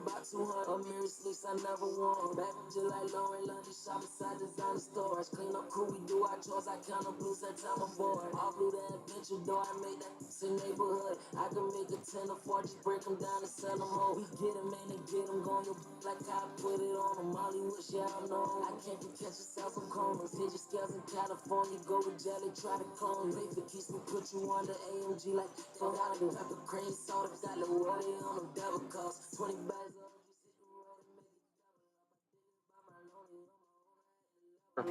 about 200. A mirror slicks I never won. Back in July, Lauren London, shop beside designer stores. Clean up crew, we do our chores. I count up blues that time I'm bored. All blue that adventure door, I make that in neighborhood. I can make a 10 or 4, just break them down and sell them home. We get them in and get them going. Your like I put it on them. Hollywood, yeah, I know. I can't catch a south of corners. Fidget scales in California, go with jelly, try to clone. Pay for keys, we put you under AMG like fuck out of the pepper cream soda. Got the water on them double cost. 20 bags of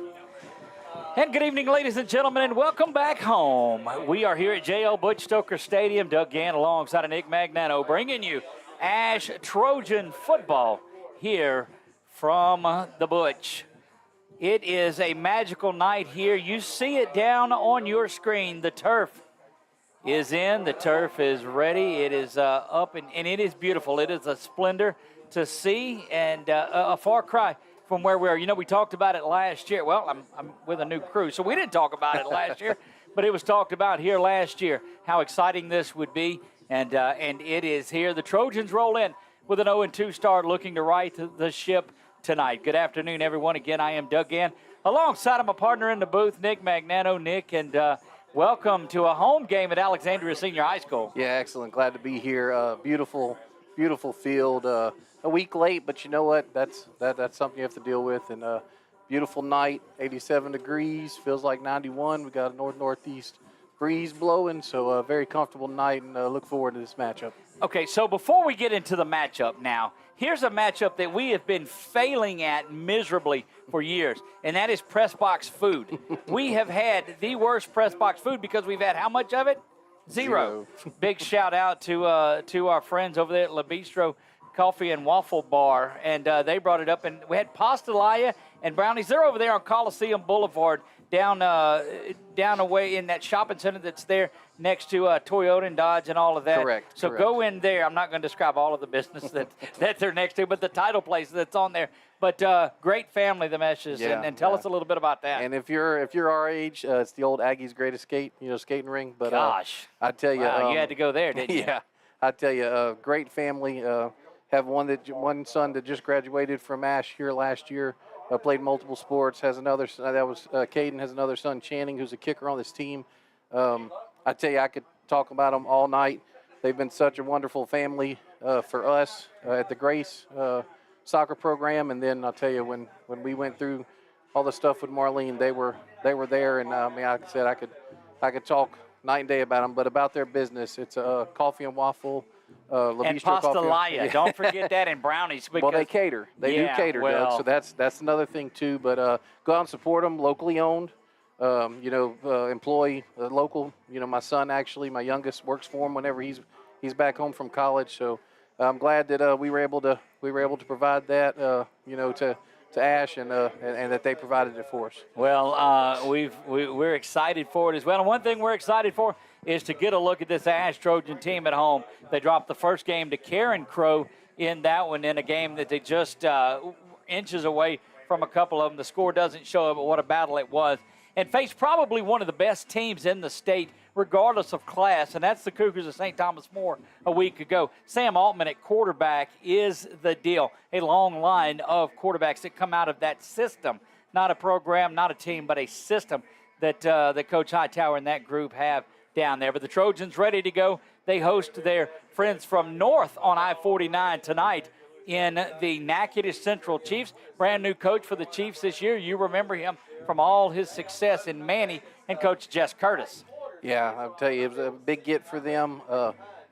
And good evening, ladies and gentlemen, and welcome back home. We are here at J.L. Butch Stoker Stadium. Doug Gann alongside of Nick Magnano bringing you Ash Trojan football here from the Butch. It is a magical night here. You see it down on your screen. The turf is in. The turf is ready. It is up, and it is beautiful. It is a splendor to see and a far cry from where we are. You know, we talked about it last year. Well, I'm with a new crew, so we didn't talk about it last year, but it was talked about here last year, how exciting this would be, and it is here. The Trojans roll in with an 0-2 start, looking to right the ship tonight. Good afternoon, everyone. Again, I am Doug Gann, alongside of my partner in the booth, Nick Magnano. Nick, and welcome to a home game at Alexandria Senior High School. Yeah, excellent. Glad to be here. Beautiful field. A week late, but you know what? That's something you have to deal with. And beautiful night, 87 degrees, feels like 91. We got a northeast breeze blowing, so a very comfortable night, and look forward to this matchup. Okay, so before we get into the matchup now, here's a matchup that we have been failing at miserably for years, and that is press box food. We have had the worst press box food because we've had how much of it? Zero. Big shout out to our friends over there at La Bistro Coffee and Waffle Bar, and they brought it up, and we had pastelaya and brownies. They're over there on Coliseum Boulevard, down away in that shopping center that's there next to Toyota and Dodge and all of that. Correct. So go in there. I'm not going to describe all of the business that they're next to, but the title place that's on there. But great family, the Meshes, and tell us a little bit about that. And if you're our age, it's the old Aggies Greatest Skate, skating ring. But gosh, I tell you, wow, you had to go there, didn't you? Yeah, I tell you, great family. Have one son that just graduated from Ash here last year. Played multiple sports. Has another son, that was Caden. Has another son, Channing, who's a kicker on this team. I tell you, I could talk about them all night. They've been such a wonderful family for us at the Grace soccer program. And then I'll tell you, when we went through all the stuff with Marlene, they were there. And like I said, I could talk night and day about them, but about their business, it's a coffee and waffle. And pastelaya, don't forget that, and brownies. Well, they cater. They do cater, Doug, so that's another thing too. But go out and support them, locally owned. Employ local. My son actually, my youngest, works for him whenever he's back home from college. So I'm glad that we were able to provide that. To Ash and that they provided it for us. Well, we're excited for it as well. And one thing we're excited for is to get a look at this Ash Trojan team at home. They dropped the first game to Karen Crow in that one, in a game that they just inches away from a couple of them. The score doesn't show it, but what a battle it was. And faced probably one of the best teams in the state, regardless of class, and that's the Cougars of St. Thomas More a week ago. Sam Altman at quarterback is the deal. A long line of quarterbacks that come out of that system. Not a program, not a team, but a system that Coach Hightower and that group have down there. But the Trojans ready to go. They host their friends from north on I-49 tonight in the Natchitoches Central Chiefs. Brand new coach for the Chiefs this year. You remember him from all his success in Manny, and Coach Jess Curtis. Yeah, I'll tell you, it was a big get for them.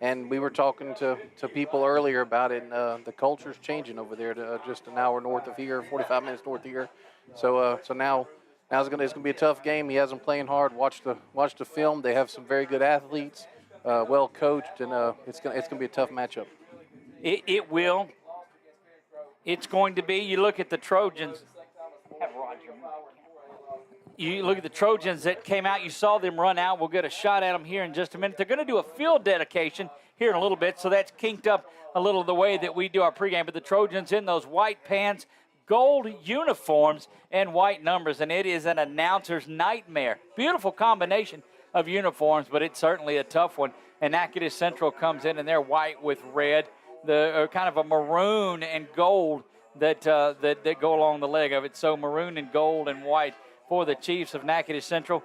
And we were talking to people earlier about it, and the culture's changing over there to just an hour north of here, 45 minutes north of here. So now it's gonna be a tough game. He has them playing hard. Watch the film. They have some very good athletes, well coached, and it's gonna be a tough matchup. It will. It's going to be. You look at the Trojans. You look at the Trojans that came out. You saw them run out. We'll get a shot at them here in just a minute. They're going to do a field dedication here in a little bit, so that's kinked up a little the way that we do our pregame. But the Trojans in those white pants, gold uniforms, and white numbers, and it is an announcer's nightmare. Beautiful combination of uniforms, but it's certainly a tough one. And Natchitoches Central comes in their white with red. the kind of a maroon and gold that go along the leg of it. So maroon and gold and white for the Chiefs of Natchitoches Central.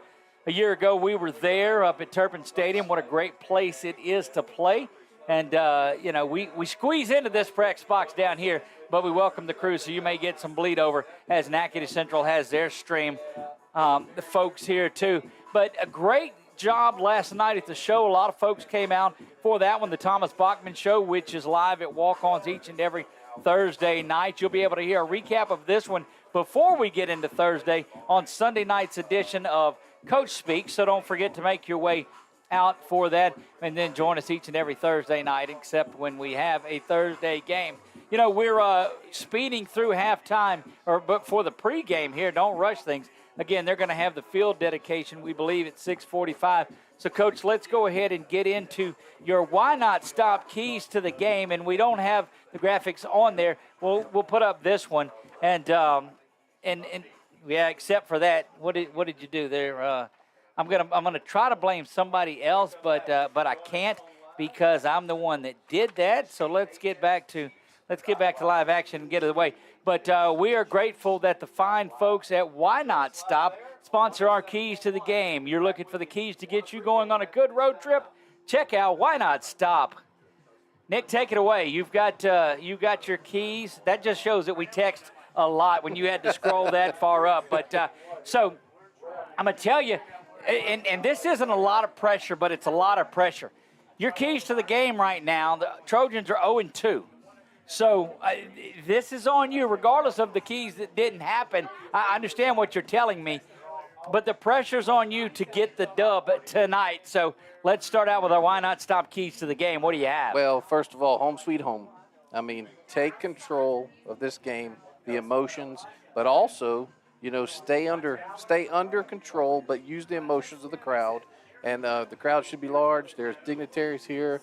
A year ago, we were there up at Turpin Stadium. What a great place it is to play. And, we squeeze into this practice box down here, but we welcome the crew, so you may get some bleed over as Natchitoches Central has their stream. The folks here, too. But a great job last night at the show. A lot of folks came out for that one, the Thomas Bachman Show, which is live at Walk-Ons each and every Thursday night. You'll be able to hear a recap of this one before we get into Thursday on Sunday night's edition of Coach Speaks, so don't forget to make your way out for that, and then join us each and every Thursday night, except when we have a Thursday game. You know, we're speeding through halftime, but for the pregame here, don't rush things. Again, they're going to have the field dedication, we believe, at 6:45. So, Coach, let's go ahead and get into your why not stop keys to the game, and we don't have the graphics on there. We'll put up this one, and yeah, except for that, what did you do there? I'm gonna try to blame somebody else, but I can't because I'm the one that did that. So let's get back to live action and get it away. But we are grateful that the fine folks at Why Not Stop sponsor our keys to the game. You're looking for the keys to get you going on a good road trip? Check out Why Not Stop. Nick, take it away. You've got your keys. That just shows that we text a lot when you had to scroll that far up. But so I'm going to tell you, and this isn't a lot of pressure, but it's a lot of pressure. Your keys to the game right now, the Trojans are 0-2. So this is on you, regardless of the keys that didn't happen. I understand what you're telling me, but the pressure's on you to get the dub tonight. So let's start out with our Why Not Stop keys to the game. What do you have? Well, first of all, home sweet home. I mean, take control of this game, the emotions, but also, stay under control, but use the emotions of the crowd. And the crowd should be large. There's dignitaries here.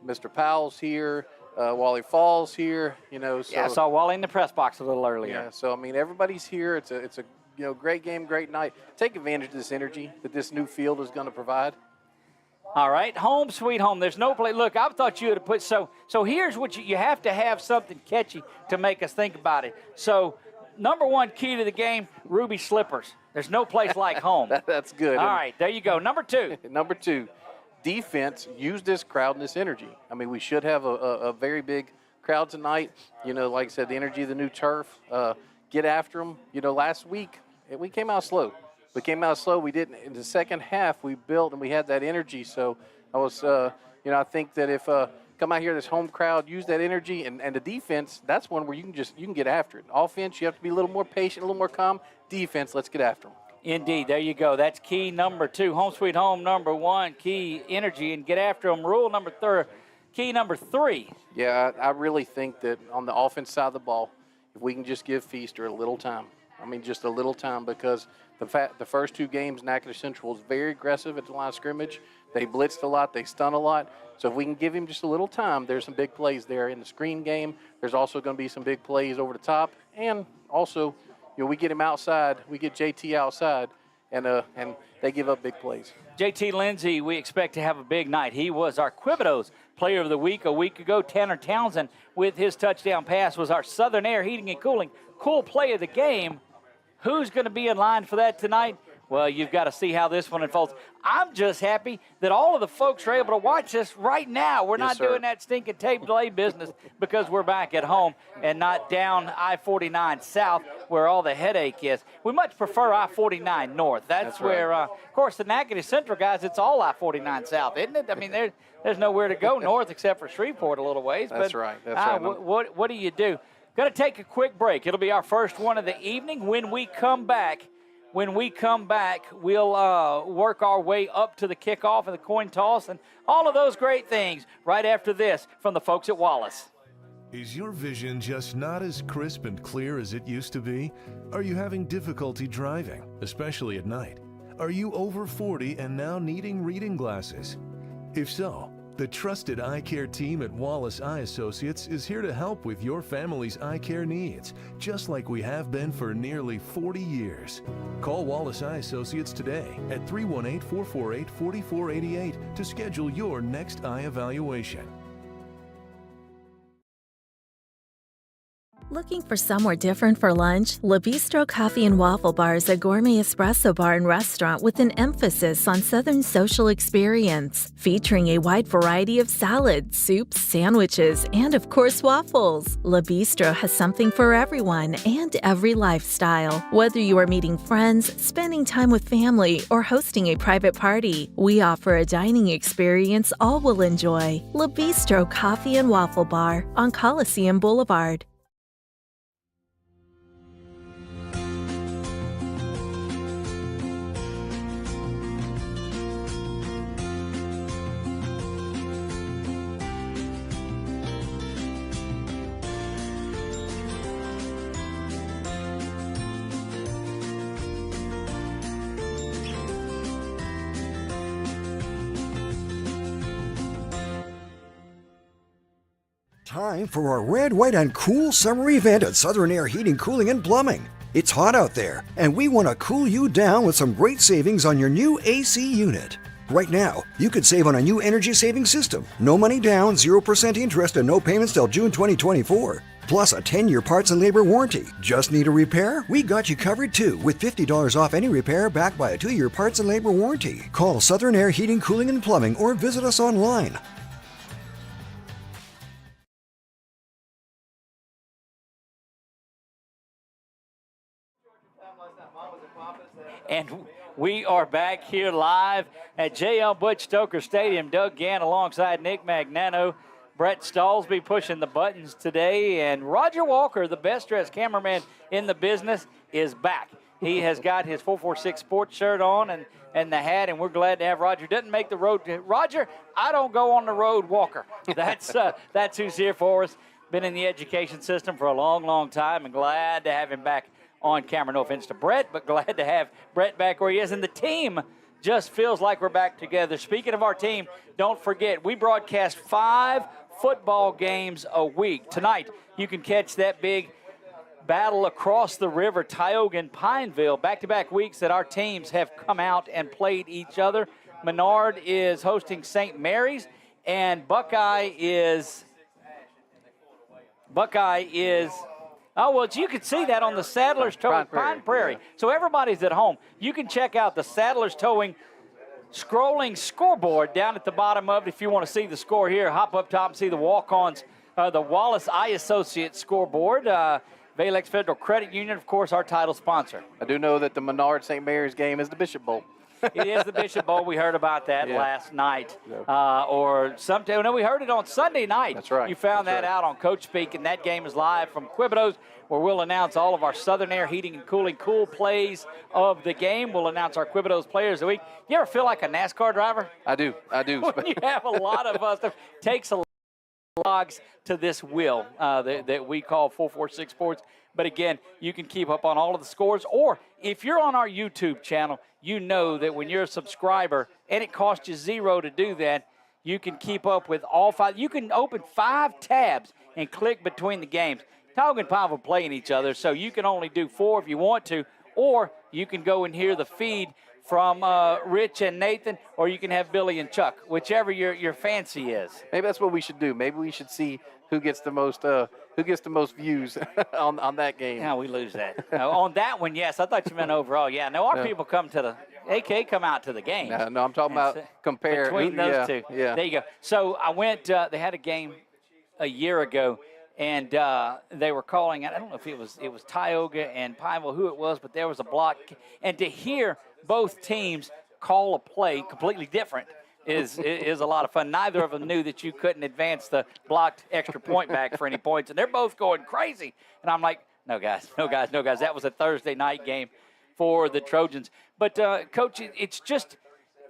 Mr. Powell's here. Wally Falls here. So, yeah, I saw Wally in the press box a little earlier. Yeah, so, everybody's here. It's a great game, great night. Take advantage of this energy that this new field is going to provide. All right, home sweet home. There's no play. Look, I thought you would have put so here's what you have to have something catchy to make us think about it. So, number one key to the game, Ruby slippers. There's no place like home. That's good. All right, there you go. Number two. Number two, defense, use this crowd and this energy. I mean, we should have a very big crowd tonight. Like I said, the energy of the new turf. Get after them. Last week, we came out slow. We didn't. In the second half, we built and we had that energy. So I think that if come out here, this home crowd, use that energy, and the defense, that's one where you can get after it. Offense, you have to be a little more patient, a little more calm. Defense, let's get after them. Indeed, there you go. That's key number two. Home sweet home number one, key energy and get after them. Rule number key number three. Yeah, I really think that on the offense side of the ball, if we can just give Feaster a little time. Just a little time, because the first two games, Natchitoches Central was very aggressive at the line of scrimmage. They blitzed a lot. They stunned a lot. So if we can give him just a little time, there's some big plays there in the screen game. There's also going to be some big plays over the top. And also, we get him outside. We get JT outside, and they give up big plays. JT Lindsay, we expect to have a big night. He was our Quibitos Player of the Week a week ago. Tanner Townsend, with his touchdown pass, was our Southern Air Heating and Cooling Cool Play of the Game. Who's going to be in line for that tonight? Well, you've got to see how this one unfolds. I'm just happy that all of the folks are able to watch this right now. We're not doing that stinking tape delay business because we're back at home and not down I-49 South where all the headache is. We much prefer I-49 North. That's where, right. Of course, the Natchitoches Central guys, it's all I-49 South, isn't it? There's nowhere to go north except for Shreveport a little ways. That's right. What do you do? Going to take a quick break. It'll be our first one of the evening. When we come back, we'll work our way up to the kickoff and the coin toss and all of those great things right after this from the folks at Wallace. Is your vision just not as crisp and clear as it used to be? Are you having difficulty driving, especially at night? Are you over 40 and now needing reading glasses? If so, the trusted eye care team at Wallace Eye Associates is here to help with your family's eye care needs, just like we have been for nearly 40 years. Call Wallace Eye Associates today at 318-448-4488 to schedule your next eye evaluation. Looking for somewhere different for lunch? La Bistro Coffee and Waffle Bar is a gourmet espresso bar and restaurant with an emphasis on Southern social experience, featuring a wide variety of salads, soups, sandwiches, and of course waffles. La Bistro has something for everyone and every lifestyle. Whether you are meeting friends, spending time with family, or hosting a private party, we offer a dining experience all will enjoy. La Bistro Coffee and Waffle Bar on Coliseum Boulevard. Time for a red, white, and cool summer event at Southern Air Heating, Cooling, and Plumbing. It's hot out there, and we want to cool you down with some great savings on your new AC unit. Right now, you could save on a new energy-saving system. No money down, 0% interest, and no payments till June 2024. Plus a 10-year parts and labor warranty. Just need a repair? We got you covered too, with $50 off any repair backed by a 2-year parts and labor warranty. Call Southern Air Heating, Cooling, and Plumbing or visit us online. And we are back here live at JL Butch Stoker Stadium. Doug Gann alongside Nick Magnano. Brett Stallsby pushing the buttons today. And Roger Walker, the best-dressed cameraman in the business, is back. He has got his 446 sports shirt on and the hat, and we're glad to have Roger. Doesn't make the road. Roger, I don't go on the road, Walker. That's who's here for us. Been in the education system for a long, long time, and glad to have him back on camera. No offense to Brett, but glad to have Brett back where he is. And the team just feels like we're back together. Speaking of our team, don't forget, we broadcast 5 football games a week. Tonight, you can catch that big battle across the river, Tioga and Pineville. Back-to-back weeks that our teams have come out and played each other. Menard is hosting St. Mary's, and Buckeye is oh, well, you can see that on the Saddlers Towing Pine Prairie. So everybody's at home. You can check out the Saddlers Towing scrolling scoreboard down at the bottom of it. If you want to see the score here, hop up top and see the walk-ons, the Wallace Eye Associates scoreboard. Valex Federal Credit Union, of course, our title sponsor. I do know that the Menard St. Mary's game is the Bishop Bowl. It is the Bishop Bowl. We heard about that last night. Or sometime. No, we heard it on Sunday night. That's right. You found that out on Coach Speak, and that game is live from Quibidos, where we'll announce all of our Southern Air Heating and Cooling cool plays of the game. We'll announce our Quibidos Players of the Week. You ever feel like a NASCAR driver? I do. When you have a lot of stuff. Takes a lot of logs to this wheel that we call 446 Sports. But again, you can keep up on all of the scores. Or if you're on our YouTube channel, you know that when you're a subscriber, and it costs you $0 to do that, you can keep up with all 5. You can open 5 tabs and click between the games. Tioga and Pineville playing each other, so you can only do 4 if you want to, or you can go and hear the feed from Rich and Nathan, or you can have Billy and Chuck, whichever your fancy is. Maybe that's what we should do. Maybe we should see who gets the most views on that game. Yeah, we lose that. On that one, yes. I thought you meant overall. Yeah, no, our people come to the AK come out to the games. No, I'm talking about compare between those two. Yeah. There you go. So I went. They had a game a year ago, and they were calling. I don't know if it was Tioga and Pineville, who it was, but there was a block. And to hear both teams call a play completely different is a lot of fun. Neither of them knew that you couldn't advance the blocked extra point back for any points, and they're both going crazy. And I'm like, no, guys. That was a Thursday night game for the Trojans. But, Coach, it's just,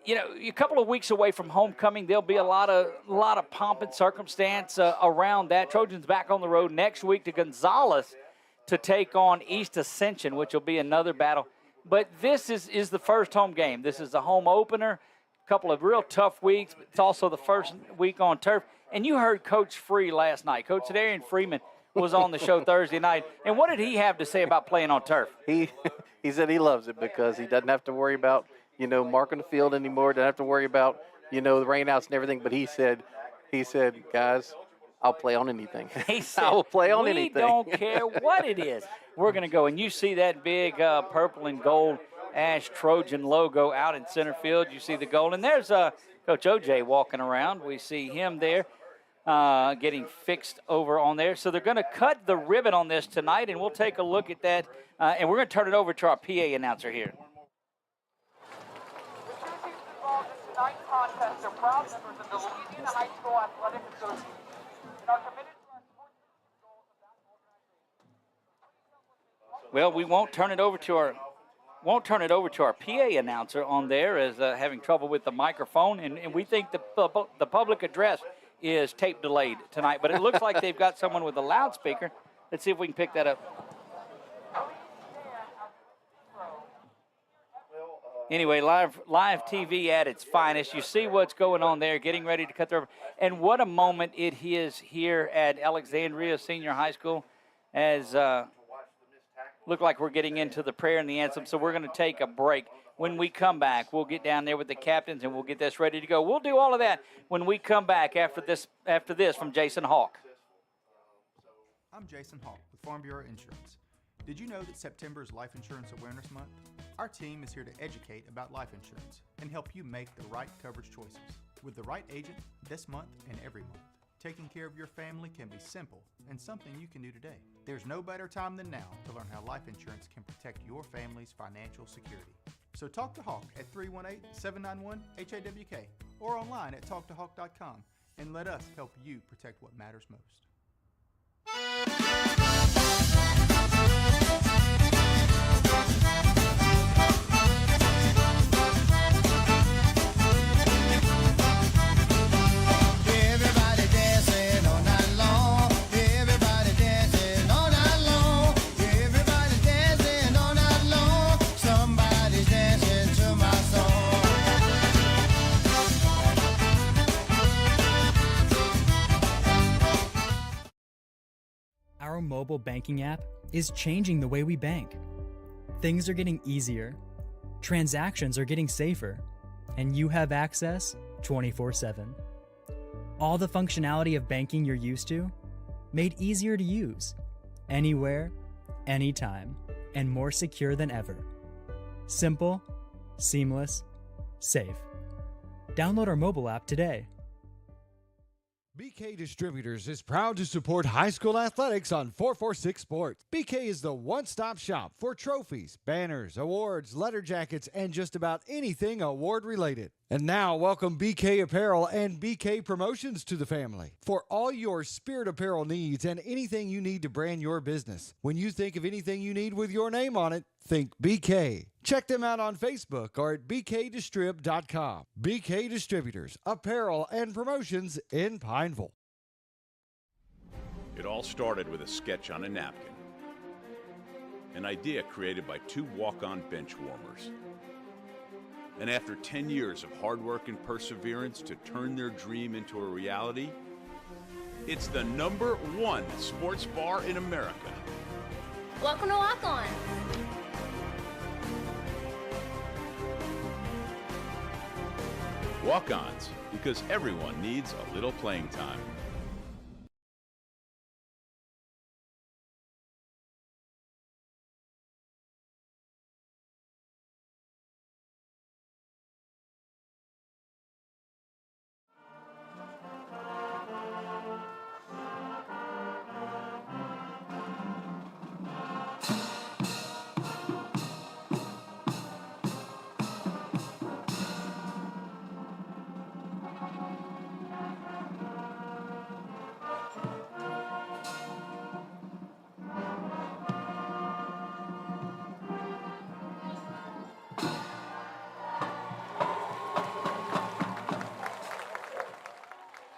a couple of weeks away from homecoming. There'll be a lot of pomp and circumstance around that. Trojans back on the road next week to Gonzales to take on East Ascension, which will be another battle. But this is the first home game. This is the home opener. Couple of real tough weeks, but it's also the first week on turf. And you heard Coach Free last night. Coach Darian Freeman was on the show Thursday night. And what did he have to say about playing on turf? He said he loves it because he doesn't have to worry about, marking the field anymore, doesn't have to worry about, the rainouts and everything. But he said, guys, I'll play on anything. He said, I will play on we anything. don't care what it is. We're going to go. And you see that big purple and gold Ash Trojan logo out in center field. You see the gold. And there's Coach O.J. walking around. We see him there getting fixed over on there. So they're going to cut the ribbon on this tonight, and we'll take a look at that. And we're going to turn it over to our PA announcer here. Tonight's contest are proud members of the Louisiana High School Athletic Association and are committed to our sportsmanship goals of that organization. Well, we won't turn it over to our PA announcer on there as having trouble with the microphone, and we think the public address is tape delayed tonight. But it looks like they've got someone with a loudspeaker. Let's see if we can pick that up. Anyway, live TV at its finest. You see what's going on there, getting ready to cut the ribbon. And what a moment it is here at Alexandria Senior High School as look like we're getting into the prayer and the anthem. So we're going to take a break. When we come back, we'll get down there with the captains and we'll get this ready to go. We'll do all of that when we come back after this from Jason Hawk. I'm Jason Hawk with Farm Bureau Insurance. Did you know that September is Life Insurance Awareness Month? Our team is here to educate about life insurance and help you make the right coverage choices. With the right agent this month and every month, taking care of your family can be simple and something you can do today. There's no better time than now to learn how life insurance can protect your family's financial security. So talk to Hawk at 318-791-HAWK or online at talktohawk.com and let us help you protect what matters most. Our mobile banking app is changing the way we bank. Things are getting easier, transactions are getting safer, and you have access 24/7. All the functionality of banking you're used to, made easier to use, anywhere, anytime, and more secure than ever. Simple, seamless, safe. Download our mobile app today. BK Distributors is proud to support high school athletics on 446 Sports. BK is the one-stop shop for trophies, banners, awards, letter jackets, and just about anything award-related. And now, welcome BK Apparel and BK Promotions to the family. For all your spirit apparel needs and anything you need to brand your business. When you think of anything you need with your name on it, think BK. Check them out on Facebook or at bkdistrib.com. BK Distributors, Apparel and Promotions in Pineville. It all started with a sketch on a napkin. An idea created by two walk-on bench warmers. And after 10 years of hard work and perseverance to turn their dream into a reality, it's the #1 sports bar in America. Welcome to Walk On. Walk-ons, because everyone needs a little playing time.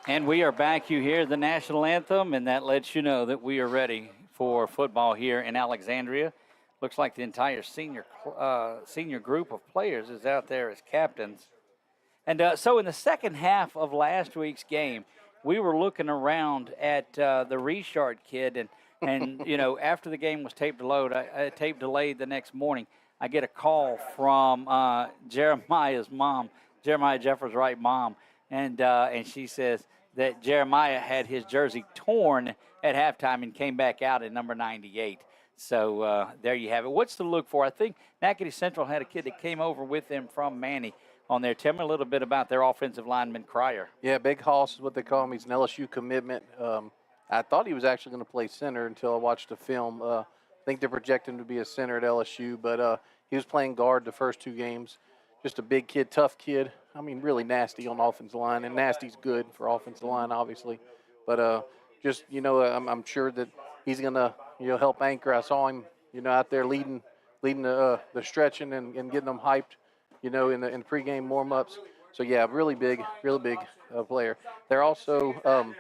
And we are back. You hear the national anthem, and that lets you know that we are ready for football here in Alexandria. Looks like the entire senior group of players is out there as captains. And so in the second half of last week's game, we were looking around at the Richard kid, and you know, after the game was tape delayed the next morning, I get a call from Jeremiah's mom, Jeremiah Jeffers' right mom, and she says, that Jeremiah had his jersey torn at halftime and came back out at number 98. So there you have it. What's to look for? I think Natchitoches Central had a kid that came over with them from Manny on there. Tell me a little bit about their offensive lineman, Cryer. Yeah, Big Hoss is what they call him. He's an LSU commitment. I thought he was actually going to play center until I watched the film. I think they're projecting him to be a center at LSU, but he was playing guard the first 2 games. Just a big kid, tough kid. I mean, really nasty on the offensive line, and nasty's good for offensive line, obviously. But just, I'm sure that he's going to, help anchor. I saw him, out there leading the stretching and getting them hyped, in the pregame warm-ups. So, yeah, really big player. They're also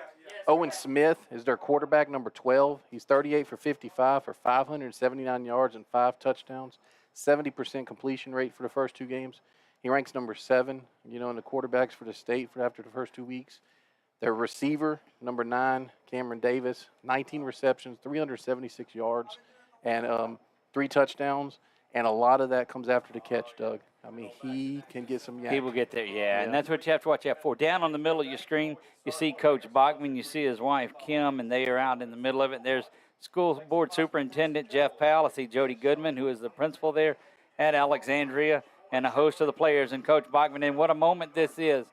Owen Smith is their quarterback, number 12. He's 38 for 55 for 579 yards and 5 touchdowns, 70% completion rate for the first 2 games. He ranks number 7, in the quarterbacks for the state after the first 2 weeks. Their receiver, number 9, Cameron Davis, 19 receptions, 376 yards, and 3 touchdowns. And a lot of that comes after the catch, Doug. I mean, he can get some yak. He will get there, yeah. And that's what you have to watch out for. Down on the middle of your screen, you see Coach Bachman. You see his wife, Kim, and they are out in the middle of it. There's School Board Superintendent Jeff Powell. I see Jody Goodman, who is the principal there at Alexandria, and a host of the players, and Coach Bachman. And what a moment this is.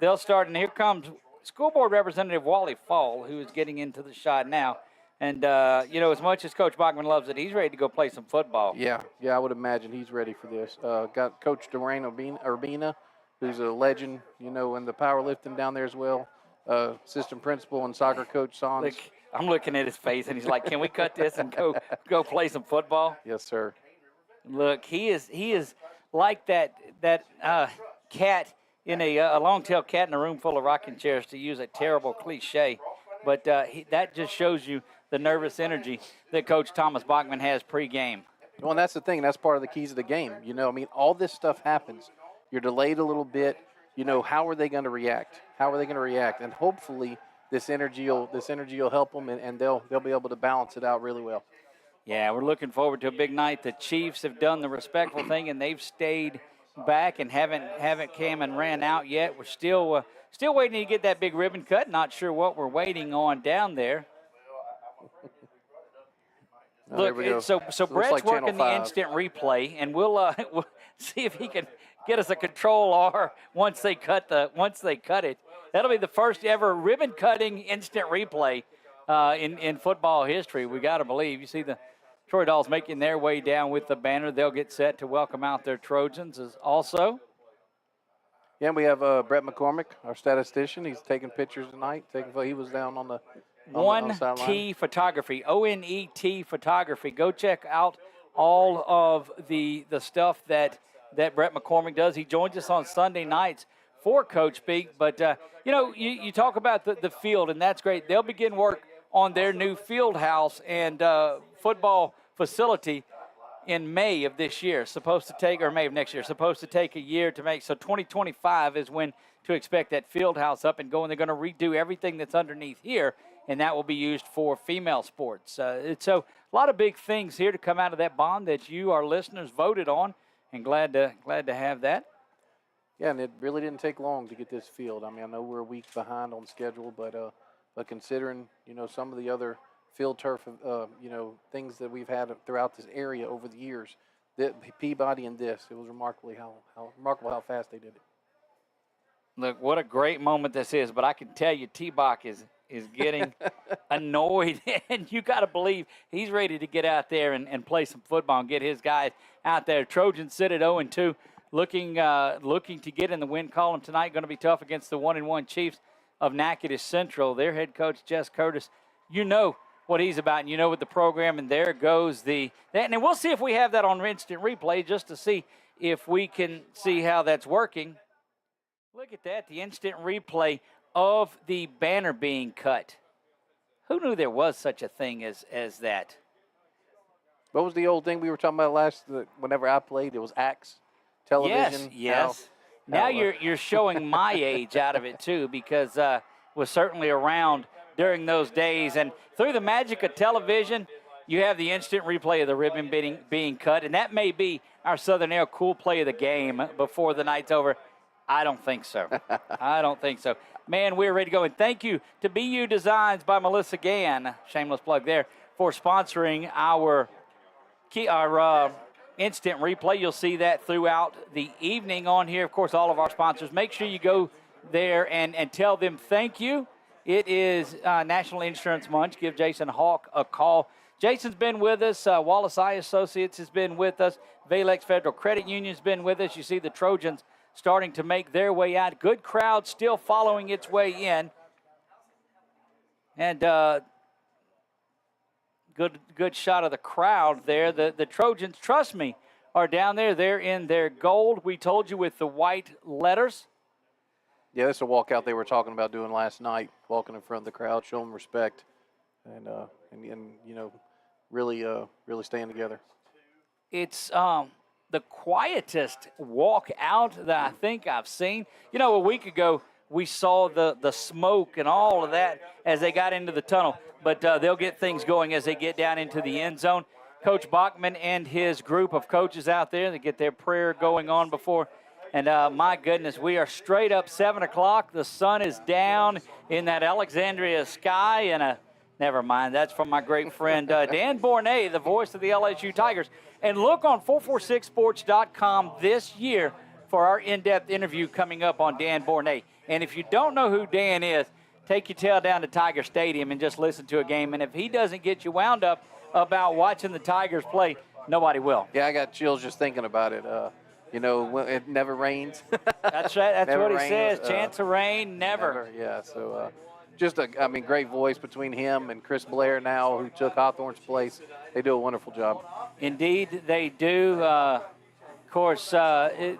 They'll start, and here comes School Board Representative Wally Fall, who is getting into the shot now. And, as much as Coach Bachman loves it, he's ready to go play some football. Yeah, I would imagine he's ready for this. Got Coach Dwayne Urbina, who's a legend, in the powerlifting down there as well. Assistant principal and soccer coach Sans. Look, I'm looking at his face, and he's like, can we cut this and go play some football? Yes, sir. Look, he is like that cat in a long-tailed cat in a room full of rocking chairs, to use a terrible cliche. But that just shows you the nervous energy that Coach Thomas Bachman has pregame. Well, and that's the thing. That's part of the keys of the game. All this stuff happens. You're delayed a little bit. How are they going to react? And hopefully this energy will help them, and they'll be able to balance it out really well. Yeah, we're looking forward to a big night. The Chiefs have done the respectful thing, and they've stayed back and haven't came and ran out yet. We're still waiting to get that big ribbon cut. Not sure what we're waiting on down there. Look, so Brett's like working the instant replay, and we'll see if he can get us a control R once they cut it. That'll be the first ever ribbon cutting instant replay in football history. We got to believe. You see the Troy Dolls making their way down with the banner. They'll get set to welcome out their Trojans also. Yeah, we have Brett McCormick, our statistician. He's taking pictures tonight. He was down on the ONET Photography, ONET Photography. Go check out all of the stuff that Brett McCormick does. He joins us on Sunday nights for Coach Peak. But, you talk about the field, and that's great. They'll begin work on their new field house and football facility in May of this year. May of next year. Supposed to take a year to make. So 2025 is when to expect that field house up and going. They're going to redo everything that's underneath here, and that will be used for female sports. So a lot of big things here to come out of that bond that you, our listeners, voted on, and glad to have that. Yeah, and it really didn't take long to get this field. I mean, I know we're a week behind on schedule, but considering, some of the other field turf, things that we've had throughout this area over the years, Peabody and this, it was remarkable how fast they did it. Look, what a great moment this is, but I can tell you T-Bach is getting annoyed, and you got to believe he's ready to get out there and play some football and get his guys out there. Trojans sit at 0-2, looking to get in the win column tonight. Going to be tough against the 1-1 Chiefs of Natchitoches Central. Their head coach, Jess Curtis, you know what he's about, and with the program, and there goes and we'll see if we have that on instant replay just to see if we can see how that's working. Look at that, the instant replay of the banner being cut. Who knew there was such a thing as that? What was the old thing we were talking about whenever I played? It was Axe television. Yes. Now you're showing my age out of it too, because was certainly around during those days. And through the magic of television, you have the instant replay of the ribbon being cut, and that may be our Southern Air cool play of the game before the night's over. I don't think so. I don't think so. Man, we're ready to go. And thank you to BU Designs by Melissa Gann, shameless plug there, for sponsoring our instant replay. You'll see that throughout the evening on here. Of course, all of our sponsors. Make sure you go there and tell them thank you. It is National Insurance Month. Give Jason Hawk a call. Jason's been with us. Wallace Eye Associates has been with us. Valex Federal Credit Union has been with us. You see the Trojans starting to make their way out. Good crowd still following its way in. And good shot of the crowd there. The Trojans, trust me, are down there. They're in their gold. We told you with the white letters. Yeah, that's a walkout they were talking about doing last night, walking in front of the crowd, showing respect, and you know, really staying together. It's the quietest walk out that I think I've seen. You know, a week ago we saw the smoke and all of that as they got into the tunnel, but they'll get things going as they get down into the end zone. Coach Bachman and his group of coaches out there, they get their prayer going on before. And my goodness, we are straight up 7 o'clock. The sun is down in that Alexandria sky. And never mind, that's from my great friend Dan Bornay, the voice of the LSU Tigers. And look on 446sports.com this year for our in-depth interview coming up on Dan Bornay. And if you don't know who Dan is, take your tail down to Tiger Stadium and just listen to a game. And if he doesn't get you wound up about watching the Tigers play, nobody will. Yeah, I got chills just thinking about it. You know, it never rains. That's right. That's Never what he rains, says. Chance of rain, never. Yeah, so just a great voice between him and Chris Blair now, who took Hawthorne's place. They do a wonderful job. Indeed, they do. Of course, Jim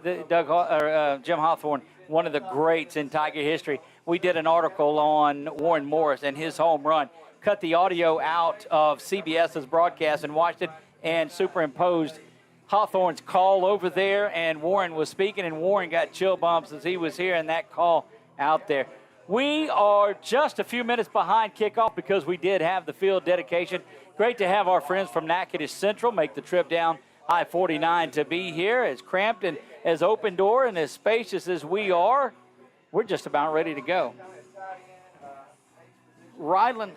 Hawthorne, one of the greats in Tiger history. We did an article on Warren Morris and his home run. Cut the audio out of CBS's broadcast and watched it and superimposed Hawthorne's call over there, and Warren was speaking, and Warren got chill bumps as he was hearing that call out there. We are just a few minutes behind kickoff because we did have the field dedication. Great to have our friends from Natchitoches Central make the trip down I-49 to be here. As cramped and as open door and as spacious as we are, we're just about ready to go. Ryland,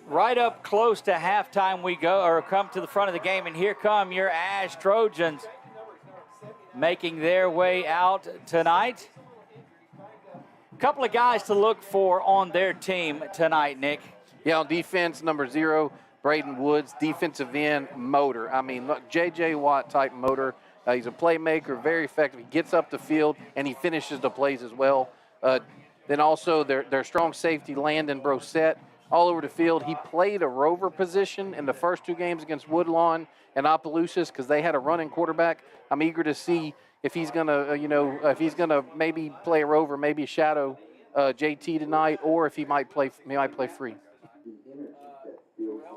right up close to halftime we go, or come to the front of the game, and here come your Ash Trojans making their way out tonight. A couple of guys to look for on their team tonight, Nick. Yeah, on defense, number 0, Braden Woods, defensive end, motor. I mean, look, J.J. Watt type motor. He's a playmaker, very effective. He gets up the field, and he finishes the plays as well. Then also their strong safety, Landon Brosette, all over the field. He played a rover position in the first 2 games against Woodlawn and Opelousas because they had a running quarterback. I'm eager to see if he's gonna maybe play a rover, maybe shadow JT tonight, or if he might play free.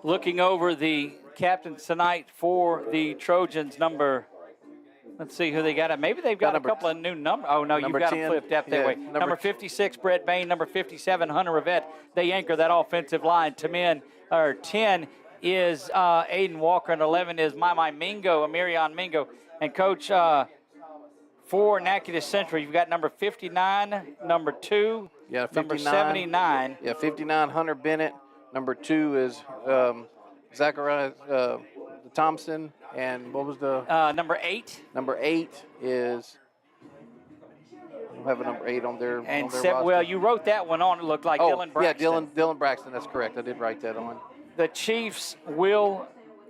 Looking over the captains tonight for the Trojans, let's see who they got. Maybe they've got a couple of new numbers. Oh, no, you've got 10, them flipped up that way. Number 56, Brett Bain. Number 57, Hunter Rivette. They anchor that offensive line. 10 is Aiden Walker, and 11 is Amirion Mingo. And, Coach, for Natchitoches Central, you've got number 59, number 2, number 79. Yeah, 59, Hunter Bennett. Number 2 is Zachariah Thompson. And what was the number 8? Number 8 is. I don't have a number 8 on there. And well, you wrote that one on. It looked like Dylan Braxton. Yeah, Dylan Braxton. That's correct. I did write that on. The Chiefs will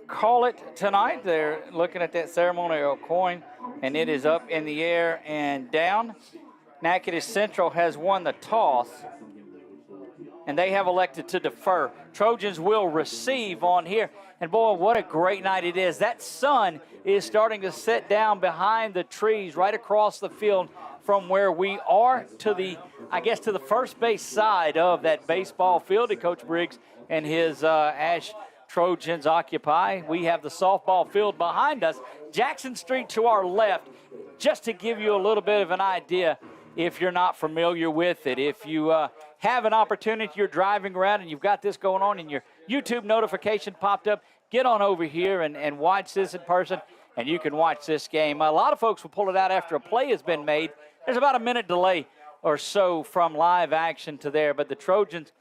call it tonight. They're looking at that ceremonial coin, and it is up in the air and down. Natchitoches Central has won the toss, and they have elected to defer. Trojans will receive on here. And, boy, what a great night it is. That sun is starting to set down behind the trees right across the field from where we are to the first base side of that baseball field that Coach Briggs and his Ash Trojans occupy. We have the softball field behind us. Jackson Street to our left, just to give you a little bit of an idea if you're not familiar with it. If you have an opportunity, you're driving around and you've got this going on and your YouTube notification popped up, get on over here and watch this in person. and you can watch this game. A lot of folks will pull it out after a play has been made. There's about a minute delay or so from live action to there, but the Trojans,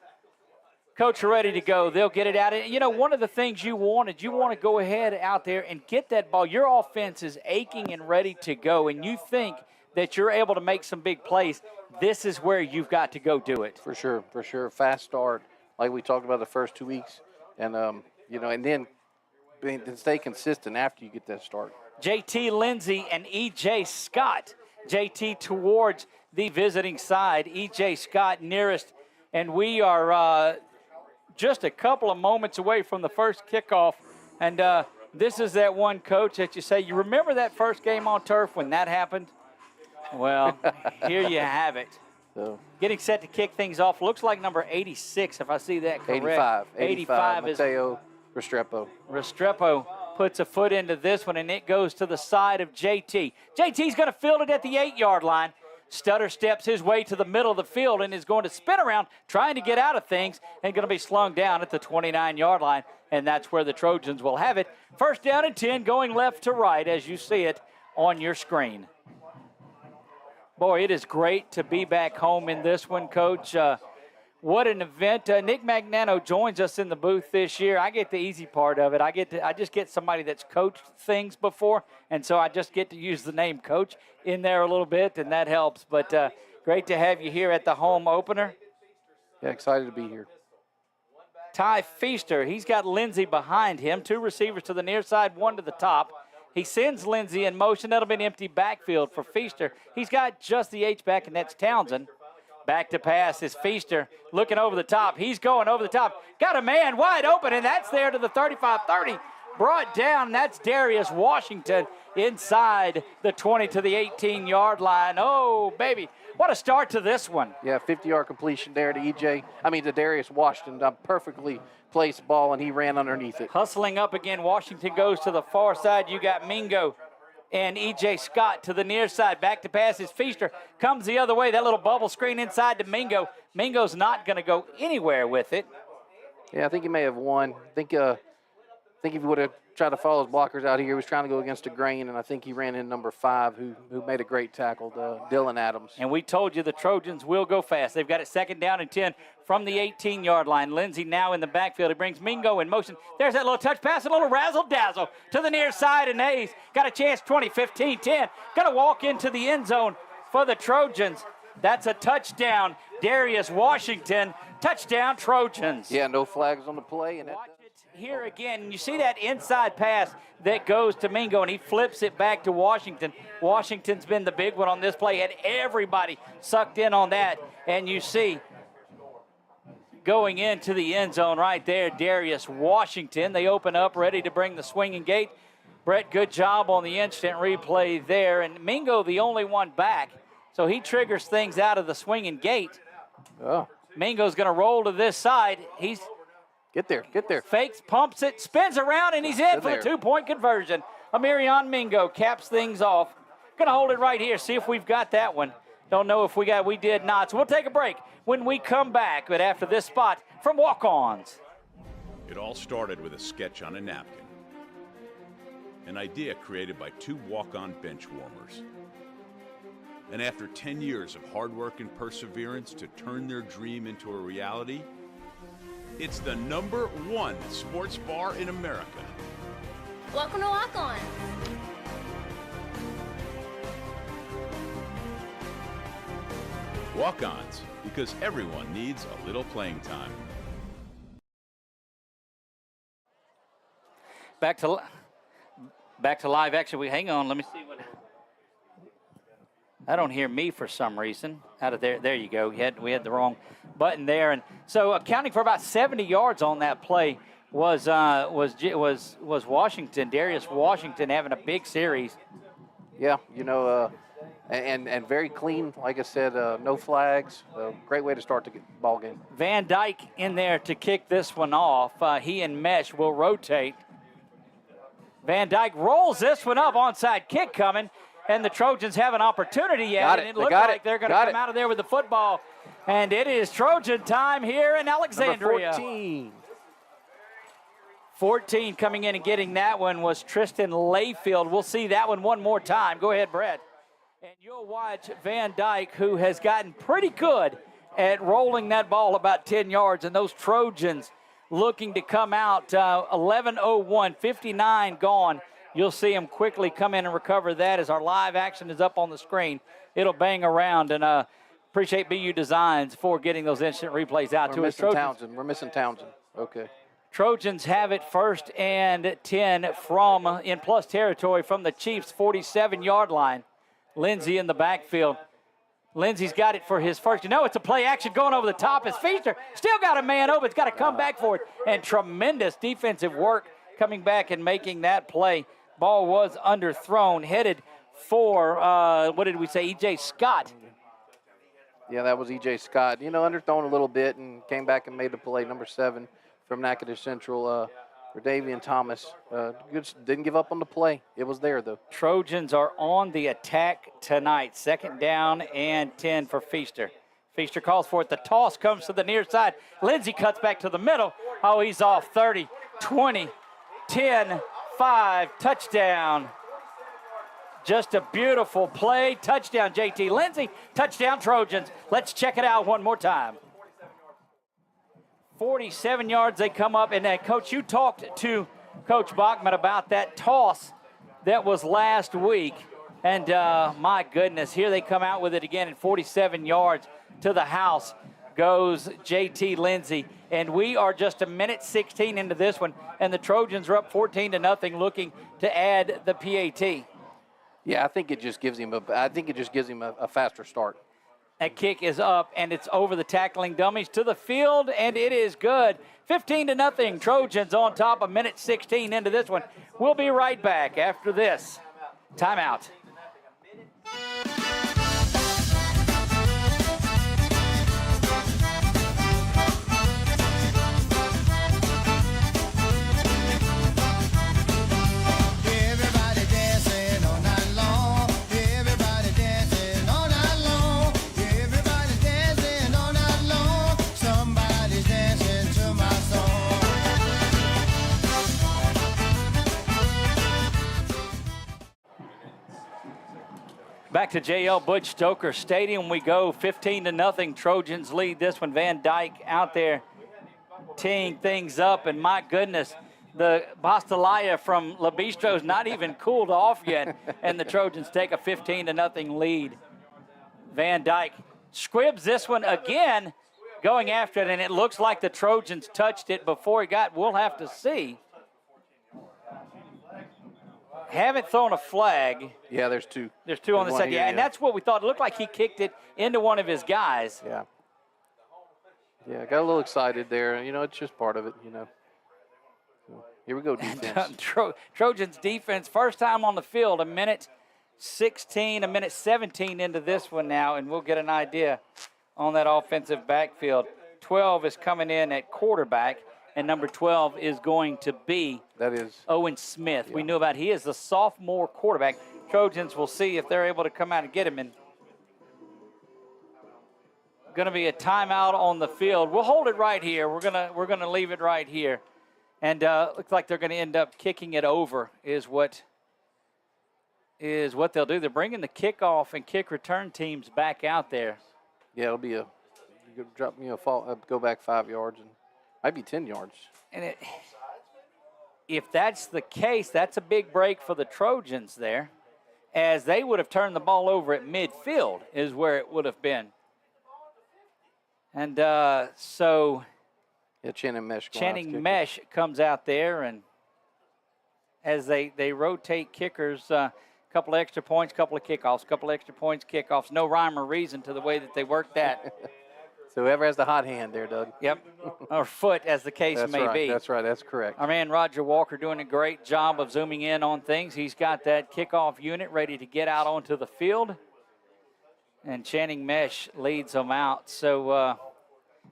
coach, are ready to go. They'll get it out. You know, one of the things you want to go ahead out there and get that ball. Your offense is aching and ready to go, and you think that you're able to make some big plays. This is where you've got to go do it. For sure, for sure. Fast start, like we talked about the first 2 weeks, and and then stay consistent after you get that start. JT Lindsay and E.J. Scott. JT towards the visiting side. E.J. Scott nearest, and we are just a couple of moments away from the first kickoff. And this is that one, Coach, that you say, you remember that first game on turf when that happened? Well, here you have it. So, getting set to kick things off. Looks like number 86, if I see that correct. 85 is Mateo Restrepo. Restrepo puts a foot into this one, and it goes to the side of JT. JT's going to field it at the 8-yard line. Stutter steps his way to the middle of the field and is going to spin around, trying to get out of things, and going to be slung down at the 29-yard line, and that's where the Trojans will have it. First down and 10, going left to right as you see it on your screen. Boy, it is great to be back home in this one, Coach. What an event. Nick Magnano joins us in the booth this year. I get the easy part of it. I just get somebody that's coached things before, and so I just get to use the name Coach in there a little bit, and that helps. But great to have you here at the home opener. Yeah, excited to be here. Ty Feaster, he's got Lindsey behind him. 2 receivers to the near side, 1 to the top. He sends Lindsey in motion. That'll be an empty backfield for Feaster. He's got just the H-back, and that's Townsend. Back to pass is Feaster looking over the top. He's going over the top. Got a man wide open, and that's there to the 35-30. Brought down, that's Darius Washington inside the 20 to the 18-yard line. Oh, baby. What a start to this one. Yeah, 50-yard completion there to Darius Washington. A perfectly placed ball, and he ran underneath it. Hustling up again, Washington goes to the far side. You got Mingo and E.J. Scott to the near side. Back to pass is Feaster. Comes the other way. That little bubble screen inside to Mingo. Mingo's not going to go anywhere with it. Yeah, I think he may have won. I think if he would have tried to follow his blockers out here, he was trying to go against a grain, and I think he ran in number 5, who made a great tackle, Dylan Adams. And we told you the Trojans will go fast. They've got it second down and 10 from the 18-yard line. Lindsey now in the backfield. He brings Mingo in motion. There's that little touch pass, a little razzle-dazzle to the near side, and Hayes got a chance, 20, 15, 10. Going to walk into the end zone for the Trojans. That's a touchdown. Darius Washington, touchdown Trojans. Yeah, no flags on the play. And watch it here again. You see that inside pass that goes to Mingo, and he flips it back to Washington. Washington's been the big one on this play. Had everybody sucked in on that. And you see going into the end zone right there, Darius Washington. They open up, ready to bring the swinging gate. Brett, good job on the instant replay there. And Mingo, the only one back. So he triggers things out of the swinging gate. Oh. Mingo's going to roll to this side. He's Get there. fakes, pumps it, spins around, and he's in for the 2-point conversion. Amirion Mingo caps things off. Going to hold it right here, see if we've got that one. Don't know if we did not. So we'll take a break when we come back, but after this spot from Walk-Ons. It all started with a sketch on a napkin. An idea created by 2 walk-on bench warmers. And after 10 years of hard work and perseverance to turn their dream into a reality, it's the #1 sports bar in America. Welcome to Walk On. Walk-ons, because everyone needs a little playing time. Back to live action. Hang on, let me see what. I don't hear me for some reason. Out of there, there you go. We had the wrong button there, and so accounting for about 70 yards on that play was Washington. Darius Washington having a big series. Yeah, and very clean. Like I said, no flags. Great way to start the ball game. Van Dyke in there to kick this one off. He and Mesh will rotate. Van Dyke rolls this one up. Onside kick coming. And the Trojans have an opportunity yet. And it looks like they're going to come out of there with the football. And it is Trojan time here in Alexandria. Number 14. 14 coming in and getting that one was Tristan Layfield. We'll see that one more time. Go ahead, Brett. And you'll watch Van Dyke, who has gotten pretty good at rolling that ball about 10 yards, and those Trojans looking to come out 11:01, 59 gone. You'll see him quickly come in and recover that as our live action is up on the screen. It'll bang around, and appreciate BU Designs for getting those instant replays out to us. We're missing Townsend. Okay. Trojans have it 1st and 10 from in plus territory from the Chiefs' 47-yard line. Lindsey in the backfield. Lindsey's got it for his first. It's a play action going over the top. As Feaster still got a man open. It's got to come back for it. And tremendous defensive work coming back and making that play. Ball was underthrown, headed for, what did we say, E.J. Scott. Yeah, that was E.J. Scott. Underthrown a little bit and came back and made the play. Number 7 from Natchitoches Central, Davian Thomas. Didn't give up on the play. It was there, though. Trojans are on the attack tonight. 2nd down and 10 for Feaster. Feaster calls for it. The toss comes to the near side. Lindsey cuts back to the middle. Oh, he's off 30, 20, 10, 5, touchdown. Just a beautiful play. Touchdown, J.T. Lindsey. Touchdown, Trojans. Let's check it out one more time. 47 yards they come up. And, Coach, you talked to Coach Bachman about that toss that was last week. And, my goodness, here they come out with it again. And 47 yards to the house goes J.T. Lindsey. And we are just a minute 16 into this one. And the Trojans are up 14-0, looking to add the PAT. Yeah, I think it just gives him a faster start. That kick is up, and it's over the tackling dummies to the field, and it is good. 15-0, Trojans on top, a minute 16 into this one. We'll be right back after this timeout. Back to J.L. Butch Stoker Stadium we go. 15-0. Trojans lead this one. Van Dyke out there teeing things up. And my goodness, the Bastalaya from La Bistro's not even cooled off yet. And the Trojans take a 15-0 lead. Van Dyke squibs this one again, going after it. And it looks like the Trojans touched it before he got. We'll have to see. Haven't thrown a flag. Yeah, there's two. There's two on the side. Yeah, and that's what we thought. It looked like he kicked it into one of his guys. Yeah. Yeah, got a little excited there. It's just part of it, So, here we go, defense. Trojans defense, first time on the field, a minute 16, a minute 17 into this one now, and we'll get an idea on that offensive backfield. 12 is coming in at quarterback. And number 12 is going to be Owen Smith. Yeah. We knew about he is the sophomore quarterback. Trojans will see if they're able to come out and get him. And going to be a timeout on the field. We'll hold it right here. We're gonna leave it right here. And looks like they're going to end up kicking it over is what they'll do. They're bringing the kickoff and kick return teams back out there. Yeah, it'll be go back 5 yards and might be 10 yards. And if that's the case, that's a big break for the Trojans there, as they would have turned the ball over at midfield is where it would have been. And so Channing Mesh comes out there, and as they rotate kickers, a couple of extra points, couple of kickoffs, couple of extra points, kickoffs. No rhyme or reason to the way that they work that. So whoever has the hot hand there, Doug. Yep, or foot as the case may be. That's right, that's correct. Our man Roger Walker doing a great job of zooming in on things. He's got that kickoff unit ready to get out onto the field. And Channing Mesh leads them out. So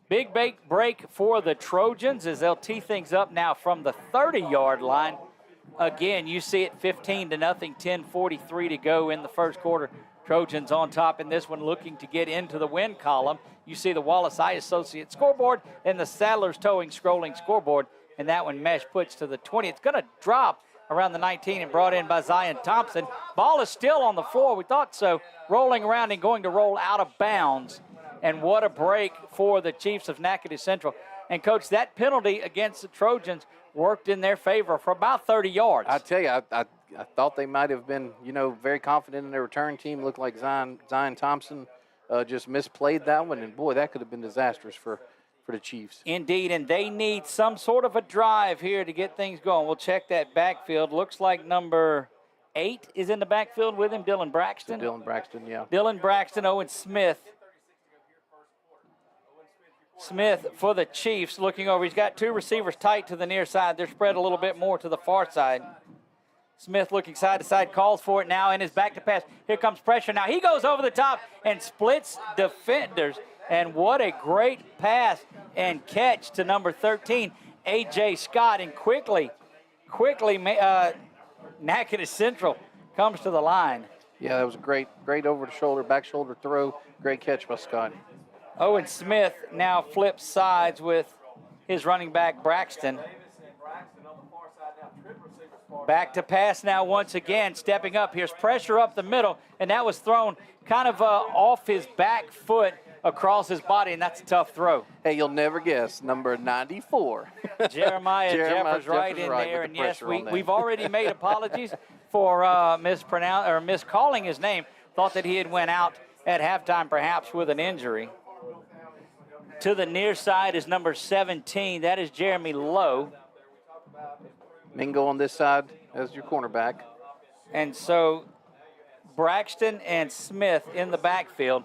big break for the Trojans as they'll tee things up now from the 30-yard line. Again, you see it 15-0, 10:43 to go in the first quarter. Trojans on top in this one, looking to get into the win column. You see the Wallace Eye Associates scoreboard and the Sadler's Towing scrolling scoreboard and that one mesh puts to the 20. It's going to drop around the 19 and brought in by Zion Thompson. Ball is still on the floor. We thought so. Rolling around and going to roll out of bounds. And what a break for the Chiefs of Natchitoches Central. And, Coach, that penalty against the Trojans worked in their favor for about 30 yards. I tell you, I thought they might have been, very confident in their return team. Looked like Zion Thompson just misplayed that one. And, boy, that could have been disastrous for the Chiefs. Indeed, and they need some sort of a drive here to get things going. We'll check that backfield. Looks like number 8 is in the backfield with him, Dylan Braxton. Dylan Braxton, yeah. Dylan Braxton, Owen Smith. Smith for the Chiefs looking over. He's got 2 receivers tight to the near side. They're spread a little bit more to the far side. Smith looking side to side, calls for it now and is back to pass. Here comes pressure now. He goes over the top and splits defenders. And what a great pass and catch to number 13, A.J. Scott. And quickly, Natchitoches Central comes to the line. Yeah, that was a great over-the-shoulder, back shoulder throw. Great catch by Scott. Owen Smith now flips sides with his running back, Braxton. Back to pass now once again, stepping up. Here's pressure up the middle, and that was thrown kind of off his back foot across his body, and that's a tough throw. Hey, you'll never guess, number 94. Jeremiah Jeffers right in there, and yes, we've already made apologies for miscalling his name. Thought that he had went out at halftime perhaps with an injury. To the near side is number 17. That is Jeremy Lowe. Mingo on this side as your cornerback. And so Braxton and Smith in the backfield.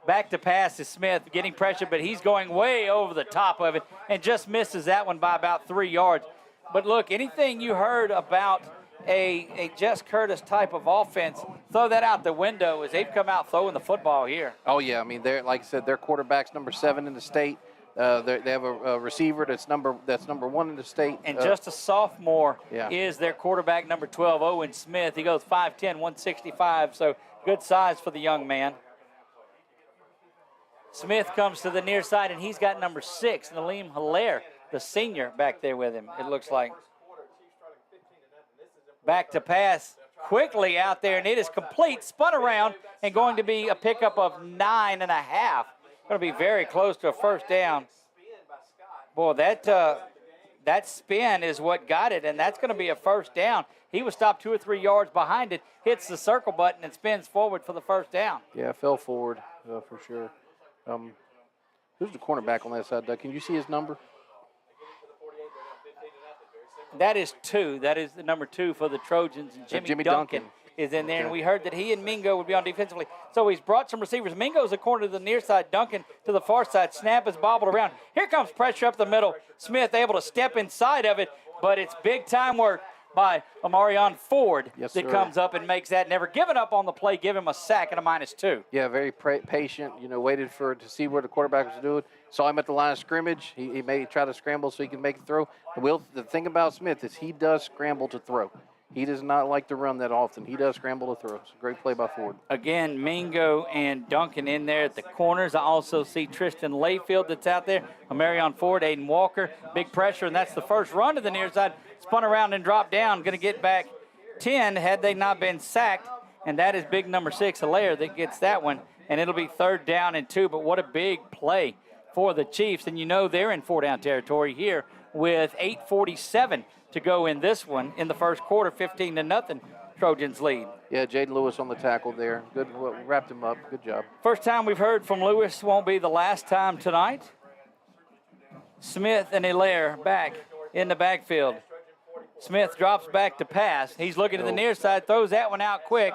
Back to pass is Smith getting pressure, but he's going way over the top of it and just misses that one by about 3 yards. But look, anything you heard about a Jess Curtis type of offense, throw that out the window as they've come out throwing the football here. Oh, yeah. I mean, they're, like I said, their quarterback's number 7 in the state. They have a receiver that's number 1 in the state. And just a sophomore yeah. is their quarterback, number 12, Owen Smith. He goes 5'10", 165, so good size for the young man. Smith comes to the near side, and he's got number 6, Nalim Hilaire, the senior, back there with him, it looks like. Back to pass quickly out there, and it is complete, spun around, and going to be a pickup of 9.5. Going to be very close to a first down. Boy, that spin is what got it, and that's going to be a first down. He was stopped 2 or 3 yards behind it, hits the circle button, and spins forward for the first down. Yeah, fell forward for sure. Who's the cornerback on that side, Doug? Can you see his number? That is 2. That is the number 2 for the Trojans. And Jimmy Duncan is in there, okay. And we heard that he and Mingo would be on defensively. So he's brought some receivers. Mingo's a corner to the near side, Duncan to the far side. Snap is bobbled around. Here comes pressure up the middle. Smith able to step inside of it, but it's big time work by Amarion Ford that comes up and makes that. Never given up on the play, give him a sack and a -2. Yeah, very patient, waited to see where the quarterback was doing. Saw him at the line of scrimmage. He may try to scramble so he can make a throw. The thing about Smith is he does scramble to throw. He does not like to run that often. He does scramble to throw. It's a great play by Ford. Again, Mingo and Duncan in there at the corners. I also see Tristan Layfield that's out there. Amarion Ford, Aiden Walker. Big pressure, and that's the first run to the near side. Spun around and dropped down. Going to get back 10 had they not been sacked. And that is big number 6, Hilaire, that gets that one. And it'll be 3rd down and 2. But what a big play for the Chiefs. And they're in 4-down territory here with 8:47 to go in this one in the first quarter, 15-0. Trojans lead. Yeah, Jaden Lewis on the tackle there. Good, wrapped him up. Good job. First time we've heard from Lewis, won't be the last time tonight. Smith and Hilaire back in the backfield. Smith drops back to pass. He's looking to the near side, throws that one out quick.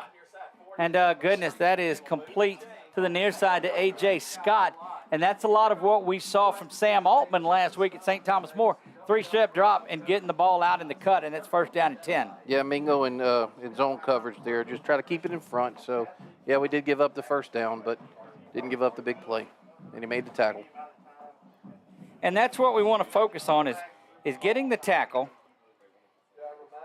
And goodness, that is complete to the near side to A.J. Scott. And that's a lot of what we saw from Sam Altman last week at St. Thomas More. 3-step drop and getting the ball out in the cut, and it's 1st down and 10. Yeah, Mingo in zone coverage there. Just try to keep it in front. So, yeah, we did give up the first down, but didn't give up the big play. And he made the tackle. And that's what we want to focus on is getting the tackle.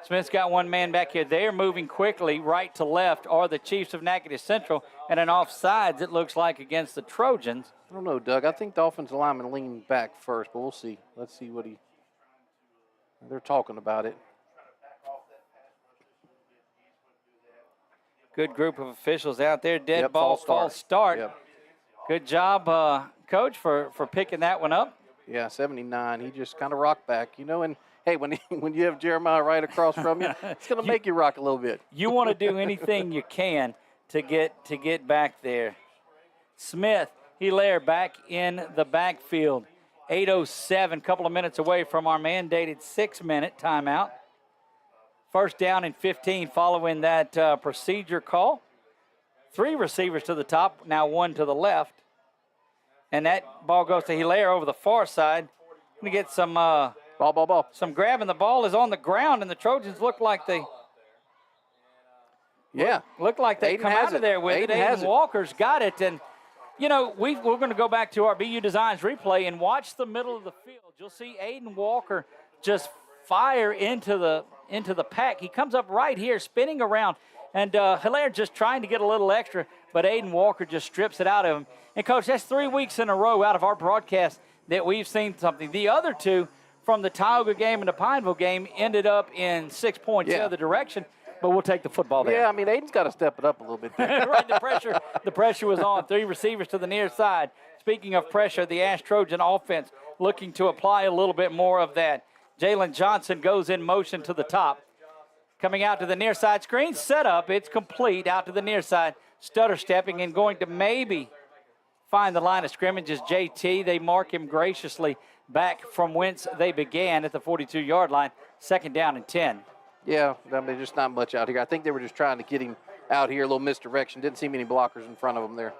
Smith's got one man back here. They're moving quickly right to left are the Chiefs of Natchitoches Central, and an offsides it looks like against the Trojans. I don't know, Doug. I think the offensive lineman leaned back first, but we'll see. Let's see what he They're talking about it. Good group of officials out there. Dead Yep, ball, false start. Yep. Good job, Coach, for picking that one up. Yeah, 79. He just kind of rocked back, and hey, when you have Jeremiah right across from you, it's going to make you rock a little bit. You want to do anything you can to get back there. Smith, Hilaire back in the backfield. 8:07, couple of minutes away from our mandated 6-minute timeout. First down and 15 following that procedure call. 3 receivers to the top, now 1 to the left. And that ball goes to Hilaire over the far side. Going to get some ball. Some grabbing. The ball is on the ground, and the Trojans look like they look like they come out of there with it. Aiden Walker's got it, and we're going to go back to our BU Designs replay and watch the middle of the field. You'll see Aiden Walker just fire into the pack. He comes up right here, spinning around, and Hilaire just trying to get a little extra, but Aiden Walker just strips it out of him. And, Coach, that's 3 weeks in a row out of our broadcast that we've seen something. The other 2 from the Tioga game and the Pineville game ended up in 6 points the other direction, but we'll take the football there. Yeah, I mean, Aiden's got to step it up a little bit there. Right, the pressure was on. 3 receivers to the near side. Speaking of pressure, the Ash Trojan offense looking to apply a little bit more of that. Jalen Johnson goes in motion to the top. Coming out to the near side screen, set up. It's complete out to the near side. Stutter stepping and going to maybe find the line of scrimmage is JT. They mark him graciously back from whence they began at the 42-yard line. 2nd down and 10. Yeah, I mean, just not much out here. I think they were just trying to get him out here, a little misdirection. Didn't see many blockers in front of him there.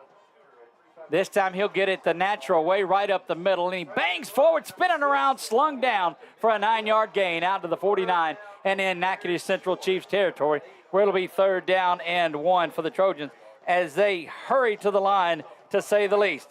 This time he'll get it the natural way, right up the middle, and he bangs forward, spinning around, slung down for a 9-yard gain out to the 49 and in Natchitoches Central Chiefs territory, where it'll be 3rd down and 1 for the Trojans as they hurry to the line, to say the least.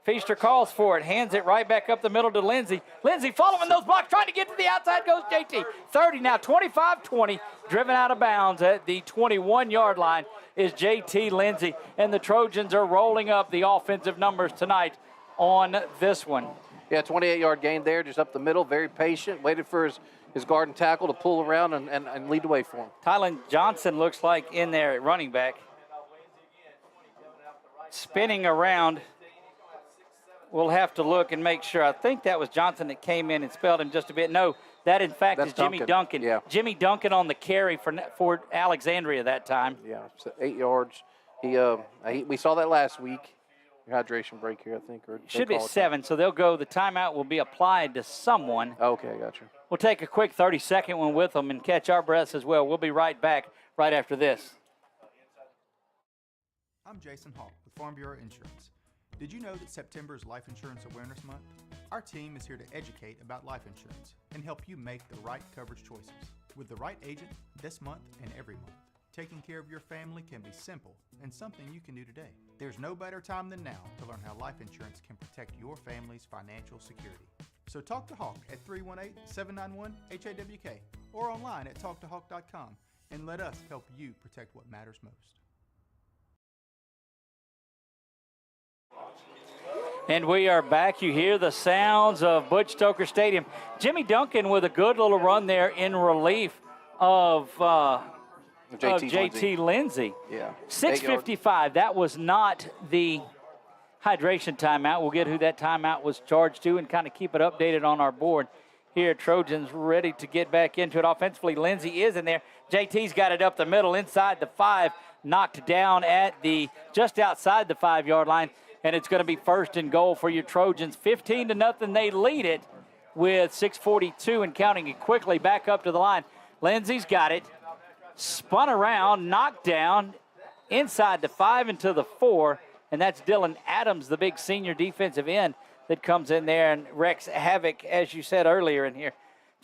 Feaster calls for it, hands it right back up the middle to Lindsey. Lindsey following those blocks, trying to get to the outside goes JT. 30 now, 25-20, driven out of bounds at the 21-yard line is JT Lindsey, and the Trojans are rolling up the offensive numbers tonight on this one. Yeah, 28-yard gain there, just up the middle, very patient, waited for his guard and tackle to pull around and lead the way for him. Tylen Johnson looks like in there at running back. Spinning around. We'll have to look and make sure. I think that was Johnson that came in and spelled him just a bit. No, that in fact is Jimmy Duncan. Yeah. Jimmy Duncan on the carry for Alexandria that time. Yeah, so 8 yards. We saw that last week. Hydration break here, I think. Or should be at 7, so they'll go. The timeout will be applied to someone. Okay, gotcha. We'll take a quick 30-second one with them and catch our breaths as well. We'll be right back right after this. I'm Jason Hall with Farm Bureau Insurance. Did you know that September is Life Insurance Awareness Month? Our team is here to educate about life insurance and help you make the right coverage choices with the right agent this month and every month. Taking care of your family can be simple and something you can do today. There's no better time than now to learn how life insurance can protect your family's financial security. So talk to Hawk at 318-791-HAWK or online at talktohawk.com and let us help you protect what matters most. And we are back. You hear the sounds of Butch Stoker Stadium. Jimmy Duncan with a good little run there in relief of JT Lindsey. Yeah. 6:55. That was not the hydration timeout. We'll get who that timeout was charged to and kind of keep it updated on our board. Here, Trojans ready to get back into it offensively. Lindsey is in there. JT's got it up the middle inside the 5, knocked down at just outside the 5-yard line. And it's going to be 1st and goal for your Trojans. 15-0, they lead it with 6:42 and counting it quickly back up to the line. Lindsey's got it. Spun around, knocked down inside the 5 into the 4. And that's Dylan Adams, the big senior defensive end that comes in there and wreaks havoc, as you said earlier in here.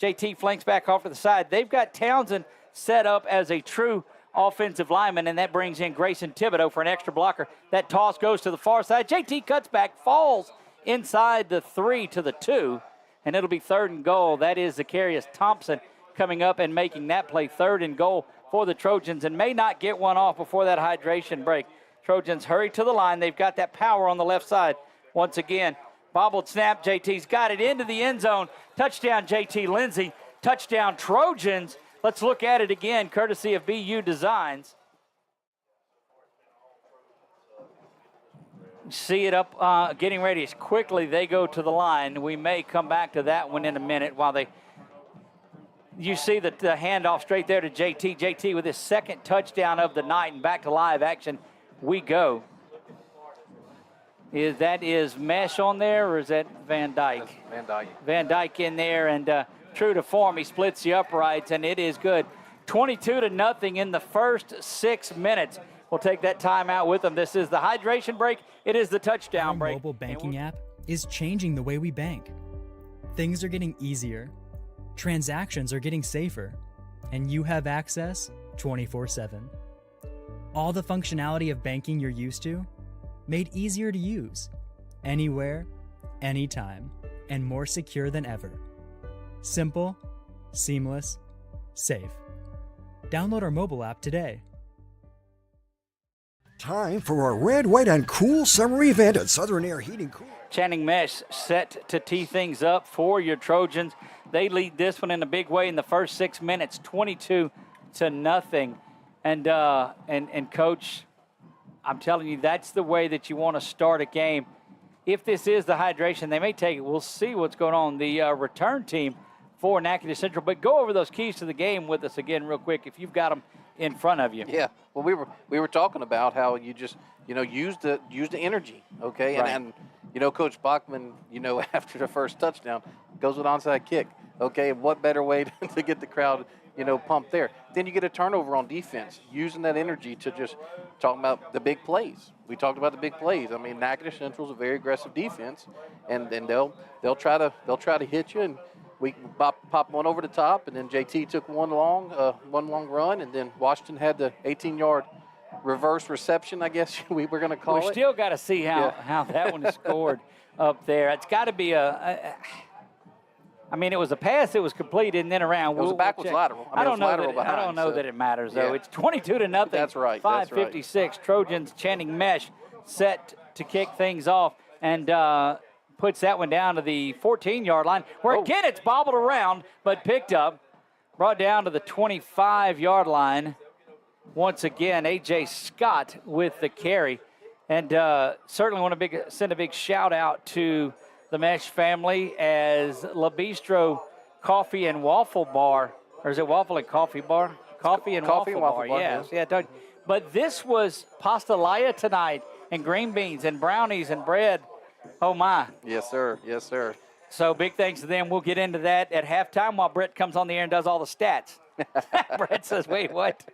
JT flanks back off to the side. They've got Townsend set up as a true offensive lineman, and that brings in Grayson Thibodeau for an extra blocker. That toss goes to the far side. JT cuts back, falls inside the 3 to the 2, and it'll be 3rd and goal. That is Zacharias Thompson coming up and making that play. 3rd and goal for the Trojans, and may not get one off before that hydration break. Trojans hurry to the line. They've got that power on the left side. Once again, bobbled snap. JT's got it into the end zone. Touchdown, JT Lindsey. Touchdown Trojans. Let's look at it again, courtesy of BU Designs. See it up, getting ready as quickly they go to the line. We may come back to that one in a minute while you see the handoff straight there to JT. JT with his second touchdown of the night, and back to live action we go. That is Mesh on there, or is that Van Dyke? Van Dyke. Van Dyke in there, and true to form, he splits the uprights, and it is good. 22-0 in the first 6 minutes. We'll take that timeout with them. This is the hydration break. It is the touchdown Our break. mobile banking app is changing the way we bank. Things are getting easier, transactions are getting safer, and you have access 24/7. All the functionality of banking you're used to, made easier to use, anywhere, anytime, and more secure than ever. Simple, seamless, safe. Download our mobile app today. Time for our red, white, and cool summer event at Southern Air Heating Cool. Channing Mesh set to tee things up for your Trojans. They lead this one in a big way in the first 6 minutes, 22-0. And Coach, I'm telling you, that's the way that you want to start a game. If this is the hydration, they may take it. We'll see what's going on. The return team for Natchitoches Central. But go over those keys to the game with us again real quick if you've got them in front of you. Yeah. Well, we were talking about how you just use the energy, okay? Right. And Coach Bachman, after the first touchdown, goes with onside kick. Okay, what better way to get the crowd, pumped there? Then you get a turnover on defense, using that energy to just talk about the big plays. We talked about the big plays. I mean, Natchitoches Central's a very aggressive defense, and they'll try to hit you, and we pop one over the top, and then JT took one long run, and then Washington had the 18-yard reverse reception, I guess we were going to call it. We still got to see how that one is scored up there. It's got to be it was a pass that was completed and then around. It was a backwards lateral. I don't know that it matters, though. Yeah. It's 22-0. That's right. 5:56. Trojans, Channing Mesh set to kick things off and puts that one down to the 14-yard line, where again it's bobbled around but picked up, brought down to the 25-yard line. Once again, A.J. Scott with the carry. And certainly want to send a big shout-out to the Mesh family as La Bistro Coffee and Waffle Bar, or is it Waffle and Coffee Bar? Coffee and Waffle Bar, yes. Yeah, but this was pastelaya tonight, and green beans and brownies and bread. Oh, my. Yes, sir. Yes, sir. So big thanks to them. We'll get into that at halftime while Brett comes on the air and does all the stats. Brett says, wait, what?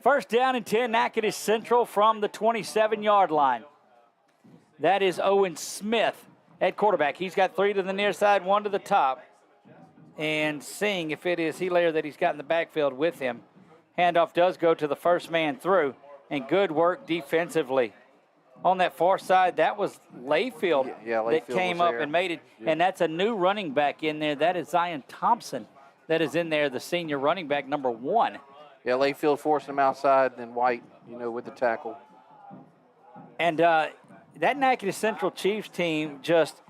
First down and 10, Natchitoches Central from the 27-yard line. That is Owen Smith at quarterback. He's got 3 to the near side, 1 to the top. And seeing if it is Hilaire that he's got in the backfield with him. Handoff does go to the first man through, and good work defensively. On that far side, that was Layfield, that came up and made it. Yeah. And that's a new running back in there. That is Zion Thompson that is in there, the senior running back, number 1. Yeah, Layfield forced him outside, then White, with the tackle. And that Natchitoches Central Chiefs team just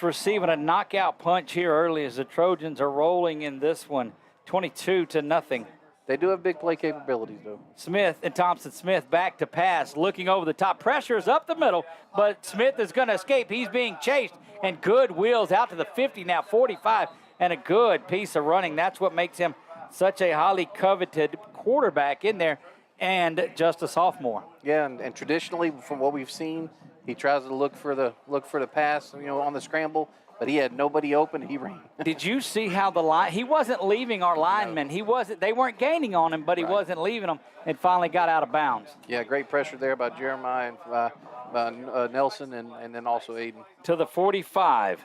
receiving a knockout punch here early as the Trojans are rolling in this one, 22-0. They do have big play capabilities, though. Smith and Thompson. Smith back to pass, looking over the top. Pressure is up the middle, but Smith is going to escape. He's being chased, and good wheels out to the 50 now, 45, and a good piece of running. That's what makes him such a highly coveted quarterback in there, and just a sophomore. Yeah, and traditionally, from what we've seen, he tries to look for the pass, on the scramble. But he had nobody open. He ran. Did you see how the line? He wasn't leaving our linemen. No. He wasn't. They weren't gaining on him, but he wasn't leaving them. And finally got out of bounds. Yeah, great pressure there by Jeremiah and Nelson, and then also Aiden. To the 45,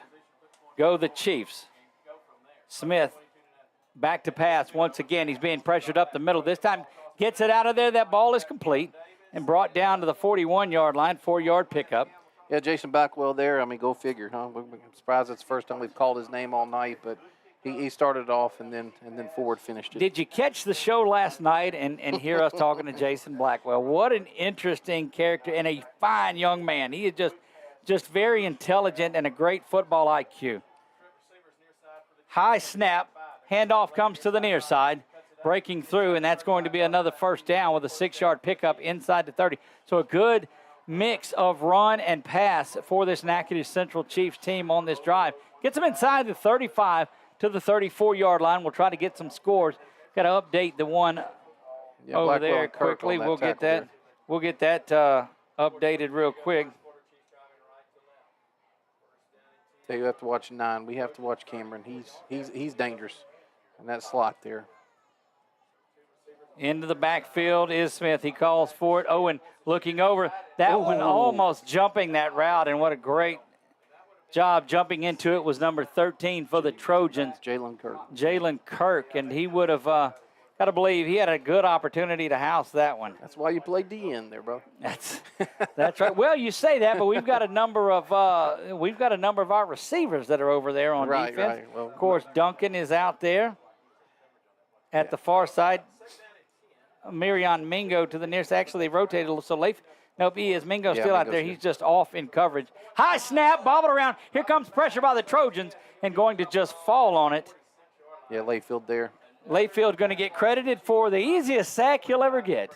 go the Chiefs. Smith back to pass once again. He's being pressured up the middle. This time gets it out of there. That ball is complete and brought down to the 41-yard line. 4-yard pickup. Yeah, Jason Backwell there. I mean, go figure, huh? I'm surprised it's the first time we've called his name all night, but he started off and then Ford finished it. Did you catch the show last night and hear us talking to Jason Blackwell? What an interesting character and a fine young man. He is just very intelligent and a great football IQ. High snap, Handoff comes to the near side, breaking through, and that's going to be another first down with a 6-yard pickup inside the 30. So a good mix of run and pass for this Natchitoches Central Chiefs team on this drive. Gets them inside the 35 to the 34-yard line. We'll try to get some scores. Got to update the one over there quickly. We'll get that. We'll get that updated real quick. So you have to watch 9. We have to watch Cameron. He's dangerous in that slot there. Into the backfield is Smith. He calls for it. Owen looking over. That one almost jumping that route, and what a great job jumping into it was number 13 for the Trojans. Jalen Kirk, and he would have, got to believe, he had a good opportunity to house that one. That's why you play DN there, bro. That's right. Well, you say that, but we've got a number of our receivers that are over there on defense. Right. Well, of course, Duncan is out there at the far side. Miriam Mingo to the nearest. Actually, they rotated a little. So nope, he is. Mingo's still out there. He's just off in coverage. High snap, bobbled around. Here comes pressure by the Trojans and going to just fall on it. Yeah, Layfield there. Layfield going to get credited for the easiest sack he'll ever get.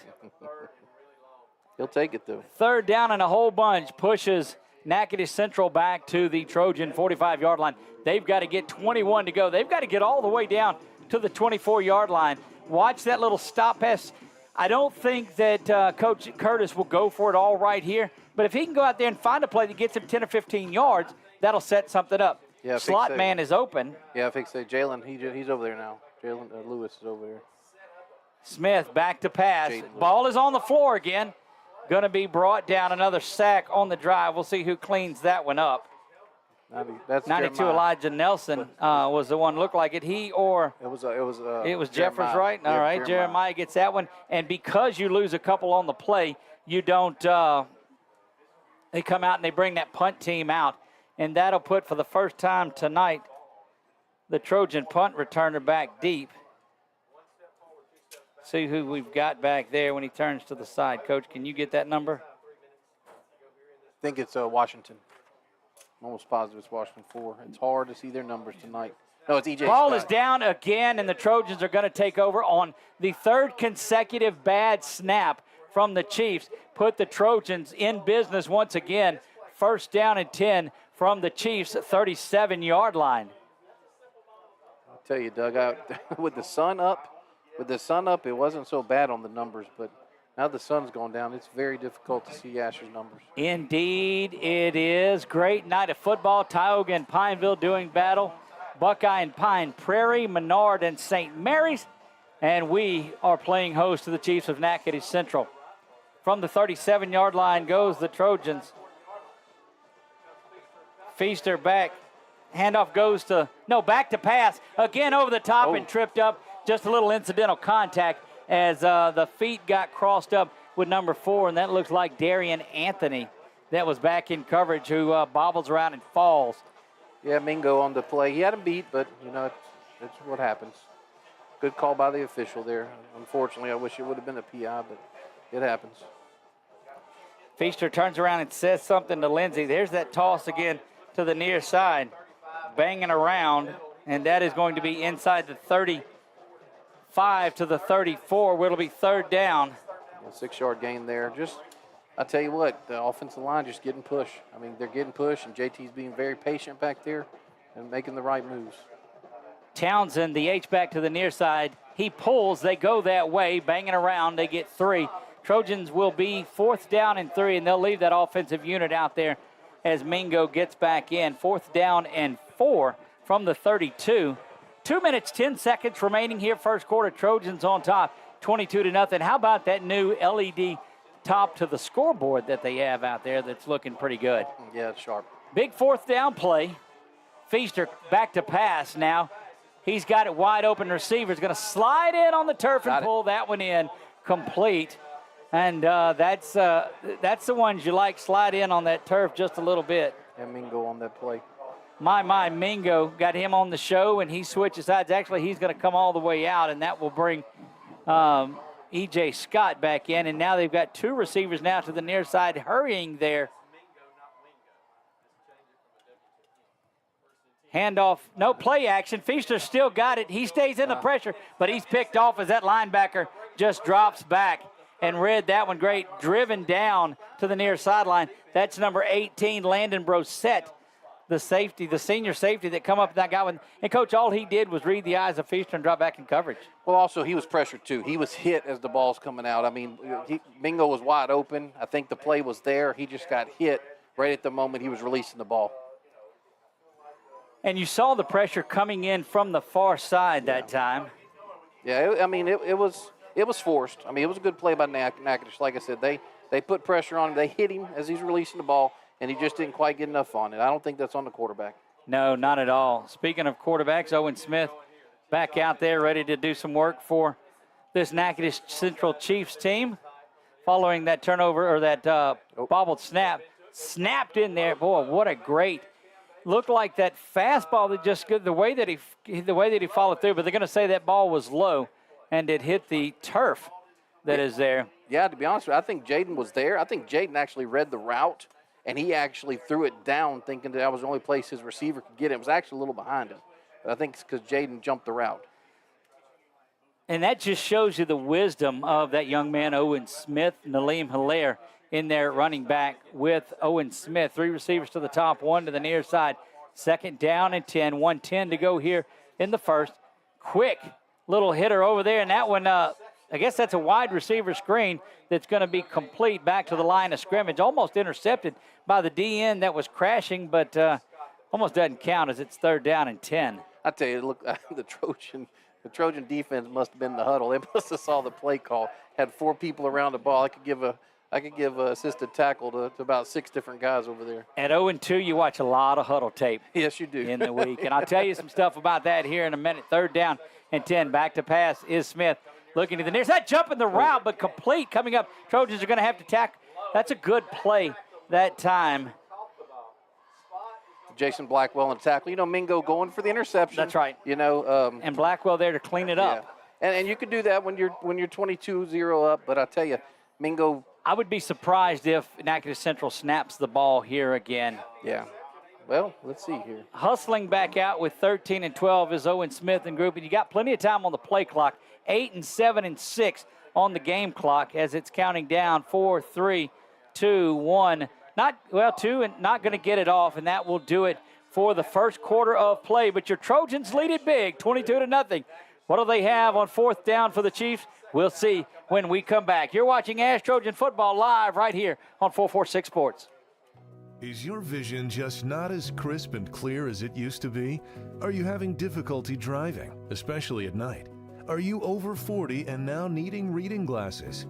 He'll take it, though. Third down and a whole bunch pushes Natchitoches Central back to the Trojan 45-yard line. They've got to get 21 to go. They've got to get all the way down to the 24-yard line. Watch that little stop pass. I don't think that Coach Curtis will go for it all right here, but if he can go out there and find a play that gets him 10 or 15 yards, that'll set something up. Yeah, slot man is open. Yeah, if he say Jalen, he's over there now. Jalen Lewis is over there. Smith back to pass. Ball is on the floor again. Going to be brought down. Another sack on the drive. We'll see who cleans that one up. That's 92 Jeremiah. Elijah Nelson was the one. Looked like it. He or it was Jeffers, right? All right, Jeremiah gets that one. And because you lose a couple on the play, you don't. They come out and they bring that punt team out, and that'll put for the first time tonight the Trojan punt returner back deep. See who we've got back there when he turns to the side. Coach, can you get that number? I think it's Washington. I'm almost positive it's Washington 4. It's hard to see their numbers tonight. No, it's EJ Ball Scott. is down again, and the Trojans are going to take over on the third consecutive bad snap from the Chiefs. Put the Trojans in business once again. First down and 10 from the Chiefs' 37-yard line. I'll tell you, Doug, with the sun up, it wasn't so bad on the numbers, but now the sun's gone down. It's very difficult to see Asher's numbers. Indeed, it is. Great night of football. Tioga and Pineville doing battle. Buckeye and Pine Prairie, Menard and St. Mary's. And we are playing host to the Chiefs of Natchitoches Central. From the 37-yard line goes the Trojans. Feaster back. Handoff goes to, back to pass. Again over the top and tripped up. Just a little incidental contact as the feet got crossed up with number 4, and that looks like Darian Anthony that was back in coverage who bobbles around and falls. Yeah, Mingo on the play. He had him beat, but, it's what happens. Good call by the official there. Unfortunately, I wish it would have been a PI, but it happens. Feaster turns around and says something to Lindsey. There's that toss again to the near side, banging around, and that is going to be inside the 35 to the 34, where it'll be third down. A 6-yard gain there. I tell you what, the offensive line just getting pushed. I mean, they're getting pushed, and JT's being very patient back there and making the right moves. Townsend, the H-back to the near side. He pulls. They go that way, banging around. They get 3. Trojans will be fourth down and 3, and they'll leave that offensive unit out there as Mingo gets back in. Fourth down and 4 from the 32. 2 minutes, 10 seconds remaining here. First quarter, Trojans on top, 22-0. How about that new LED top to the scoreboard that they have out there that's looking pretty good? Yeah, it's sharp. Big fourth down play. Feaster back to pass now. He's got it wide open. Receiver's going to slide in on the turf and pull that one in complete. And that's the ones you like, slide in on that turf just a little bit. And Mingo on that play. My Mingo got him on the show, and he switches sides. Actually, he's going to come all the way out, and that will bring E.J. Scott back in. And now they've got 2 receivers now to the near side hurrying there. Handoff, no play action. Feaster still got it. He stays in the pressure, but he's picked off as that linebacker just drops back and read that one great. Driven down to the near sideline. That's number 18, Landon Brosette, the safety, the senior safety that come up and that guy. And, Coach, all he did was read the eyes of Feaster and drop back in coverage. Well, also, he was pressured, too. He was hit as the ball's coming out. I mean, Mingo was wide open. I think the play was there. He just got hit right at the moment he was releasing the ball. And you saw the pressure coming in from the far side that time. Yeah, it was forced. I mean, it was a good play by Natchitoches. Like I said, they put pressure on him. They hit him as he's releasing the ball, and he just didn't quite get enough on it. I don't think that's on the quarterback. No, not at all. Speaking of quarterbacks, Owen Smith back out there ready to do some work for this Natchitoches Central Chiefs team. Following that turnover or that bobbled snap, snapped in there. Boy, what a great. Looked like that fastball that just the way that he followed through, but they're going to say that ball was low and it hit the turf that is there. Yeah, to be honest with you, I think Jaden was there. I think Jaden actually read the route, and he actually threw it down thinking that was the only place his receiver could get it. It was actually a little behind him. But I think it's because Jaden jumped the route. And that just shows you the wisdom of that young man, Owen Smith, Nalim Hilaire, in there running back with Owen Smith. 3 receivers to the top, 1 to the near side. 2nd down and 10, 1:10 to go here in the first. Quick little hitter over there, and that one, I guess that's a wide receiver screen that's going to be complete back to the line of scrimmage. Almost intercepted by the DN that was crashing, but almost doesn't count as it's 3rd down and 10. I tell you, look, the Trojan defense must have been in the huddle. They must have saw the play call. Had 4 people around the ball. I could give a assisted tackle to about 6 different guys over there. At 0-2, you watch a lot of huddle tape. Yes, you do. In the week. And I'll tell you some stuff about that here in a minute. 3rd down and 10. Back to pass is Smith. Looking to the near side, jump in the route, but complete coming up. Trojans are going to have to tackle. That's a good play that time. Jason Blackwell in tackle. You know, Mingo going for the interception. That's right. You know, and Blackwell there to clean it up. And you could do that when you're 22-0 up, but I tell you, Mingo. I would be surprised if Natchitoches Central snaps the ball here again. Yeah. Well, let's see here. Hustling back out with 13 and 12 is Owen Smith and group. And you got plenty of time on the play clock. 8 and 7 and 6 on the game clock as it's counting down. 4, 3, 2, 1. 2 and not going to get it off, and that will do it for the first quarter of play. But your Trojans lead it big, 22-0. What do they have on 4th down for the Chiefs? We'll see when we come back. You're watching Ash Trojan Football live right here on 446 Sports. Is your vision just not as crisp and clear as it used to be? Are you having difficulty driving, especially at night? Are you over 40 and now needing reading glasses?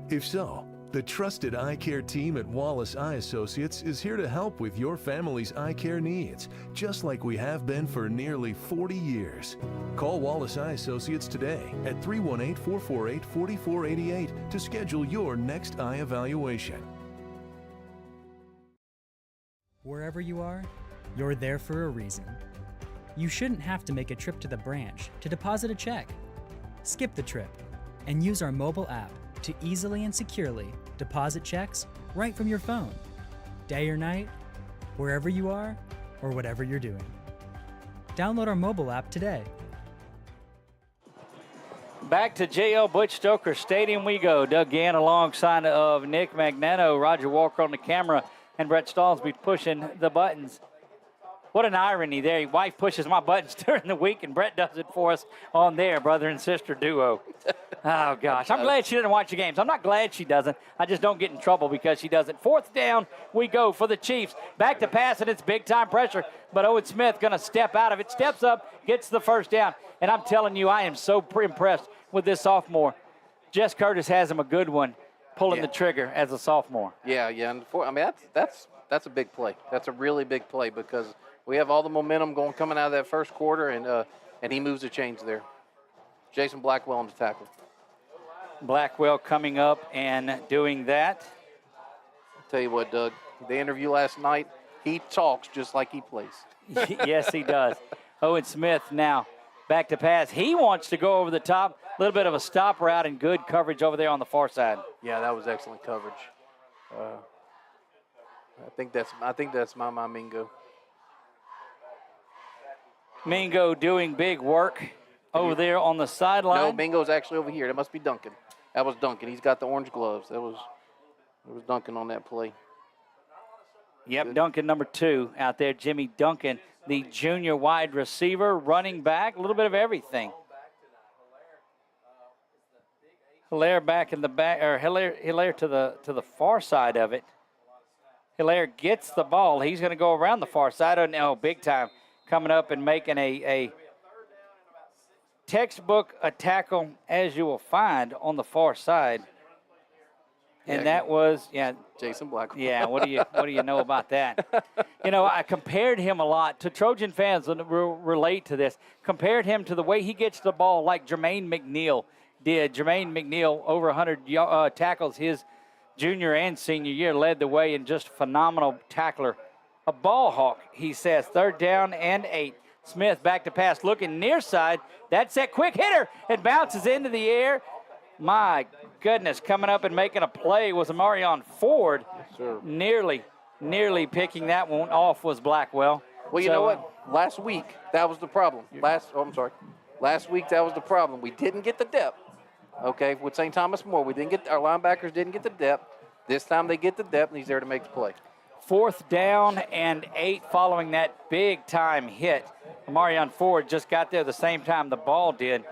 If so, the trusted eye care team at Wallace Eye Associates is here to help with your family's eye care needs, just like we have been for nearly 40 years. Call Wallace Eye Associates today at 318-448-4488 to schedule your next eye evaluation. Wherever you are, you're there for a reason. You shouldn't have to make a trip to the branch to deposit a check. Skip the trip and use our mobile app to easily and securely deposit checks right from your phone. Day or night, wherever you are, or whatever you're doing. Download our mobile app today. Back to J.L. Butch Stoker Stadium we go. Doug Gann alongside of Nick Magnano, Roger Walker on the camera, and Brett Stallsby pushing the buttons. What an irony there. Your wife pushes my buttons during the week, and Brett does it for us on there, brother and sister duo. Oh, gosh. I'm glad she doesn't watch the games. I'm not glad she doesn't. I just don't get in trouble because she doesn't. 4th down we go for the Chiefs. Back to pass, and it's big-time pressure, but Owen Smith going to step out of it. Steps up, gets the 1st down. And I'm telling you, I am so impressed with this sophomore. Jess Curtis has him a good one, pulling the trigger as a sophomore. Yeah. And that's a big play. That's a really big play because we have all the momentum coming out of that first quarter, and he moves the chains there. Jason Blackwell on the tackle. Blackwell coming up and doing that. I'll tell you what, Doug, the interview last night, he talks just like he plays. Yes, he does. Owen Smith now back to pass. He wants to go over the top. A little bit of a stop route and good coverage over there on the far side. Yeah, that was excellent coverage. I think that's my Mingo. Mingo doing big work over there on the sideline. No, Mingo's actually over here. That must be Duncan. That was Duncan. He's got the orange gloves. It was Duncan on that play. Yep, good. Duncan number 2 out there. Jimmy Duncan, the junior wide receiver, running back, a little bit of everything. Hilaire back in the back, or Hilaire to the far side of it. Hilaire gets the ball. He's going to go around the far side. Oh, no, big time. Coming up and making a textbook a tackle, as you will find, on the far side. And that was, Jason Black. Yeah, what do you know about that? I compared him a lot to Trojan fans that relate to this. Compared him to the way he gets the ball like Jermaine McNeil did. Jermaine McNeil, over 100 tackles his junior and senior year, led the way and just phenomenal tackler. A ball hawk, he says. 3rd down and 8. Smith back to pass, looking near side. That's that quick hitter. It bounces into the air. My goodness, coming up and making a play was Amarion Ford. Yes, nearly picking that one off was Blackwell. Well, you know what? Last week, that was the problem. Last week, that was the problem. We didn't get the depth. Okay, with St. Thomas More, our linebackers didn't get the depth. This time they get the depth, and he's there to make the play. 4th down and 8 following that big-time hit. Amarion Ford just got there the same time the ball did.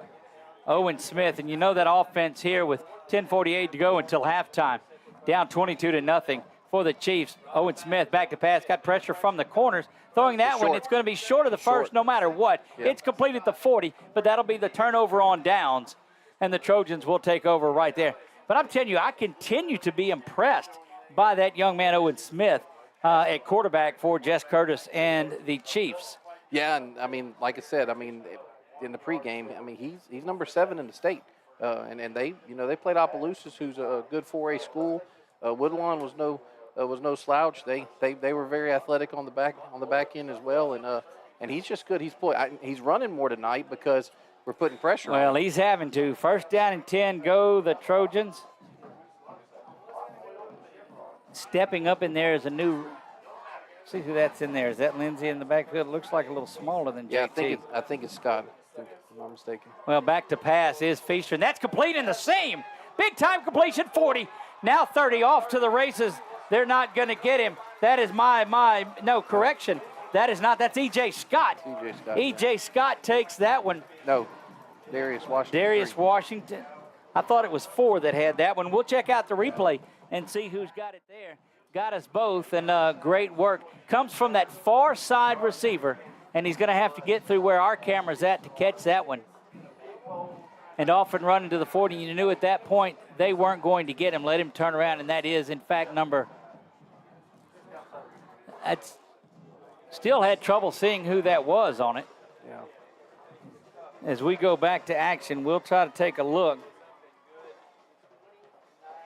Owen Smith, and that offense here with 10:48 to go until halftime, down 22-0 for the Chiefs. Owen Smith back to pass, got pressure from the corners. Throwing that one, it's going to be short of the first no matter what. Yeah. It's complete at the 40, but that'll be the turnover on downs, and the Trojans will take over right there. But I'm telling you, I continue to be impressed by that young man, Owen Smith, at quarterback for Jess Curtis and the Chiefs. Yeah, and like I said, in the pregame, he's number 7 in the state, and they played Opelousas, who's a good 4A school. Woodlawn was no slouch. They were very athletic on the back end as well, and he's just good. He's running more tonight because we're putting pressure on him. Well, he's having to. 1st down and 10, go the Trojans. Stepping up in there is a new. See who that's in there. Is that Lindsay in the backfield? It looks like a little smaller than JT. Yeah, I think it's Scott, if I'm not mistaken. Well, back to pass is Feaster, and that's complete in the seam. Big time completion, 40. Now 30 off to the races. They're not going to get him. That is correction. That is not. That's E.J. Scott. E.J. Scott takes that one. No, Darius Washington. Washington. I thought it was 4 that had that one. We'll check out the replay and see who's got it there. Got us both, and great work. Comes from that far side receiver, and he's going to have to get through where our camera's at to catch that one. And off and running to the 40. You knew at that point they weren't going to get him. Let him turn around, and that is, in fact, that's still had trouble seeing who that was on it. Yeah. As we go back to action, we'll try to take a look.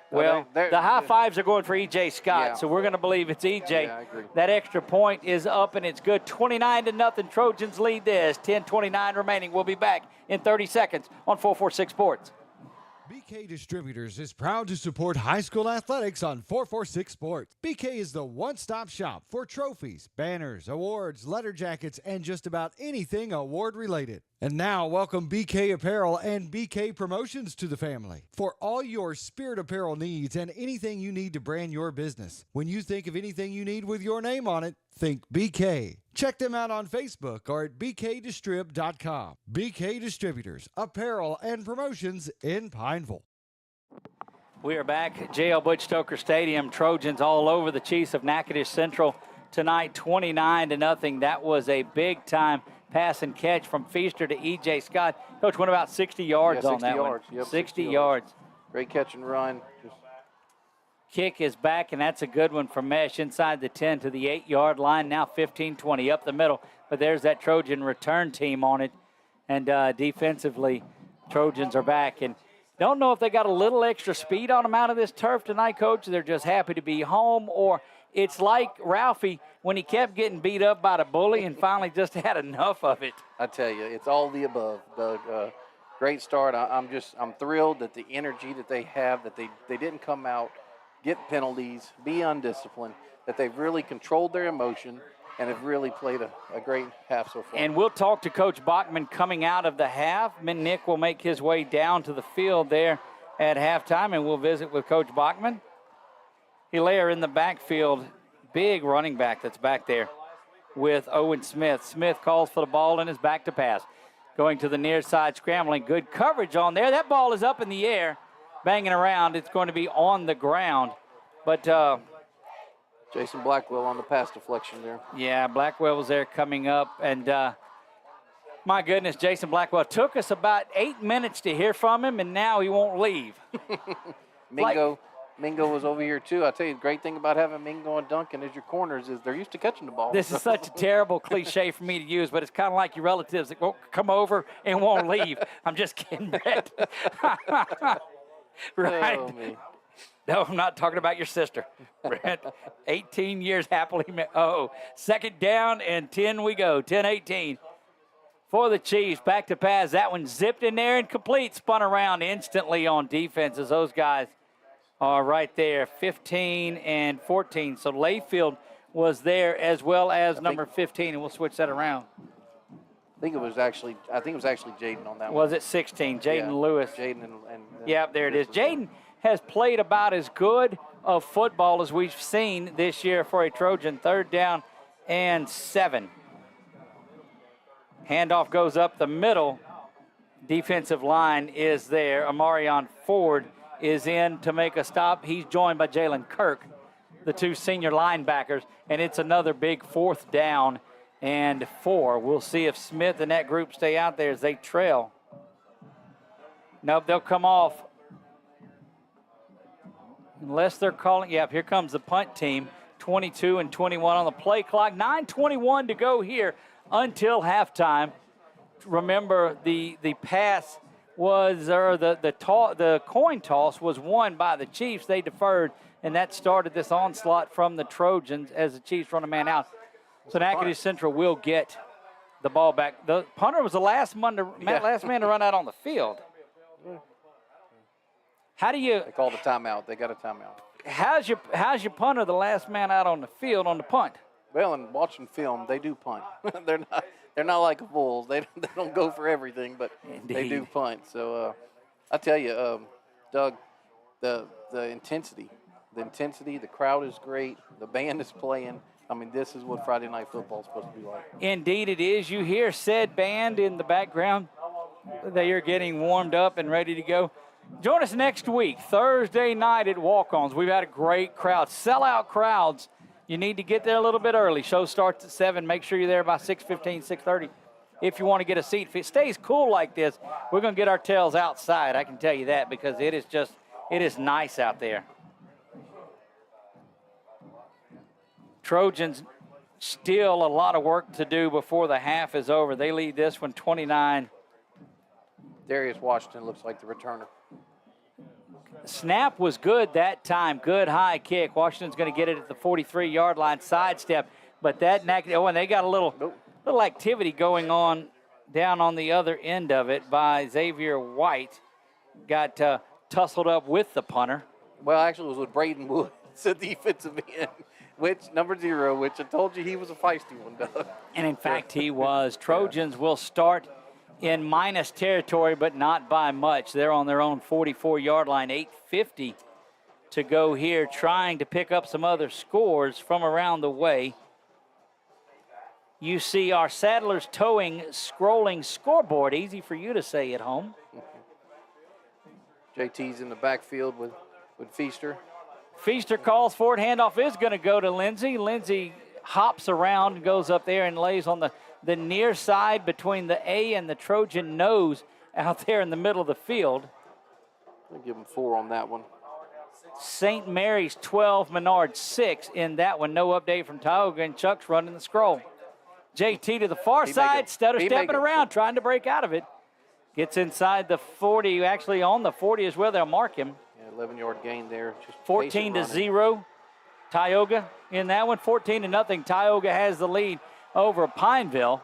Well, the high fives are going for E.J. Scott, so we're going to believe it's E.J. Yeah, I agree. That extra point is up, and it's good. 29-0. Trojans lead this. 10:29 remaining. We'll be back in 30 seconds on 446 Sports. BK Distributors is proud to support high school athletics on 446 Sports. BK is the one-stop shop for trophies, banners, awards, letter jackets, and just about anything award-related. And now, welcome BK Apparel and BK Promotions to the family. For all your spirit apparel needs and anything you need to brand your business. When you think of anything you need with your name on it, think BK. Check them out on Facebook or at bkdistrib.com. BK Distributors, Apparel and Promotions in Pineville. We are back at J.L. Butch Stoker Stadium. Trojans all over the Chiefs of Natchitoches Central tonight, 29-0. That was a big-time pass and catch from Feaster to E.J. Scott. Coach went about 60 yards on that one. Yep, 60 yards. Great catch and run. Kick is back, and that's a good one from Mesh inside the 10 to the 8-yard line. Now 15-20 up the middle, but there's that Trojan return team on it. And defensively, Trojans are back. And don't know if they got a little extra speed on them out of this turf tonight, Coach. They're just happy to be home, or it's like Ralphie when he kept getting beat up by the bully and finally just had enough of it. I tell you, it's all the above, Doug. Great start. I'm thrilled that the energy that they have, that they didn't come out, get penalties, be undisciplined, that they've really controlled their emotion, and have really played a great half so far. And we'll talk to Coach Bachman coming out of the half. Nick will make his way down to the field there at halftime, and we'll visit with Coach Bachman. Hilaire in the backfield, big running back that's back there with Owen Smith. Smith calls for the ball and is back to pass. Going to the near side, scrambling. Good coverage on there. That ball is up in the air, banging around. It's going to be on the ground. But Jason Blackwell on the pass deflection there. Yeah, Blackwell was there coming up. And my goodness, Jason Blackwell took us about 8 minutes to hear from him, and now he won't leave. Mingo was over here, too. I tell you, the great thing about having Mingo and Duncan as your corners is they're used to catching the ball. This is such a terrible cliche for me to use, but it's kind of like your relatives that won't come over and won't leave. I'm just kidding, Brett. Right? Oh, me. No, I'm not talking about your sister. Brett, 18 years happily married. Oh, second down and 10 we go, 10-18. For the Chiefs, back to pass. That one zipped in there and complete. Spun around instantly on defense as those guys are right there, 15 and 14. So Layfield was there as well as number 15, and we'll switch that around. I think it was actually Jaden on that one. Was it 16? Jaden Lewis. Jaden and yeah, there it is. Jaden has played about as good of football as we've seen this year for a Trojan. 3rd down and 7. Handoff goes up the middle. Defensive line is there. Amarion Ford is in to make a stop. He's joined by Jalen Kirk, the 2 senior linebackers, and it's another big 4th down and 4. We'll see if Smith and that group stay out there as they trail. Nope, they'll come off. Unless they're calling, yep, here comes the punt team. 22 and 21 on the play clock. 9:21 to go here until halftime. Remember, the pass was, or the coin toss was won by the Chiefs. They deferred, and that started this onslaught from the Trojans as the Chiefs run a man out. So Natchitoches Central will get the ball back. The punter was the last man to run out on the field. How do you? They called a timeout. They got a timeout. How's your punter the last man out on the field on the punt? Well, in watching film, they do punt. They're not like Bulls. They don't go for everything, but Indeed. They do punt. So I tell you, Doug, the intensity, the crowd is great. The band is playing. I mean, this is what Friday Night Football is supposed to be like. Indeed it is. You hear said band in the background. They are getting warmed up and ready to go. Join us next week, Thursday night at Walk-Ons. We've had a great crowd, sellout crowds. You need to get there a little bit early. Show starts at 7. Make sure you're there by 6:15, 6:30 if you want to get a seat. If it stays cool like this, we're going to get our tails outside. I can tell you that because it is nice out there. Trojans still a lot of work to do before the half is over. They lead this one 29. Darius Washington looks like the returner. Snap was good that time. Good high kick. Washington's going to get it at the 43-yard line, sidestep. But that, and they got a little activity going on down on the other end of it by Xavier White. Got tussled up with the punter. Well, actually, it was with Braden Woods, the defensive end, number 0, which I told you he was a feisty one, Doug. And, in fact, he was. Trojans will start in minus territory, but not by much. They're on their own 44-yard line, 8:50 to go here, trying to pick up some other scores from around the way. You see our Saddlers towing, scrolling scoreboard, easy for you to say at home. JT's in the backfield with Feaster. Feaster calls for it. Handoff is going to go to Lindsey. Lindsey hops around and goes up there and lays on the near side between the A and the Trojan nose out there in the middle of the field. I'll give him 4 on that one. St. Mary's 12, Menard 6 in that one. No update from Tioga, and Chuck's running the scroll. JT to the far side, stutter stepping around, trying to break out of it. Gets inside the 40, actually on the 40 is where they'll mark him. Yeah, 11-yard gain there. Just 14-0, Tioga in that one. 14-0, Tioga has the lead over Pineville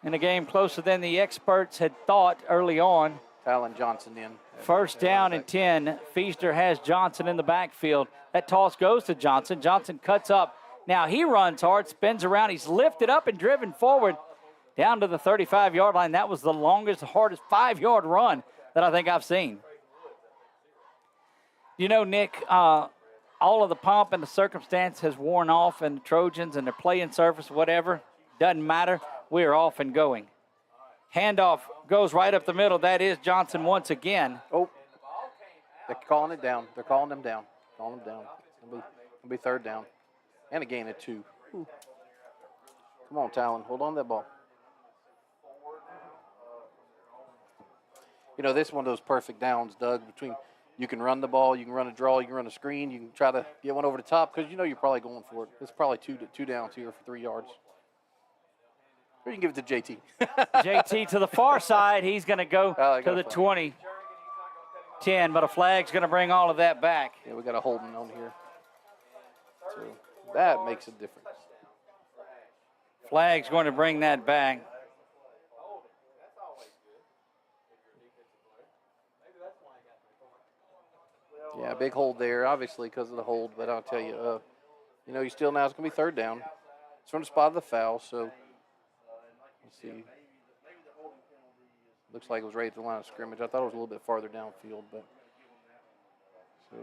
in a game closer than the experts had thought early on. Talon Johnson in. First down and 10. Feaster has Johnson in the backfield. That toss goes to Johnson. Johnson cuts up, Now he runs hard, spins around. He's lifted up and driven forward down to the 35-yard line. That was the longest, hardest 5-yard run that I think I've seen. You know, Nick, all of the pomp and the circumstance has worn off, and the Trojans and their playing surface, whatever, doesn't matter. We're off and going. Handoff goes right up the middle. That is Johnson once again. Oh, they're calling it down. They're calling them down. Calling them down. It'll be third down. And a gain of 2. Ooh. Come on, Talon. Hold on to that ball. You know, this is one of those perfect downs, Doug, between you can run the ball, you can run a draw, you can run a screen, you can try to get one over the top because you know you're probably going for it. It's probably two downs here for 3 yards. Or you can give it to JT. JT to the far side. He's going to go to the 20, 10, but a flag's going to bring all of that back. Yeah, we got a holding on here. So that makes a difference. Flag's going to bring that back. Yeah, big hold there, obviously because of the hold. But I'll tell you, you know, you still now it's going to be third down. It's from the spot of the foul, so let's see. Looks like it was right at the line of scrimmage. I thought it was a little bit farther downfield, but so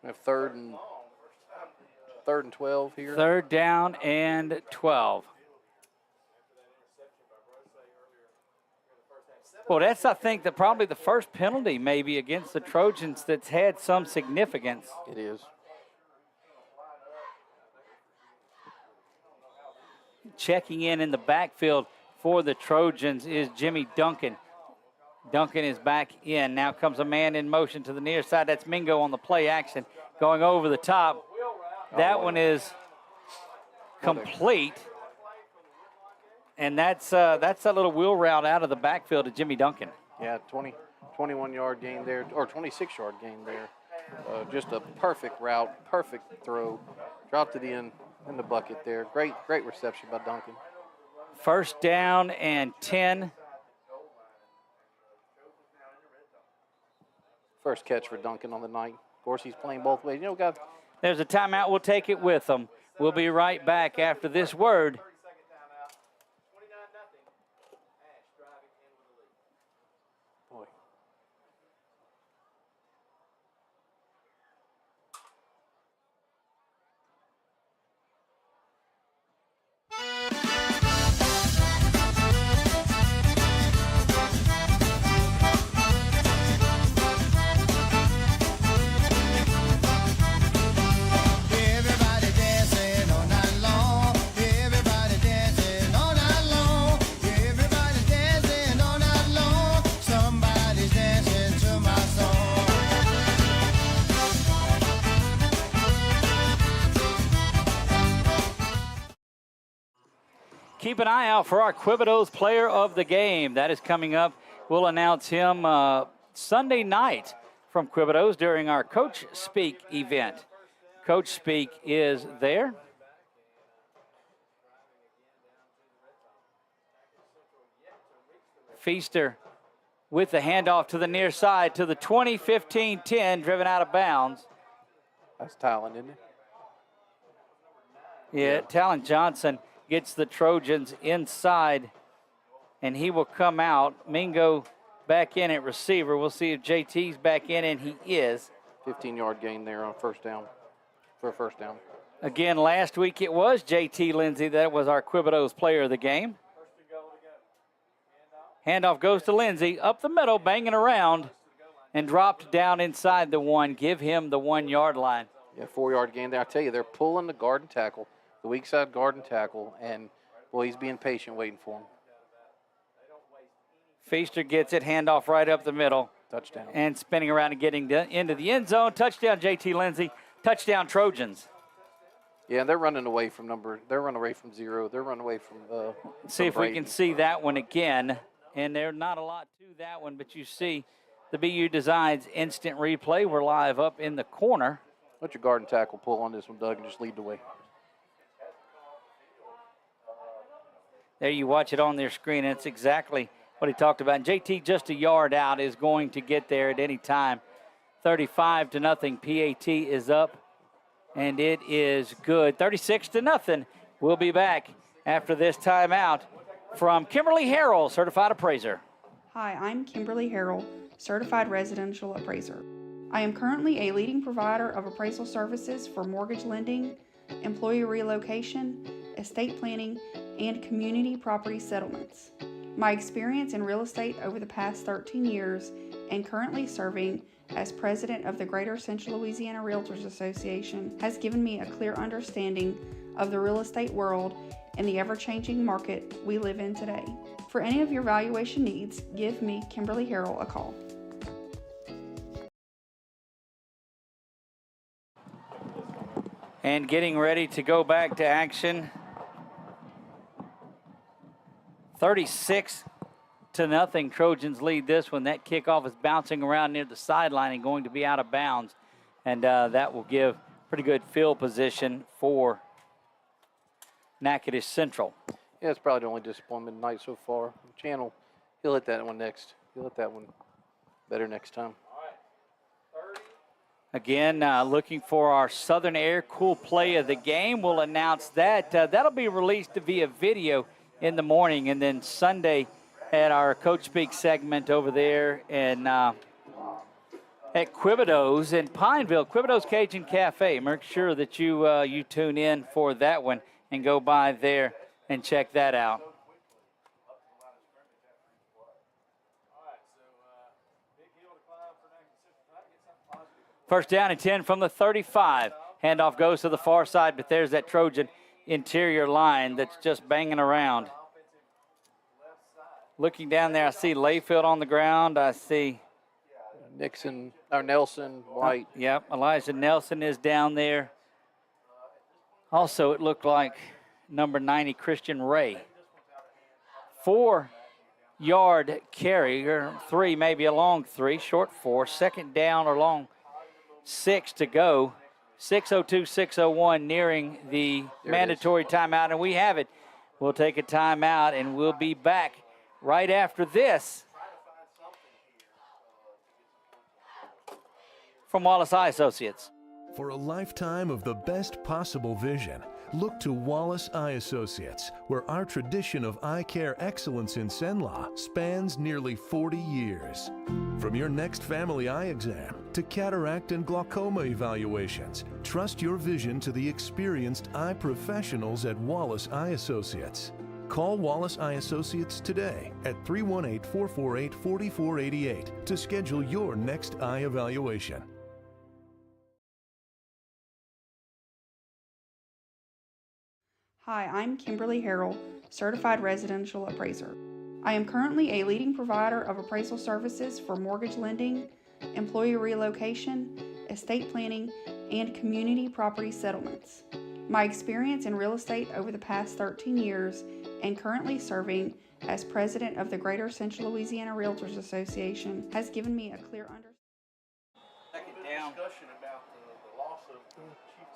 we have third and 12 here. Third down and 12. Well, that's, I think, probably the first penalty maybe against the Trojans that's had some significance. It is. Checking in the backfield for the Trojans is Jimmy Duncan. Duncan is back in. Now comes a man in motion to the near side. That's Mingo on the play action going over the top. That one is complete. And that's a little wheel route out of the backfield to Jimmy Duncan. Yeah, 21-yard gain there, or 26-yard gain there. Just a perfect route, perfect throw. Dropped it in the bucket there. Great reception by Duncan. First down and 10. First catch for Duncan on the night. Of course, he's playing both ways. You know, There's a timeout. We'll take it with them. We'll be right back after this word. Keep an eye out for our Quibido's Player of the Game. That is coming up. We'll announce him Sunday night from Quibido's during our Coach Speak event. Coach Speak is there. Feaster with the handoff to the near side to the 20, 15, 10, driven out of bounds. That's Talon, isn't it? Yeah, Talon Johnson gets the Trojans inside, and he will come out. Mingo back in at receiver. We'll see if JT's back in, and he is. 15-yard gain there on first down, for a first down. Again, last week it was JT Lindsay. That was our Quibido's Player of the Game. Handoff goes to Lindsay, up the middle, banging around, and dropped down inside the 1. Give him the 1-yard line. Yeah, 4-yard gain there. I tell you, they're pulling the guard and tackle. The weak side guard and tackle, and, boy, he's being patient waiting for him. Feaster gets it, handoff right up the middle. Touchdown. And spinning around and getting into the end zone. Touchdown, JT Lindsay. Touchdown, Trojans. Yeah, they're running away from they're running away from 0. They're running away from see if Brady. We can see that one again. And there's not a lot to that one, but you see the BU Designs instant replay. We're live up in the corner. Let your guard and tackle pull on this one, Doug, and just lead the way. There you watch it on their screen. That's exactly what he talked about. And JT just a yard out is going to get there at any time. 35-0. PAT is up. and it is good. 36-0. We'll be back after this timeout from Kimberly Harrell, Certified Appraiser. Hi, I'm Kimberly Harrell, Certified Residential Appraiser. I am currently a leading provider of appraisal services for mortgage lending, employee relocation, estate planning, and community property settlements. My experience in real estate over the past 13 years and currently serving as president of the Greater Central Louisiana Realtors Association has given me a clear understanding of the real estate world and the ever-changing market we live in today. For any of your valuation needs, give me, Kimberly Harrell, a call. And getting ready to go back to action. 36-0. Trojans lead this one. That kickoff is bouncing around near the sideline and going to be out of bounds. And that will give pretty good field position for Natchitoches Central. Yeah, it's probably the only disappointment tonight so far. Channel, he'll hit that one next. He'll hit that one better next time. Again, looking for our Southern Air Cool Play of the game. We'll announce that. That'll be released via video in the morning, and then Sunday at our Coach Speak segment over there and at Quibido's in Pineville, Quibido's Cajun Cafe. Make sure that you tune in for that one and go by there and check that out. First down and 10 from the 35. Handoff goes to the far side, but there's that Trojan interior line that's just banging around. Looking down there, I see Layfield on the ground. I see Nelson, White. Yep, Elijah Nelson is down there. Also, it looked like number 90, Christian Ray. 4-yard carry, or 3, maybe a long 3, short 4. Second down or long 6 to go. 6:02, 6:01, nearing the mandatory timeout, and we have it. We'll take a timeout, and we'll be back right after this from Wallace Eye Associates. For a lifetime of the best possible vision, look to Wallace Eye Associates, where our tradition of eye care excellence in Cenla spans nearly 40 years. From your next family eye exam to cataract and glaucoma evaluations, trust your vision to the experienced eye professionals at Wallace Eye Associates. Call Wallace Eye Associates today at 318-448-4488 to schedule your next eye evaluation. Hi, I'm Kimberly Harrell, Certified Residential Appraiser. I am currently a leading provider of appraisal services for mortgage lending, employee relocation, estate planning, and community property settlements. My experience in real estate over the past 13 years and currently serving as president of the Greater Central Louisiana Realtors Association has given me a clear understanding.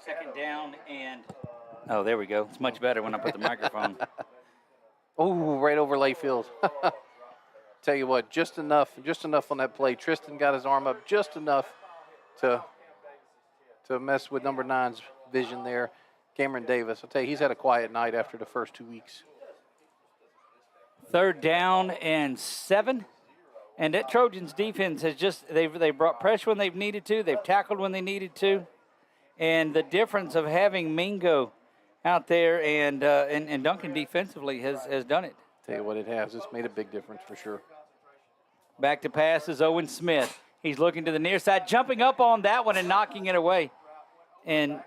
Second down and... Oh, there we go. It's much better when I put the microphone. Oh, right over Layfield. Tell you what, just enough on that play. Tristan got his arm up just enough to mess with number 9's vision there. Cameron Davis, I'll tell you, he's had a quiet night after the first 2 weeks. Third down and 7. And that Trojans defense has just, they've brought pressure when they've needed to. They've tackled when they needed to. And the difference of having Mingo out there and Duncan defensively has done it. Tell you what, it has. It's made a big difference for sure. Back to pass is Owen Smith. He's looking to the near side, jumping up on that one and knocking it away. And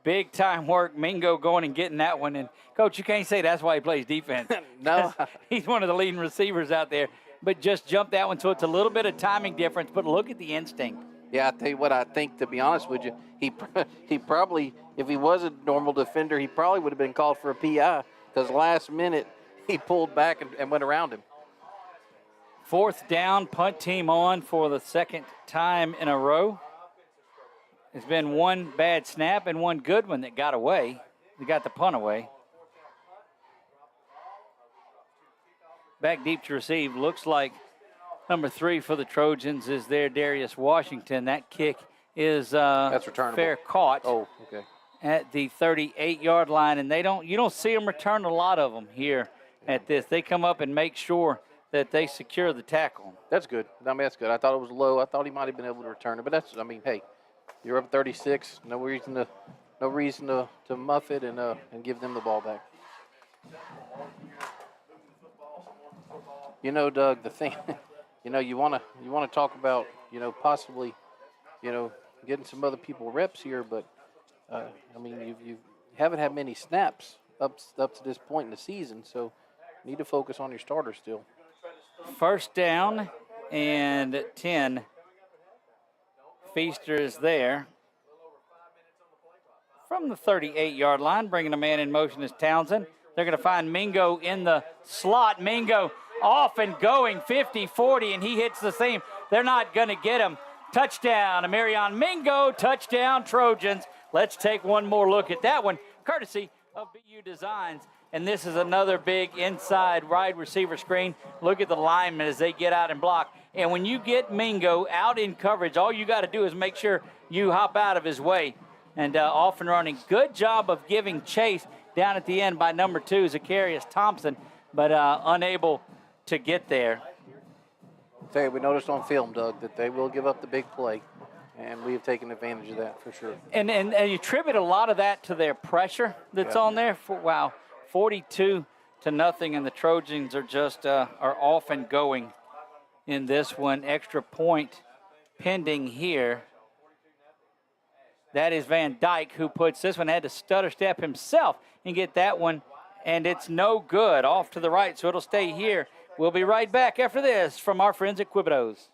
big time work, Mingo going and getting that one. And, Coach, you can't say that's why he plays defense. No. He's one of the leading receivers out there. But just jumped that one, so it's a little bit of timing difference. But look at the instinct. Yeah, I tell you what, I think, to be honest with you, he probably, if he was a normal defender, he probably would have been called for a PI because last minute he pulled back and went around him. Fourth down, punt team on for the second time in a row. It's been one bad snap and one good one that got away. They got the punt away. Back deep to receive. Looks like number 3 for the Trojans is there, Darius Washington. That kick is That's returnable. fair caught. Oh, okay. At the 38-yard line, and you don't see them return a lot of them here at this. They come up and make sure that they secure the tackle. That's good. I mean, that's good. I thought it was low. I thought he might have been able to return it, but that's. I mean, hey, you're up 36. No reason to muff it and give them the ball back. You know, Doug, the thing, you want to talk about, possibly, getting some other people reps here, but I mean, you haven't had many snaps up to this point in the season, so you need to focus on your starters still. First down and 10. Feaster is there from the 38-yard line, bringing a man in motion is Townsend. They're going to find Mingo in the slot. Mingo off and going 50-40, and he hits the seam. They're not going to get him. Touchdown, Amarion Mingo. Touchdown, Trojans. Let's take one more look at that one, courtesy of BU Designs. And this is another big inside wide receiver screen. Look at the linemen as they get out and block. And when you get Mingo out in coverage, all you got to do is make sure you hop out of his way. And off and running. Good job of giving chase down at the end by number 2, Zacharias Thompson, but unable to get there. We noticed on film, Doug, that they will give up the big play, and we have taken advantage of that for sure. And you attribute a lot of that to their pressure that's on there. 42-0, and the Trojans are just are off and going in this one. Extra point pending here. That is Van Dyke who puts this one. Had to stutter step himself and get that one, and it's no good. Off to the right, so it'll stay here. We'll be right back after this from our friends at Quibido's.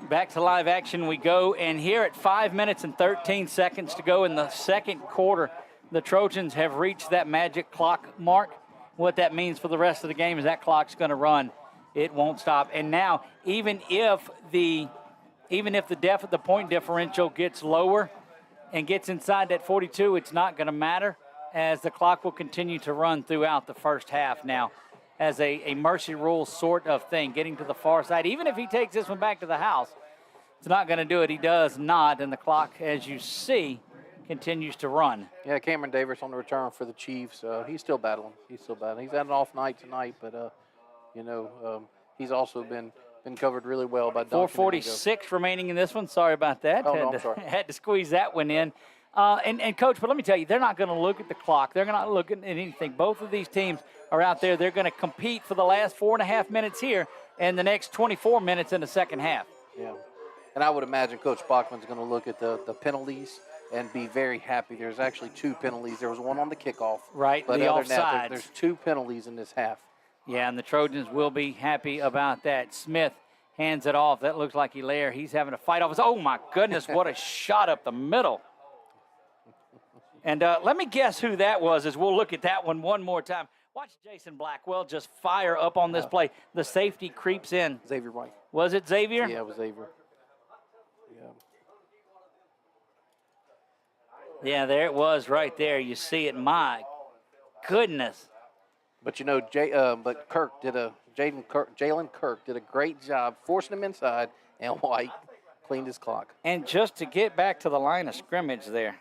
Back to live action we go, and here at 5 minutes and 13 seconds to go in the second quarter, the Trojans have reached that magic clock mark. What that means for the rest of the game is that clock's going to run. It won't stop. And now, even if the point differential gets lower and gets inside that 42, it's not going to matter, as the clock will continue to run throughout the first half now, as a mercy rule sort of thing, getting to the far side. Even if he takes this one back to the house, it's not going to do it. He does not, and the clock, as you see, continues to run. Yeah, Cameron Davis on the return for the Chiefs. He's still battling. He's had an off night tonight, but, he's also been covered really well by Duncan. 4:46 remaining in this one. Sorry about that. I'm sorry. Had to squeeze that one in. And Coach, but let me tell you, they're not going to look at the clock. They're not looking at anything. Both of these teams are out there. They're going to compete for the last 4.5 minutes here and the next 24 minutes in the second half. Yeah. And I would imagine Coach Bachman's going to look at the penalties and be very happy. There's actually 2 penalties. There was one on the kickoff. Right, but the other than offsides. that, there's 2 penalties in this half. Yeah, and the Trojans will be happy about that. Smith hands it off. That looks like Hilaire. He's having a fight off his. Oh, my goodness, what a shot up the middle. And let me guess who that was as we'll look at that one more time. Watch Jason Blackwell just fire up on this play. The safety creeps in. Xavier White. Was it Xavier? Yeah, it was Xavier. Yeah, there it was right there. You see it. My goodness. But but Jalen Kirk did a great job forcing him inside, and White cleaned his clock. And just to get back to the line of scrimmage there.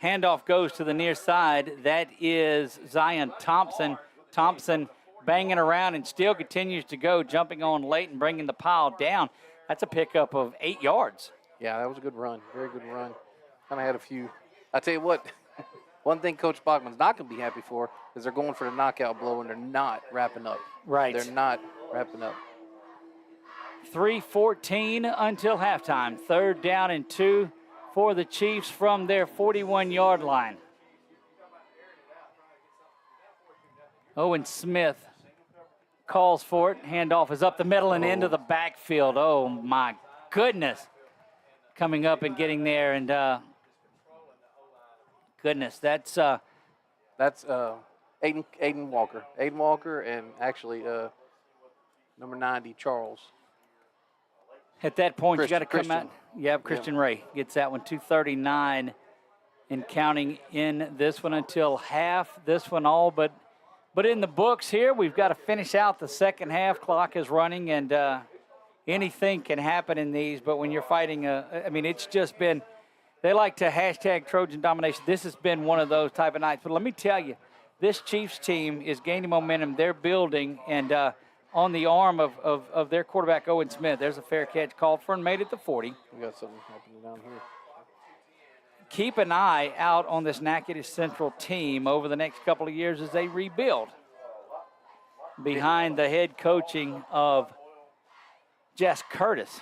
Handoff goes to the near side. That is Zion Thompson. Thompson banging around and still continues to go, jumping on late and bringing the pile down. That's a pickup of 8 yards. Yeah, that was a good run. Very good run. Kind of had a few. I tell you what, one thing Coach Bachman's not going to be happy for is they're going for the knockout blow and they're not wrapping up. Right. They're not wrapping up. 3:14 until halftime. 3rd down and 2 for the Chiefs from their 41-yard line. Owen Smith calls for it. Handoff is up the middle and into the backfield. Oh, my goodness. Coming up and getting there, and goodness, that's Aiden Walker. Aiden Walker and actually number 90, Charles. at that point, you got to come Christian. out. Yeah, Christian Ray gets that one, 2:39 and counting in this one until half. This one all but in the books here. We've got to finish out the second half. Clock is running, and anything can happen in these. But when you're fighting, I mean, it's just been, they like to hashtag Trojan domination. This has been one of those type of nights. But let me tell you, this Chiefs team is gaining momentum. They're building, and on the arm of their quarterback, Owen Smith, there's a fair catch called for and made it to 40. We got something happening down here. Keep an eye out on this Natchitoches Central team over the next couple of years as they rebuild behind the head coaching of Jess Curtis.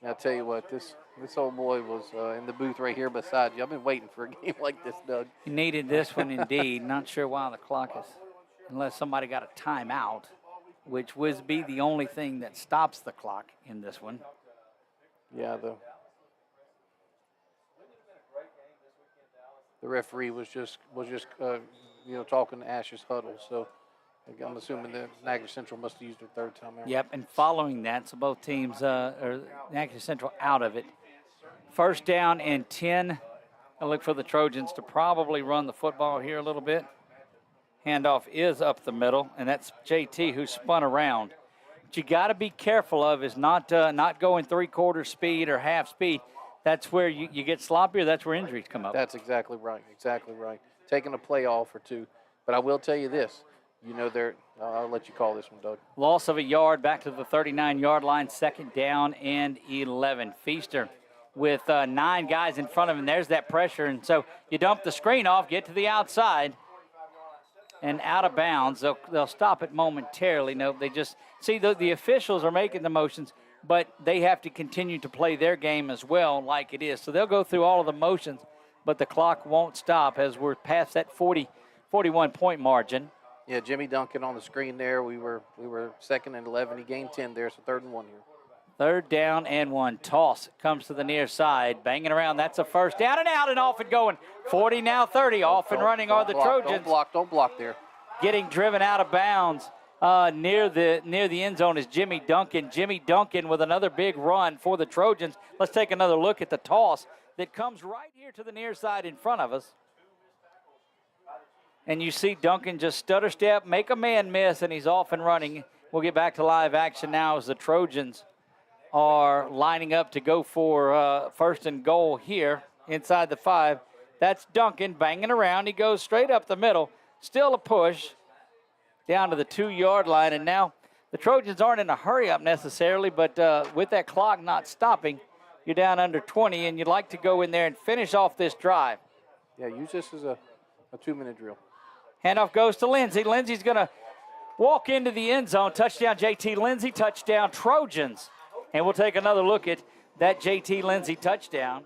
I'll tell you what, this old boy was in the booth right here beside you. I've been waiting for a game like this, Doug. He needed this one indeed. Not sure why the clock is, unless somebody got a timeout, which would be the only thing that stops the clock in this one. Yeah, the referee was just talking to Ash's huddle. So I'm assuming that Natchitoches Central must have used their third timeout. Yep, and following that, so both teams are Natchitoches Central out of it. First down and 10. I look for the Trojans to probably run the football here a little bit. Handoff is up the middle, and that's JT who spun around. What you got to be careful of is not going three-quarter speed or half speed. That's where you get sloppier. That's where injuries come up. That's exactly right. Exactly right. Taking a play off or two. But I will tell you this. I'll let you call this one, Doug. Loss of a yard back to the 39-yard line, second down and 11. Feaster with 9 guys in front of him. There's that pressure. And so you dump the screen off, get to the outside, and out of bounds. They'll stop it momentarily. No, they just see the officials are making the motions, but they have to continue to play their game as well like it is. So they'll go through all of the motions, but the clock won't stop as we're past that 41-point margin. Yeah, Jimmy Duncan on the screen there. We were second and 11. He gained 10 there, so 3rd and 1 here. Third down and 1. Toss comes to the near side. Banging around. That's a first down and out and off and going. 40 now 30. Off and running are the Trojans. Don't block there. Getting driven out of bounds near the end zone is Jimmy Duncan. Jimmy Duncan with another big run for the Trojans. Let's take another look at the toss that comes right here to the near side in front of us. And you see Duncan just stutter step, make a man miss, and he's off and running. We'll get back to live action now as the Trojans are lining up to go for first and goal here inside the 5. That's Duncan banging around. He goes straight up the middle. Still a push down to the 2-yard line. And now the Trojans aren't in a hurry up necessarily, but with that clock not stopping, you're down under 20, and you'd like to go in there and finish off this drive. Yeah, use this as a 2-minute drill. Handoff goes to Lindsey. Lindsey's going to walk into the end zone. Touchdown, JT Lindsey. Touchdown, Trojans. And we'll take another look at that JT Lindsey touchdown.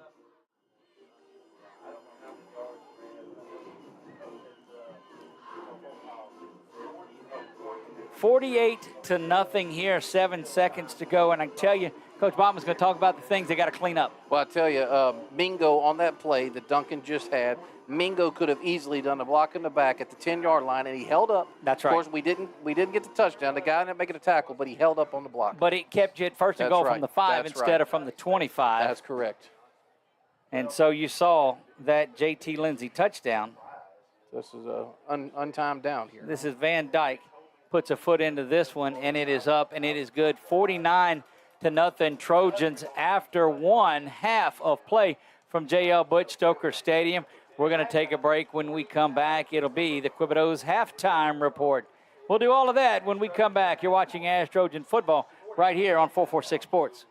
$48-0 here, 7 seconds to go. And I can tell you, Coach Bauman's going to talk about the things they got to clean up. Well, I tell you, Mingo on that play that Duncan just had, Mingo could have easily done a block in the back at the 10-yard line, and he held up. That's right. Of course, we didn't get the touchdown. The guy ended up making a tackle, but he held up on the block. But it kept you at first and goal from the 5 instead of from the 25. That's correct. And so you saw that JT Lindsey touchdown. This is an untimed down here. This is Van Dyke. Puts a foot into this one, and it is up, and it is good. 49-0 Trojans after 1 half of play from J.L. Butch Stoker Stadium. We're going to take a break. When we come back, it'll be the Quibido's halftime report. We'll do all of that when we come back. You're watching Ash Trojan football right here on 446 Sports.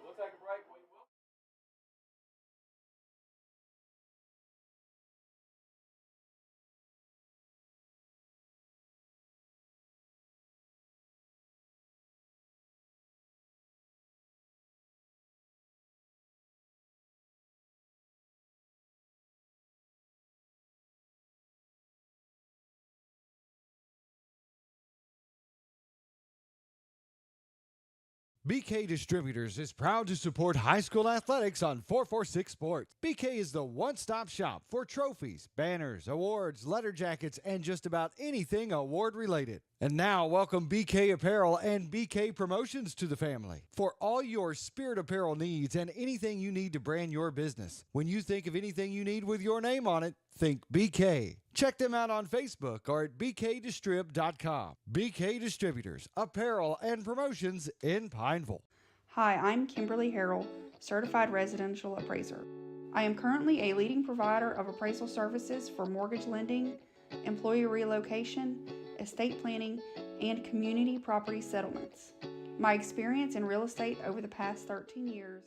BK Distributors is proud to support high school athletics on 446 Sports. BK is the one-stop shop for trophies, banners, awards, letter jackets, and just about anything award-related. And now, welcome BK Apparel and BK Promotions to the family. For all your spirit apparel needs and anything you need to brand your business. When you think of anything you need with your name on it, think BK. Check them out on Facebook or at bkdistrib.com. BK Distributors, Apparel and Promotions in Pineville. Hi, I'm Kimberly Harrell, Certified Residential Appraiser. I am currently a leading provider of appraisal services for mortgage lending, employee relocation, estate planning, and community property settlements. My experience in real estate over the past 13 years.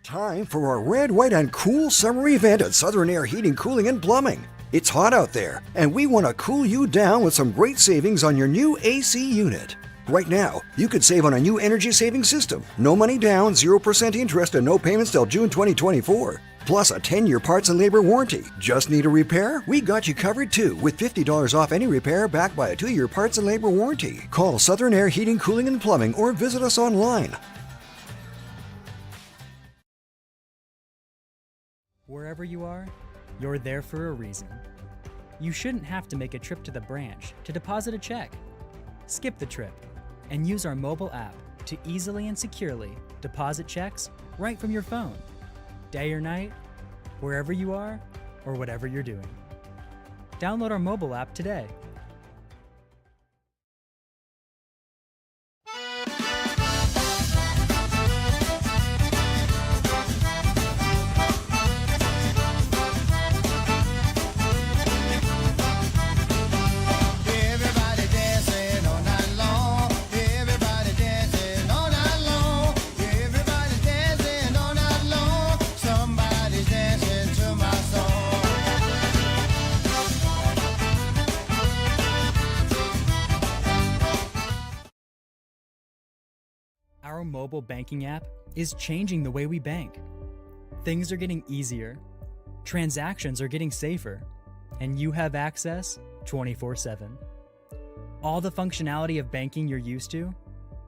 Time for our red, white, and cool summer event at Southern Air Heating, Cooling, and Plumbing. It's hot out there, and we want to cool you down with some great savings on your new AC unit. Right now, you could save on a new energy-saving system. No money down, 0% interest, and no payments till June 2024. Plus a 10-year parts and labor warranty. Just need a repair? We got you covered too, with $50 off any repair backed by a 2-year parts and labor warranty. Call Southern Air Heating, Cooling, and Plumbing or visit us online. Wherever you are, you're there for a reason. You shouldn't have to make a trip to the branch to deposit a check. Skip the trip and use our mobile app to easily and securely deposit checks right from your phone. Day or night, wherever you are, or whatever you're doing. Download our mobile app today. Our mobile banking app is changing the way we bank. Things are getting easier, transactions are getting safer, and you have access 24/7. All the functionality of banking you're used to,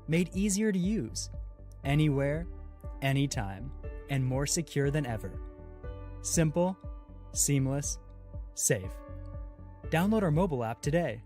made easier to use, anywhere, anytime, and more secure than ever. Simple, seamless, safe. Download our mobile app today.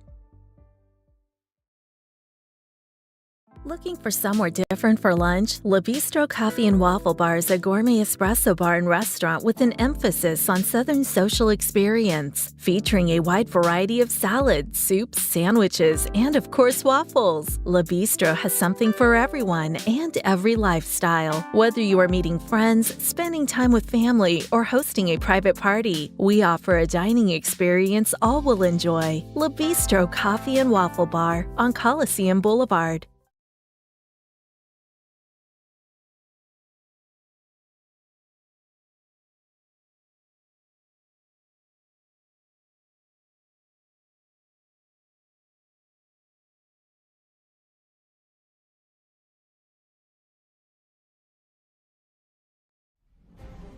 Looking for somewhere different for lunch? La Bistro Coffee and Waffle Bar is a gourmet espresso bar and restaurant with an emphasis on Southern social experience, featuring a wide variety of salads, soups, sandwiches, and of course waffles. La Bistro has something for everyone and every lifestyle. Whether you are meeting friends, spending time with family, or hosting a private party, we offer a dining experience all will enjoy. La Bistro Coffee and Waffle Bar on Coliseum Boulevard.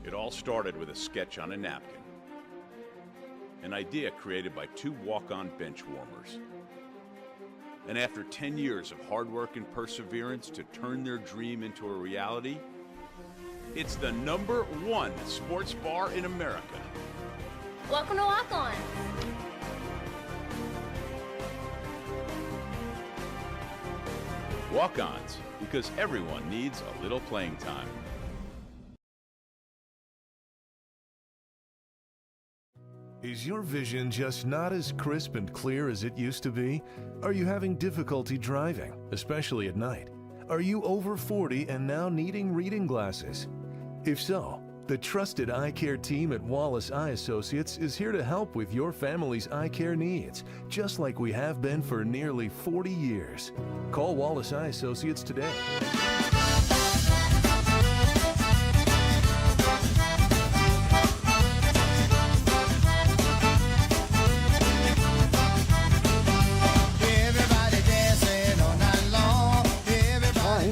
It all started with a sketch on a napkin. An idea created by two walk-on bench warmers. And after 10 years of hard work and perseverance to turn their dream into a reality, it's the #1 sports bar in America. Welcome to Walk On. Walk-ons, because everyone needs a little playing time. Is your vision just not as crisp and clear as it used to be? Are you having difficulty driving, especially at night? Are you over 40 and now needing reading glasses? If so, the trusted eye care team at Wallace Eye Associates is here to help with your family's eye care needs, just like we have been for nearly 40 years. Call Wallace Eye Associates today.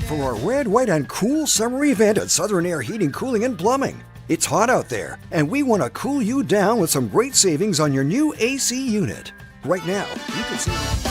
For our red, white, and cool summer event at Southern Air Heating, Cooling, and Plumbing. It's hot out there, and we want to cool you down with some great savings on your new AC unit. Right now, you can save.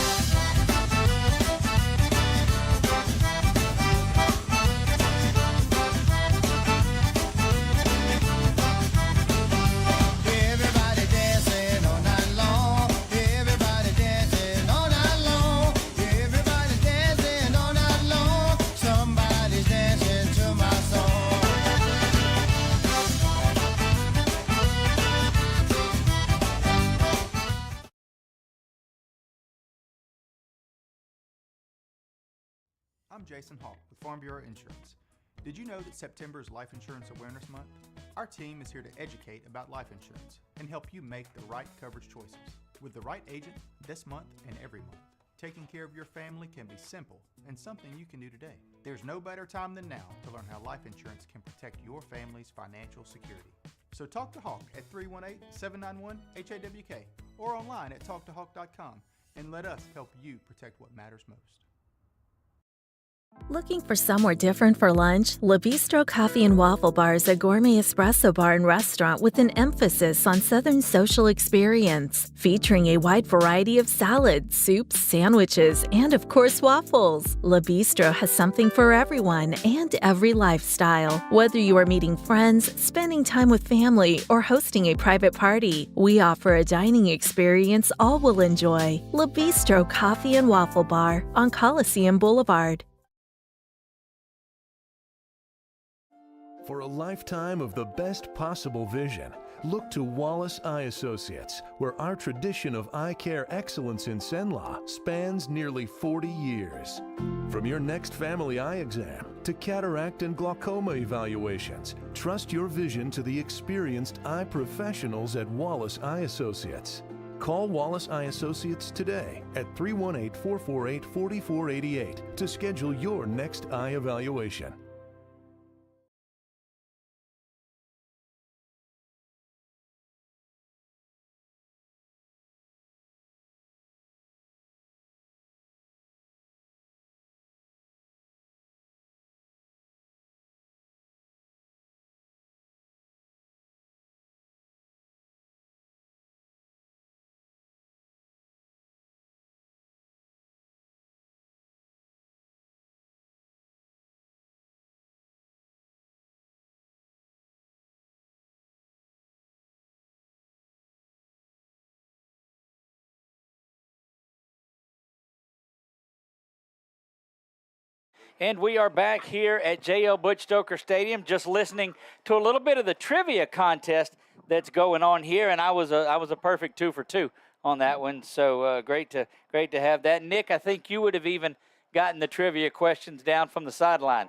I'm Jason Hall with Farm Bureau Insurance. Did you know that September is Life Insurance Awareness Month? Our team is here to educate about life insurance and help you make the right coverage choices with the right agent this month and every month. Taking care of your family can be simple and something you can do today. There's no better time than now to learn how life insurance can protect your family's financial security. So talk to Hawk at 318-791-HAWK or online at talktohawk.com and let us help you protect what matters most. Looking for somewhere different for lunch? La Bistro Coffee and Waffle Bar is a gourmet espresso bar and restaurant with an emphasis on Southern social experience, featuring a wide variety of salads, soups, sandwiches, and of course waffles. La Bistro has something for everyone and every lifestyle. Whether you are meeting friends, spending time with family, or hosting a private party, we offer a dining experience all will enjoy. La Bistro Coffee and Waffle Bar on Coliseum Boulevard. For a lifetime of the best possible vision, look to Wallace Eye Associates, where our tradition of eye care excellence in Cenla spans nearly 40 years. From your next family eye exam to cataract and glaucoma evaluations, trust your vision to the experienced eye professionals at Wallace Eye Associates. Call Wallace Eye Associates today at 318-448-4488 to schedule your next eye evaluation. And we are back here at J.L. Butch Stoker Stadium, just listening to a little bit of the trivia contest that's going on here, and I was a perfect 2 for 2 on that one. So great to have that. Nick, I think you would have even gotten the trivia questions down from the sideline.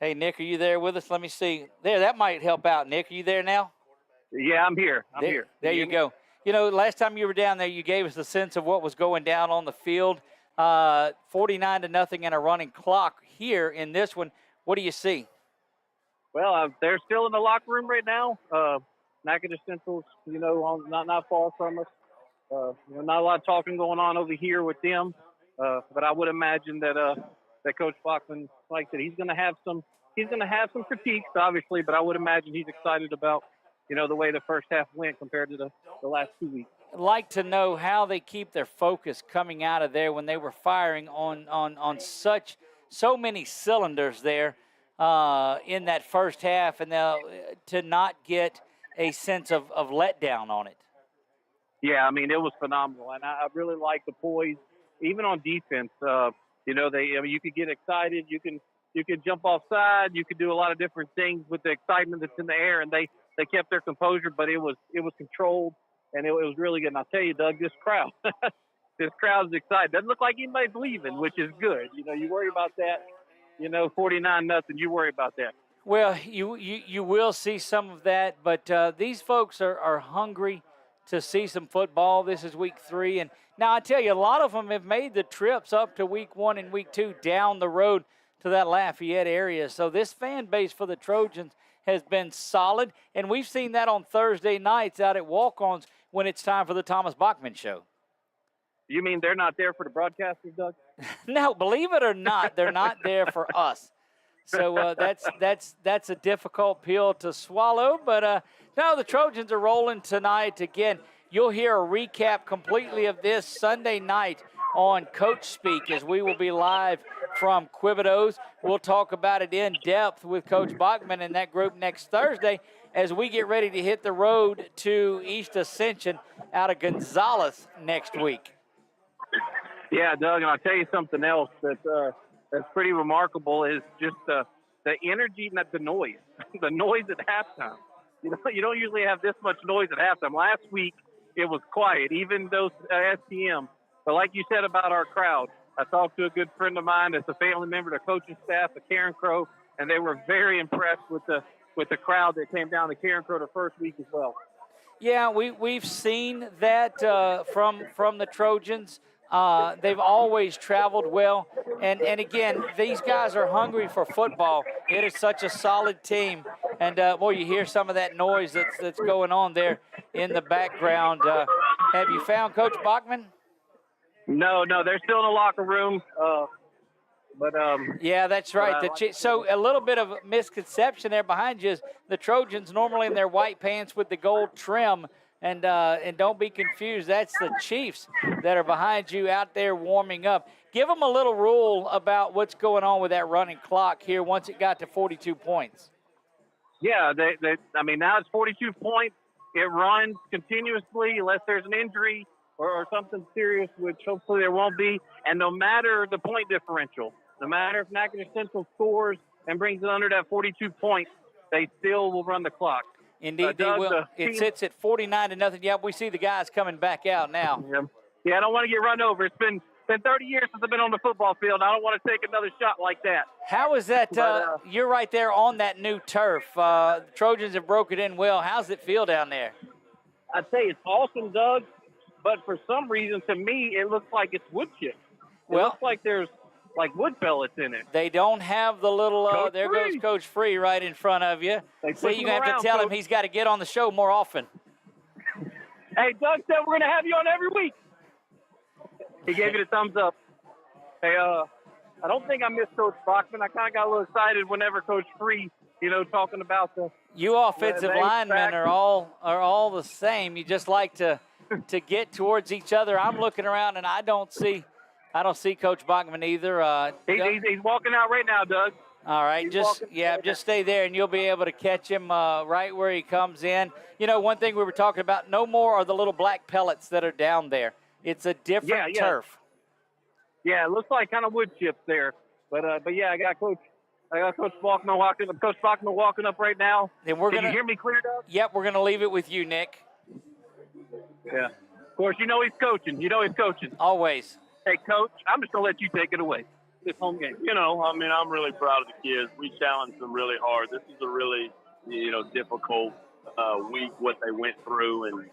Hey, Nick, are you there with us? Let me see. There, that might help out. Nick, are you there now? Yeah, I'm here. I'm here. There you go. You know, last time you were down there, you gave us a sense of what was going down on the field. 49-0 and a running clock here in this one. What do you see? Well, they're still in the locker room right now. Natchitoches Central's, not far from us. Not a lot of talking going on over here with them. But I would imagine that Coach Bachman, like I said, he's going to have some critiques, obviously. But I would imagine he's excited about, the way the first half went compared to the last 2 weeks. I'd like to know how they keep their focus coming out of there when they were firing on so many cylinders there in that first half, and to not get a sense of letdown on it. Yeah, I mean, it was phenomenal, and I really like the poise, even on defense. You could get excited, you can jump offside, you could do a lot of different things with the excitement that's in the air, and they kept their composure, but it was controlled. And it was really good. And I'll tell you, Doug, this crowd is excited. Doesn't look like anybody's leaving, which is good. You worry about that. 49-0, you worry about that. Well, you will see some of that, but these folks are hungry to see some football. This is week 3. And now I tell you, a lot of them have made the trips up to week 1 and week 2 down the road to that Lafayette area. So this fan base for the Trojans has been solid, and we've seen that on Thursday nights out at walk-ons when it's time for the Thomas Bachman Show. You mean they're not there for the broadcasters, Doug? No, believe it or not, they're not there for us. So that's a difficult pill to swallow. But no, the Trojans are rolling tonight. Again, you'll hear a recap completely of this Sunday night on Coach Speak, as we will be live from Quibido's. We'll talk about it in depth with Coach Bachman and that group next Thursday as we get ready to hit the road to East Ascension out of Gonzales next week. Yeah, Doug, and I'll tell you something else that's pretty remarkable is just the energy, not the noise. The noise at halftime. You don't usually have this much noise at halftime. Last week it was quiet, even those STM. But like you said about our crowd, I talked to a good friend of mine that's a family member, the coaching staff at Karen Crow, and they were very impressed with the crowd that came down to Karen Crow the first week as well. Yeah, we've seen that from the Trojans. They've always traveled well. And again, these guys are hungry for football. It is such a solid team. And, boy, you hear some of that noise that's going on there in the background. Have you found Coach Bachman? No, they're still in the locker room. Yeah, that's right. So a little bit of a misconception there behind you is the Trojans normally in their white pants with the gold trim. And don't be confused, that's the Chiefs that are behind you out there warming up. Give them a little rule about what's going on with that running clock here once it got to 42 points. Yeah, now it's 42 points. It runs continuously unless there's an injury or something serious, which hopefully there won't be. And no matter the point differential, no matter if Natchitoches Central scores and brings it under that 42 points, they still will run the clock. Indeed, they will. It sits at 49-0. Yeah, we see the guys coming back out now. Yeah, I don't want to get run over. It's been 30 years since I've been on the football field. I don't want to take another shot like that. How is that? You're right there on that new turf. The Trojans have broke it in well. How's it feel down there? I'd say it's awesome, Doug, but for some reason, to me, it looks like it's wood chips. It looks like there's like wood pellets in it. They don't have the little, there goes Coach Free right in front of you. So you have to tell him he's got to get on the show more often. Hey, Doug said we're going to have you on every week. He gave you the thumbs up. Hey, I don't think I missed Coach Bachman. I kind of got a little excited whenever Coach Free, talking about the. You offensive linemen are all the same. You just like to get towards each other. I'm looking around and I don't see Coach Bachman either. He's walking out right now, Doug. All right, just stay there and you'll be able to catch him right where he comes in. One thing we were talking about, no more are the little black pellets that are down there. It's a different turf. Yeah, it looks like kind of wood chips there. But yeah, I got Coach Faulkner walking up right now. And Can you hear me clear, Doug? Yep, we're gonna leave it with you, Nick. Yeah. Of course, you know he's coaching. Always. Hey, Coach, I'm just gonna let you take it away. This home game. I'm really proud of the kids. We challenged them really hard. This is a really, difficult week, what they went through. And,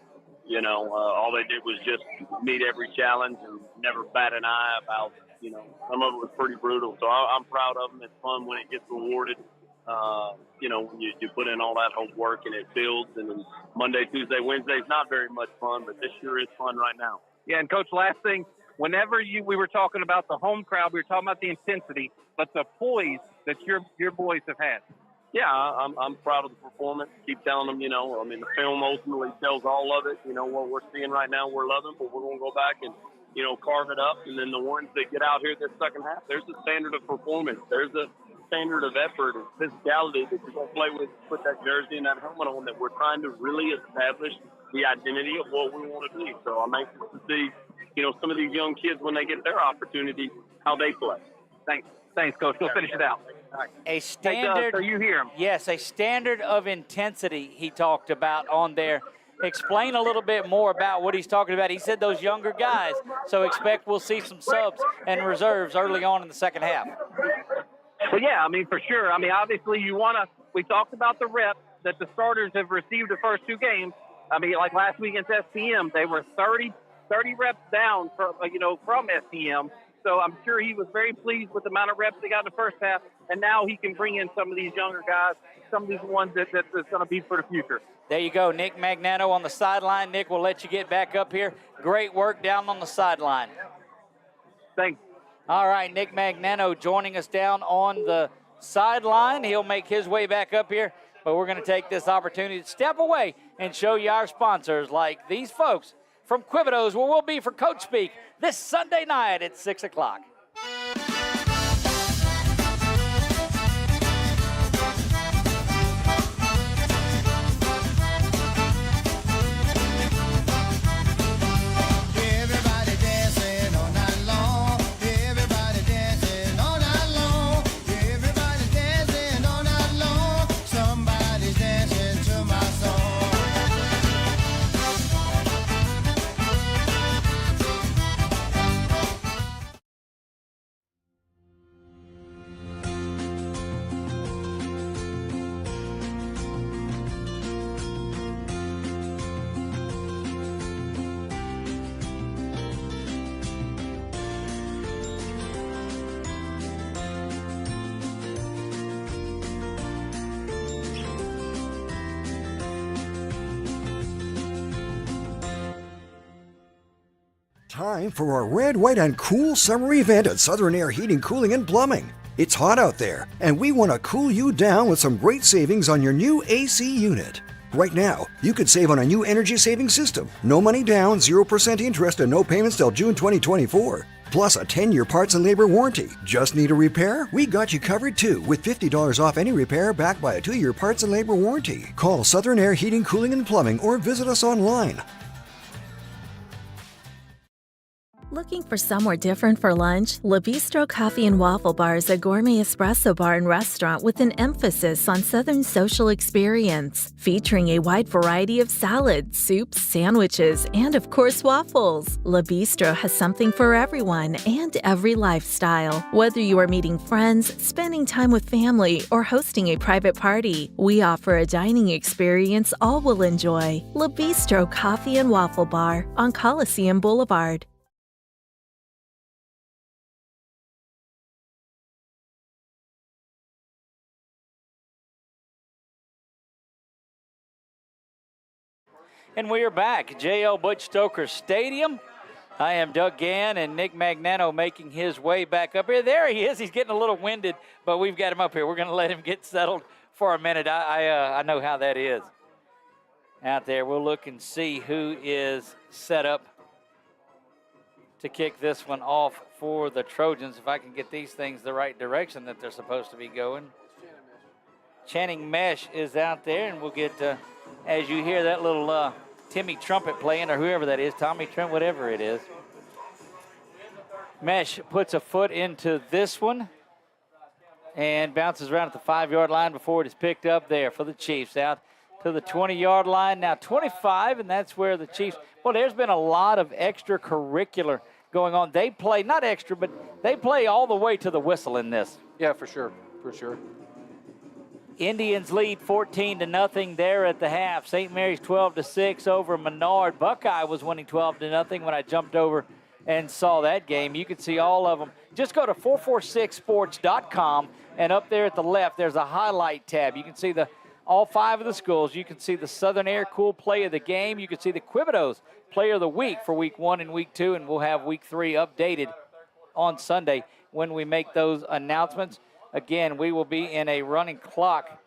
all they did was just meet every challenge and never bat an eye about, some of it was pretty brutal. So I'm proud of them. It's fun when it gets rewarded. When you put in all that hard work and it builds. And then Monday, Tuesday, Wednesday is not very much fun, but this sure is fun right now. Yeah, and Coach, last thing, whenever we were talking about the home crowd, we were talking about the intensity, but the poise that your boys have had. Yeah, I'm proud of the performance. Keep telling them, the film ultimately tells all of it. What we're seeing right now, we're loving, but we're going to go back and, carve it up. And then the ones that get out here this second half, there's a standard of performance. There's a standard of effort and physicality that you're going to play with, put that jersey and that helmet on, that we're trying to really establish the identity of what we want to be. So I'm anxious to see, some of these young kids, when they get their opportunity, how they play. Thanks, Coach. Go finish it out. A standard. So you hear him. Yes, a standard of intensity he talked about on there. Explain a little bit more about what he's talking about. He said those younger guys, so expect we'll see some subs and reserves early on in the second half. Well, yeah, for sure. Obviously we talked about the reps that the starters have received the first two games. Like last week against STM, they were 30 reps down from STM. So I'm sure he was very pleased with the amount of reps they got in the first half. And now he can bring in some of these younger guys, some of these ones that's going to be for the future. There you go, Nick Magnano on the sideline. Nick, we'll let you get back up here. Great work down on the sideline. Thanks. All right, Nick Magnano joining us down on the sideline. He'll make his way back up here, but we're going to take this opportunity to step away and show you our sponsors like these folks from Quibido's, where we'll be for Coach Speak this Sunday night at 6 o'clock. Time for our red, white, and cool summer event at Southern Air Heating, Cooling, and Plumbing. It's hot out there, and we want to cool you down with some great savings on your new AC unit. Right now, you could save on a new energy-saving system. No money down, 0% interest, and no payments till June 2024. Plus a 10-year parts and labor warranty. Just need a repair? We got you covered too, with $50 off any repair backed by a 2-year parts and labor warranty. Call Southern Air Heating, Cooling, and Plumbing or visit us online. Looking for somewhere different for lunch? Le Bistro Coffee and Waffle Bar is a gourmet espresso bar and restaurant with an emphasis on Southern social experience, featuring a wide variety of salads, soups, sandwiches, and of course waffles. Le Bistro has something for everyone and every lifestyle. Whether you are meeting friends, spending time with family, or hosting a private party, we offer a dining experience all will enjoy. Le Bistro Coffee and Waffle Bar on Coliseum Boulevard. And we are back at J.L. Butch Stoker Stadium. I am Doug Gann and Nick Magnano making his way back up here. There he is. He's getting a little winded, but we've got him up here. We're going to let him get settled for a minute. I know how that is out there. We'll look and see who is set up to kick this one off for the Trojans. If I can get these things the right direction that they're supposed to be going. Channing Mesh is out there, and we'll get, as you hear that little Timmy trumpet playing, or whoever that is, Tommy Trent, whatever it is. Mesh puts a foot into this one and bounces around at the 5-yard line before it is picked up there for the Chiefs. Out to the 20-yard line, now 25, and that's where the Chiefs, well, there's been a lot of extracurricular going on. They play, not extra, but they play all the way to the whistle in this. Yeah, for sure, Indians lead 14-0 there at the half. St. Mary's 12-6 over Menard. Buckeye was winning 12-0 when I jumped over and saw that game. You can see all of them. Just go to 446sports.com, and up there at the left, there's a highlight tab. You can see all 5 of the schools. You can see the Southern Air Cool Play of the Game. You can see the Quibidos Player of the Week for Week 1 and Week 2, and we'll have Week 3 updated on Sunday when we make those announcements. Again, we will be in a running clock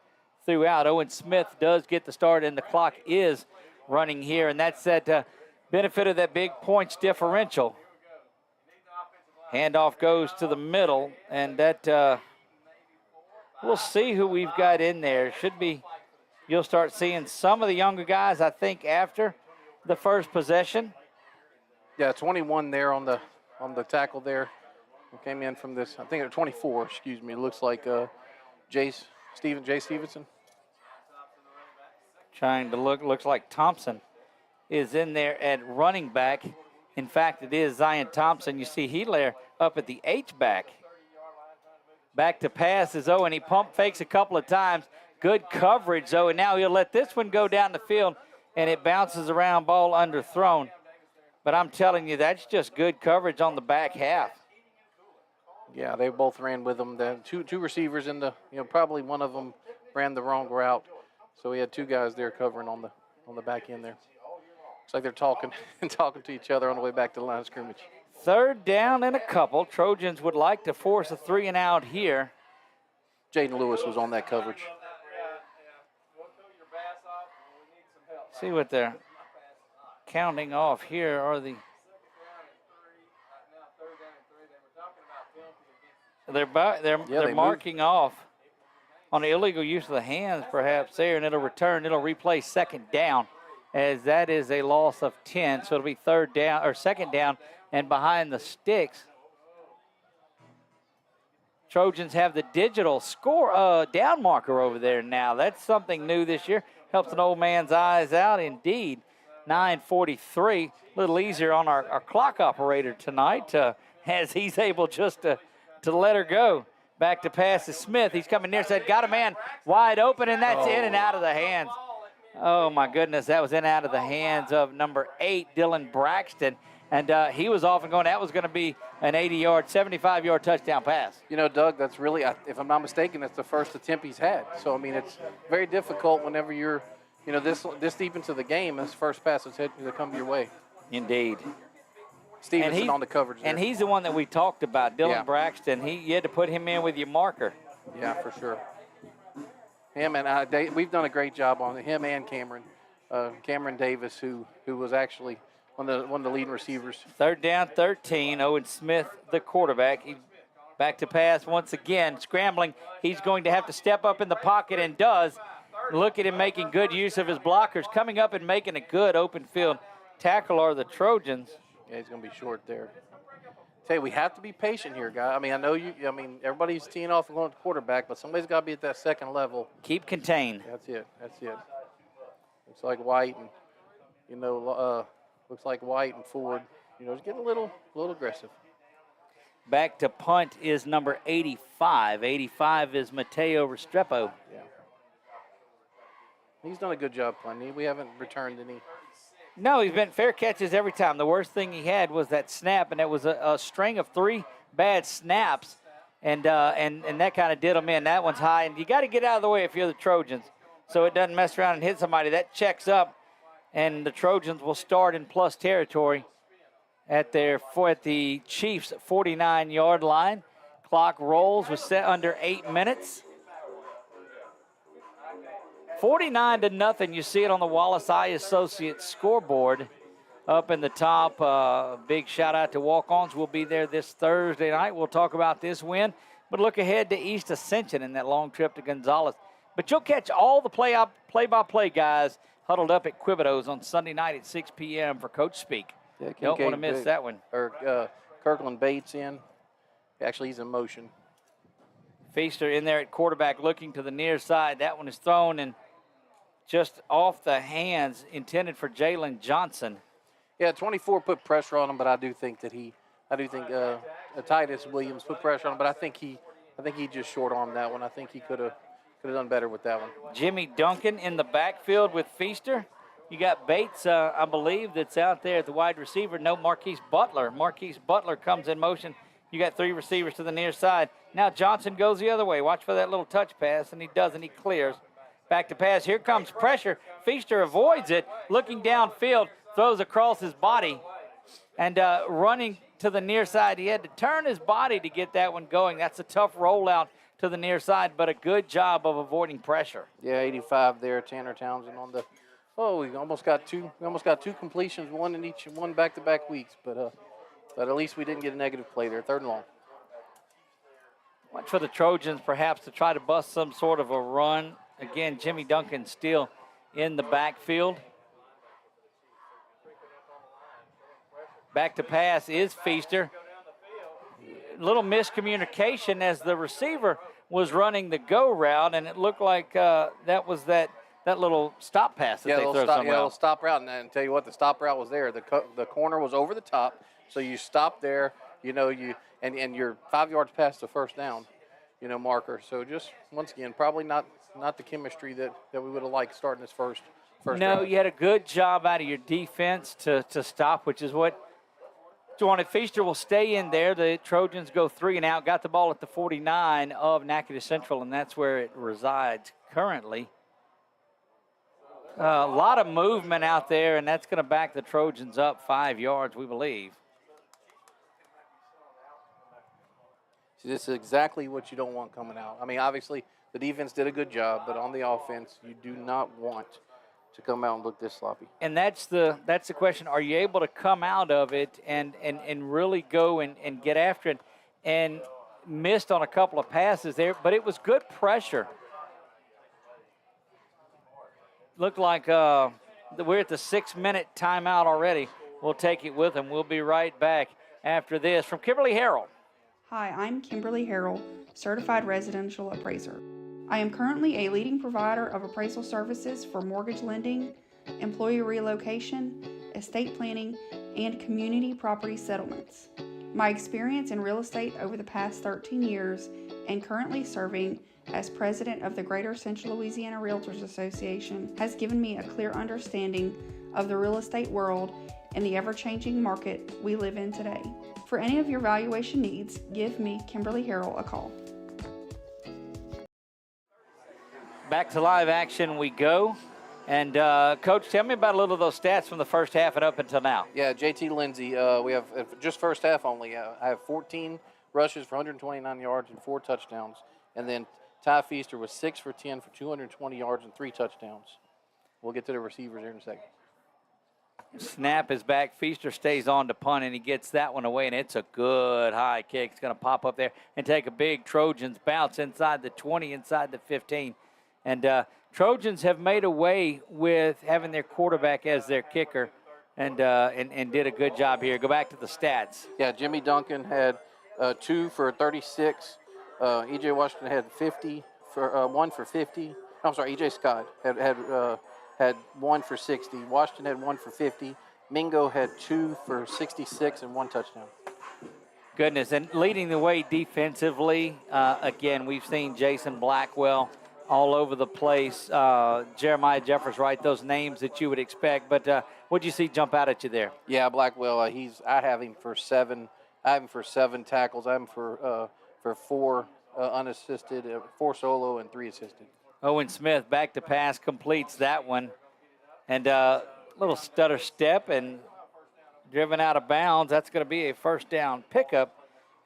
throughout. Owen Smith does get the start, and the clock is running here, and that's that benefit of that big points differential. Handoff goes to the middle, and that we'll see who we've got in there. Should be, you'll start seeing some of the younger guys, I think, after the first possession. Yeah, 21 there on the tackle there. Who came in from this, I think it was 24, excuse me. It looks like Jay Stevenson. Trying to looks like Thompson is in there at running back. In fact, it is Zion Thompson. You see Hilaire up at the H-back. Back to pass is Owen. He pump fakes a couple of times. Good coverage, though, and now he'll let this one go down the field, and it bounces around, ball underthrown. But I'm telling you, that's just good coverage on the back half. Yeah, they both ran with them. The two receivers in the, probably one of them ran the wrong route. So we had 2 guys there covering on the back end there. Looks like they're talking to each other on the way back to the line of scrimmage. 3rd down and a couple. Trojans would like to force a 3 and out here. Jaden Lewis was on that coverage. See what they're counting off here are the. They're marking off on the illegal use of the hands perhaps there, and it'll replay 2nd down, as that is a loss of 10. So it'll be 3rd down or 2nd down and behind the sticks. Trojans have the digital score down marker over there now. That's something new this year. Helps an old man's eyes out indeed. 9:43, a little easier on our clock operator tonight as he's able just to let her go. Back to pass to Smith. He's coming near side, got a man wide open, and that's in and out of the hands. Oh, my goodness, that was in and out of the hands of number 8, Dylan Braxton. And he was off and going. That was going to be an 80-yard, 75-yard touchdown pass. Doug, that's really, if I'm not mistaken, that's the first attempt he's had. So, I mean, it's very difficult whenever you're, this deep into the game, this first pass is to come your way. Indeed. Stevenson on the coverage there. And he's the one that we talked about, Dylan Braxton. You had to put him in with your marker. Yeah, for sure. Him and we've done a great job on him and Cameron Davis, who was actually one of the leading receivers. 3rd down, 13. Owen Smith, the quarterback. He back to pass once again, scrambling. He's going to have to step up in the pocket and does. Look at him making good use of his blockers, coming up and making a good open field tackle are the Trojans. Yeah, he's going to be short there. Say, we have to be patient here, guys. I mean, everybody's teeing off and going to the quarterback, but somebody's got to be at that 2nd level. Keep contained. That's it. Looks like White and, Ford, is getting a little aggressive. Back to punt is number 85. 85 is Mateo Restrepo. Yeah. He's done a good job punting. We haven't returned any. No, he's been fair catches every time. The worst thing he had was that snap, and it was a string of 3 bad snaps, and that kind of did him in. That one's high, and you got to get out of the way if you're the Trojans so it doesn't mess around and hit somebody. That checks up, and the Trojans will start in plus territory at the Chiefs' 49-yard line. Clock rolls. We're set under 8 minutes. 49-0. You see it on the Wallace Eye Associates scoreboard up in the top. Big shout out to walk-ons. We'll be there this Thursday night. We'll talk about this win, but look ahead to East Ascension and that long trip to Gonzales. But you'll catch all the play-by-play guys huddled up at Quibidos on Sunday night at 6 p.m. for Coach Speak. Yeah, Don't want to miss that one. Coach Kirkland Bates in. Actually, he's in motion. Feaster in there at quarterback looking to the near side. That one is thrown and just off the hands, intended for Jalen Johnson. Yeah, 24 put pressure on him, but I do think Titus Williams put pressure on him, but I think he just short-armed that one. I think he could have done better with that one. Jimmy Duncan in the backfield with Feaster. You got Bates, I believe, that's out there at the wide receiver. No, Marquise Butler. Marquise Butler comes in motion. You got 3 receivers to the near side. Now Johnson goes the other way. Watch for that little touch pass, and he doesn't. He clears. Back to pass. Here comes pressure. Feaster avoids it. Looking downfield, throws across his body, and running to the near side. He had to turn his body to get that one going. That's a tough rollout to the near side, but a good job of avoiding pressure. Yeah, 85 there. Tanner Townsend on the. Oh, we almost got two. We almost got 2 completions, one back-to-back weeks, but at least we didn't get a negative play there. 3rd and long. Watch for the Trojans perhaps to try to bust some sort of a run. Again, Jimmy Duncan still in the backfield. Back to pass is Feaster. Little miscommunication as the receiver was running the go route, and it looked like that was that little stop pass that they threw somewhere. Yeah, little stop route, and tell you what, the stop route was there. The corner was over the top, so you stop there, and you're 5 yards past the first down, marker. So just, once again, probably not the chemistry that we would have liked starting this first round. You had a good job out of your defense to stop, which is what you wanted. Feaster will stay in there. The Trojans go 3 and out, got the ball at the 49 of Natchitoches Central, and that's where it resides currently. A lot of movement out there, and that's going to back the Trojans up 5 yards, we believe. See, this is exactly what you don't want coming out. I mean, obviously, the defense did a good job, but on the offense, you do not want to come out and look this sloppy. And that's the question. Are you able to come out of it and really go and get after it? And missed on a couple of passes there, but it was good pressure. Looked like we're at the 6-minute timeout already. We'll take it with them. We'll be right back after this. From Kimberly Harrell. Hi, I'm Kimberly Harrell, Certified Residential Appraiser. I am currently a leading provider of appraisal services for mortgage lending, employee relocation, estate planning, and community property settlements. My experience in real estate over the past 13 years and currently serving as president of the Greater Central Louisiana Realtors Association has given me a clear understanding of the real estate world and the ever-changing market we live in today. For any of your valuation needs, give me, Kimberly Harrell, a call. Back to live action we go. And, Coach, tell me about a little of those stats from the first half and up until now. Yeah, JT Lindsay, we have just first half only. I have 14 rushes for 129 yards and 4 touchdowns. And then Ty Feaster was 6 for 10 for 220 yards and 3 touchdowns. We'll get to the receivers here in a second. Snap is back. Feaster stays on to punt, and he gets that one away, and it's a good high kick. It's going to pop up there and take a big Trojans bounce inside the 20, inside the 15. And Trojans have made a way with having their quarterback as their kicker and did a good job here. Go back to the stats. Yeah, Jimmy Duncan had 2 for 36. E.J. Washington had 50 for 1 for 50. I'm sorry, E.J. Scott had 1 for 60. Washington had 1 for 50. Mingo had 2 for 66 and 1 touchdown. Goodness, and leading the way defensively, again, we've seen Jason Blackwell all over the place. Jeremiah Jeffers, right? Those names that you would expect. But what did you see jump out at you there? Yeah, Blackwell. I have him for 7. I have him for 7 tackles. I have him for 4 unassisted, 4 solo, and 3 assisted. Owen Smith back to pass, completes that one, and little stutter step and driven out of bounds. That's going to be a first down pickup.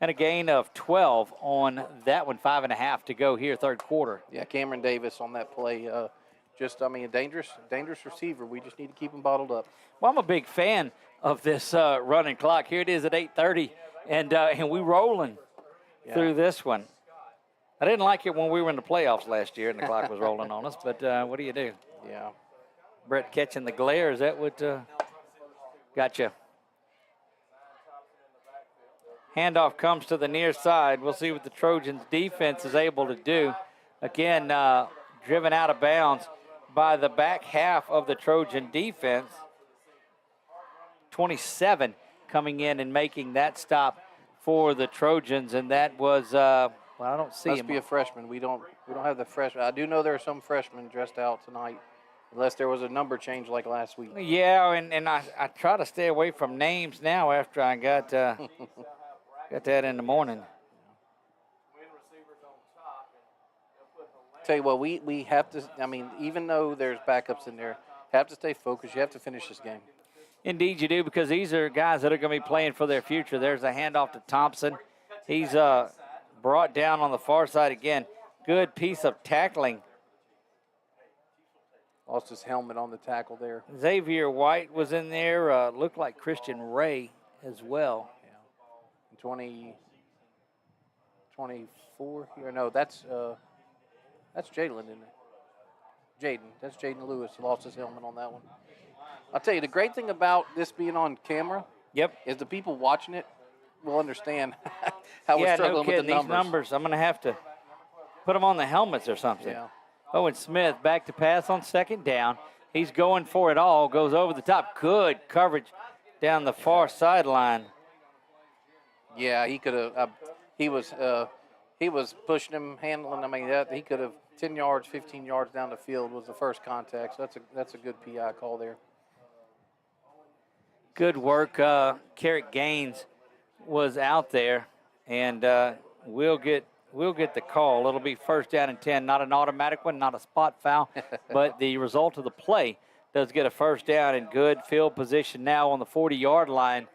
And a gain of 12 on that one, 5.5 to go here, third quarter. Yeah, Cameron Davis on that play. A dangerous receiver. We just need to keep him bottled up. Well, I'm a big fan of this running clock. Here it is at 8:30, and we're rolling through this one. I didn't like it when we were in the playoffs last year and the clock was rolling on us, but what do you do? Yeah. Brett catching the glare, is that what got you? Handoff comes to the near side. We'll see what the Trojans defense is able to do. Again, driven out of bounds by the back half of the Trojan defense. 27 coming in and making that stop for the Trojans, and that was, well, I don't see him. Must be a freshman. We don't have the freshman. I do know there are some freshmen dressed out tonight, unless there was a number change like last week. Yeah, and I try to stay away from names now after I got got that in the morning. Tell you what, we have to, I mean, even though there's backups in there, have to stay focused. You have to finish this game. Indeed you do, because these are guys that are going to be playing for their future. There's a handoff to Thompson. He's brought down on the far side again. Good piece of tackling. Lost his helmet on the tackle there. Xavier White was in there. Looked like Christian Ray as well. Yeah. 24 here. No, that's Jalen, isn't it? Jaden. That's Jaden Lewis. Lost his helmet on that one. I'll tell you, the great thing about this being on camera is the people watching it will understand how we're struggling with the numbers. These numbers, I'm going to have to put them on the helmets or something. Yeah. Owen Smith back to pass on second down. He's going for it all, goes over the top. Good coverage down the far sideline. Yeah, he could have. He was pushing him, handling. I mean, he could have 10 yards, 15 yards down the field was the first contact. So that's a good PI call there. Good work. Carrick Gaines was out there, and we'll get the call. It'll be first down and 10, not an automatic one, not a spot foul, but the result of the play does get a first down and good field position now on the 40-yard line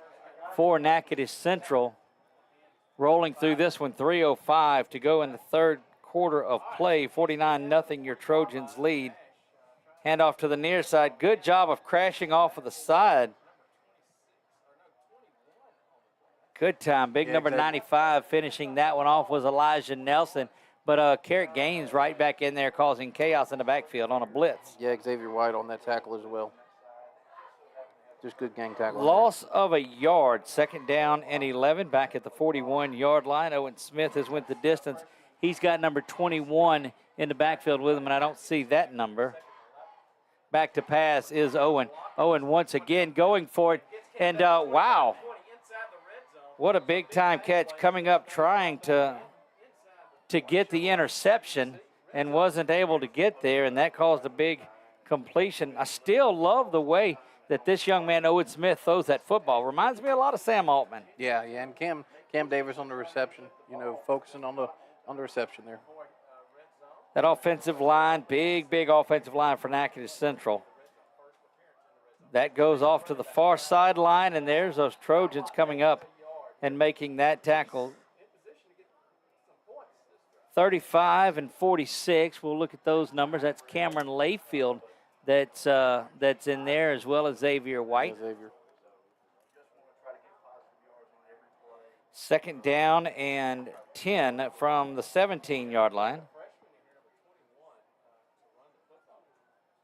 for Natchitoches Central. Rolling through this one, 3:05 to go in the third quarter of play. 49-0, your Trojans lead. Handoff to the near side. Good job of crashing off of the side. Good time. Big number 95 finishing that one off was Elijah Nelson. But Carrick Gaines right back in there causing chaos in the backfield on a blitz. Yeah, Xavier White on that tackle as well. Just good gang tackle. Loss of a yard. Second down and 11 back at the 41-yard line. Owen Smith has went the distance. He's got number 21 in the backfield with him, and I don't see that number. Back to pass is Owen. Owen once again going for it. And, wow. What a big-time catch coming up trying to get the interception and wasn't able to get there, and that caused a big completion. I still love the way that this young man, Owen Smith, throws that football. Reminds me a lot of Sam Altman. Yeah, and Cam Davis on the reception, focusing on the reception there. That offensive line, big offensive line for Natchitoches Central. That goes off to the far sideline, and there's those Trojans coming up and making that tackle. 35 and 46. We'll look at those numbers. That's Cameron Layfield that's in there, as well as Xavier White. Yeah, Xavier. Second down and 10 from the 17-yard line.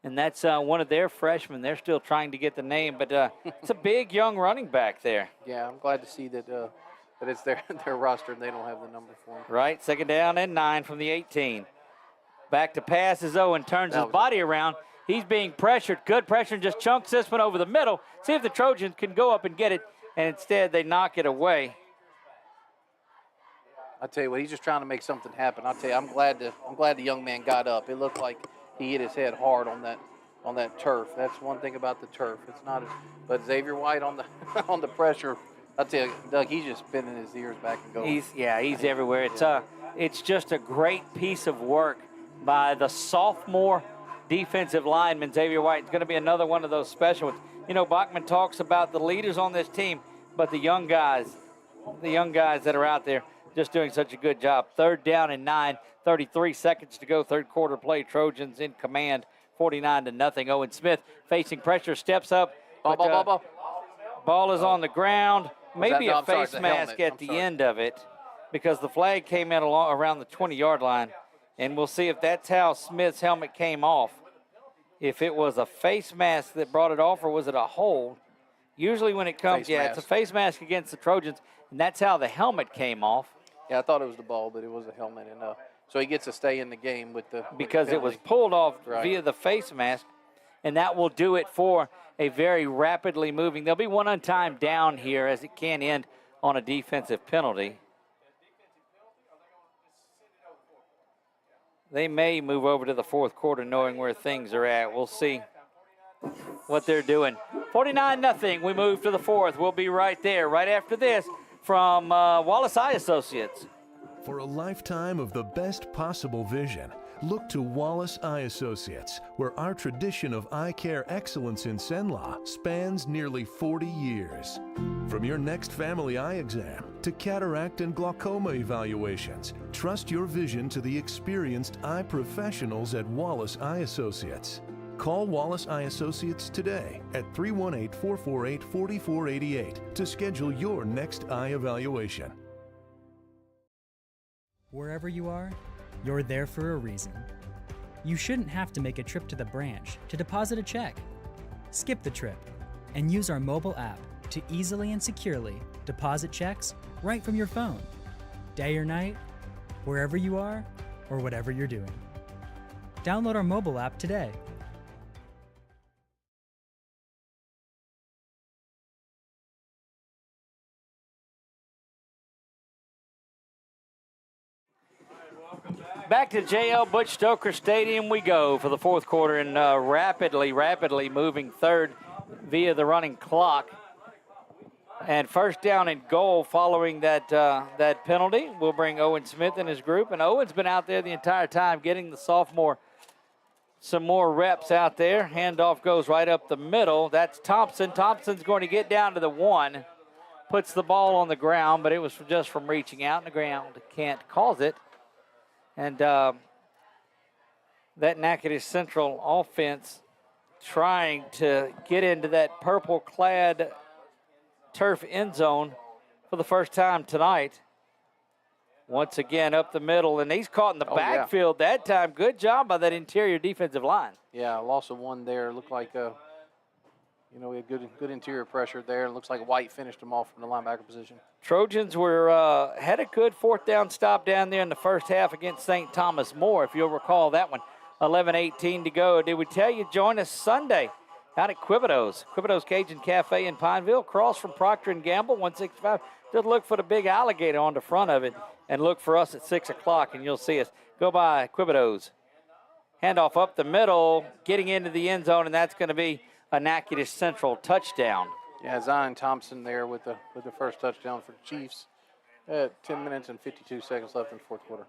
And that's one of their freshmen. They're still trying to get the name, but it's a big young running back there. Yeah, I'm glad to see that it's their roster and they don't have the number for him. Right, second down and 9 from the 18. Back to pass as Owen turns his body around. He's being pressured. Good pressure, and just chunks this one over the middle. See if the Trojans can go up and get it, and instead they knock it away. I tell you what, he's just trying to make something happen. I tell you, I'm glad the young man got up. It looked like he hit his head hard on that turf. That's one thing about the turf. It's not, but Xavier White on the pressure. I tell you, Doug, he's just spinning his ears back and going. He's everywhere. It's just a great piece of work by the sophomore defensive lineman, Xavier White. It's going to be another one of those special ones. Bachman talks about the leaders on this team, but the young guys that are out there just doing such a good job. Third down and 9, 33 seconds to go. Third quarter play. Trojans in command, 49-0. Owen Smith facing pressure, steps up. Ball is on the ground. Maybe a face mask at the end of it, because the flag came in around the 20-yard line. And we'll see if that's how Smith's helmet came off. If it was a face mask that brought it off, or was it a hold? Usually when it comes, it's a face mask against the Trojans. and that's how the helmet came off. Yeah, I thought it was the ball, but it was a helmet, and so he gets to stay in the game with the because the it was pulled off right. via the face mask, and that will do it for a very rapidly moving. There'll be one untimed down here as it can end on a defensive penalty. They may move over to the fourth quarter knowing where things are at. We'll see what they're doing. 49-0. We move to the fourth. We'll be right there right after this from Wallace Eye Associates. For a lifetime of the best possible vision, look to Wallace Eye Associates, where our tradition of eye care excellence in Cenla spans nearly 40 years. From your next family eye exam to cataract and glaucoma evaluations, trust your vision to the experienced eye professionals at Wallace Eye Associates. Call Wallace Eye Associates today at 318-448-4488 to schedule your next eye evaluation. Wherever you are, you're there for a reason. You shouldn't have to make a trip to the branch to deposit a check. Skip the trip and use our mobile app to easily and securely deposit checks right from your phone. Day or night, wherever you are, or whatever you're doing. Download our mobile app today. Back to J.L. Butch Stoker Stadium we go for the fourth quarter, and rapidly moving third via the running clock. And first down and goal following that penalty. We'll bring Owen Smith and his group. And Owen's been out there the entire time getting the sophomore some more reps out there. Handoff goes right up the middle. That's Thompson. Thompson's going to get down to the 1. Puts the ball on the ground, but it was just from reaching out, and the ground can't cause it. And that Natchitoches Central offense trying to get into that purple-clad turf end zone for the first time tonight. Once again up the middle, and he's caught in the backfield that time. Good job by that interior defensive line. Yeah, loss of one there. Looked like, we had good interior pressure there. It looks like White finished him off from the linebacker position. Trojans had a good fourth down stop down there in the first half against St. Thomas More, if you'll recall that one. 11:18 to go. Did we tell you, join us Sunday out at Quibido's Cajun Cafe in Pineville, across from Procter & Gamble, 165. Just look for the big alligator on the front of it, and look for us at 6 o'clock, and you'll see us. Go by Quibido's. Handoff up the middle, getting into the end zone, and that's going to be a Natchitoches Central touchdown. Yeah, Zion Thompson there with the first touchdown for the Chiefs. 10 minutes and 52 seconds left in the fourth quarter.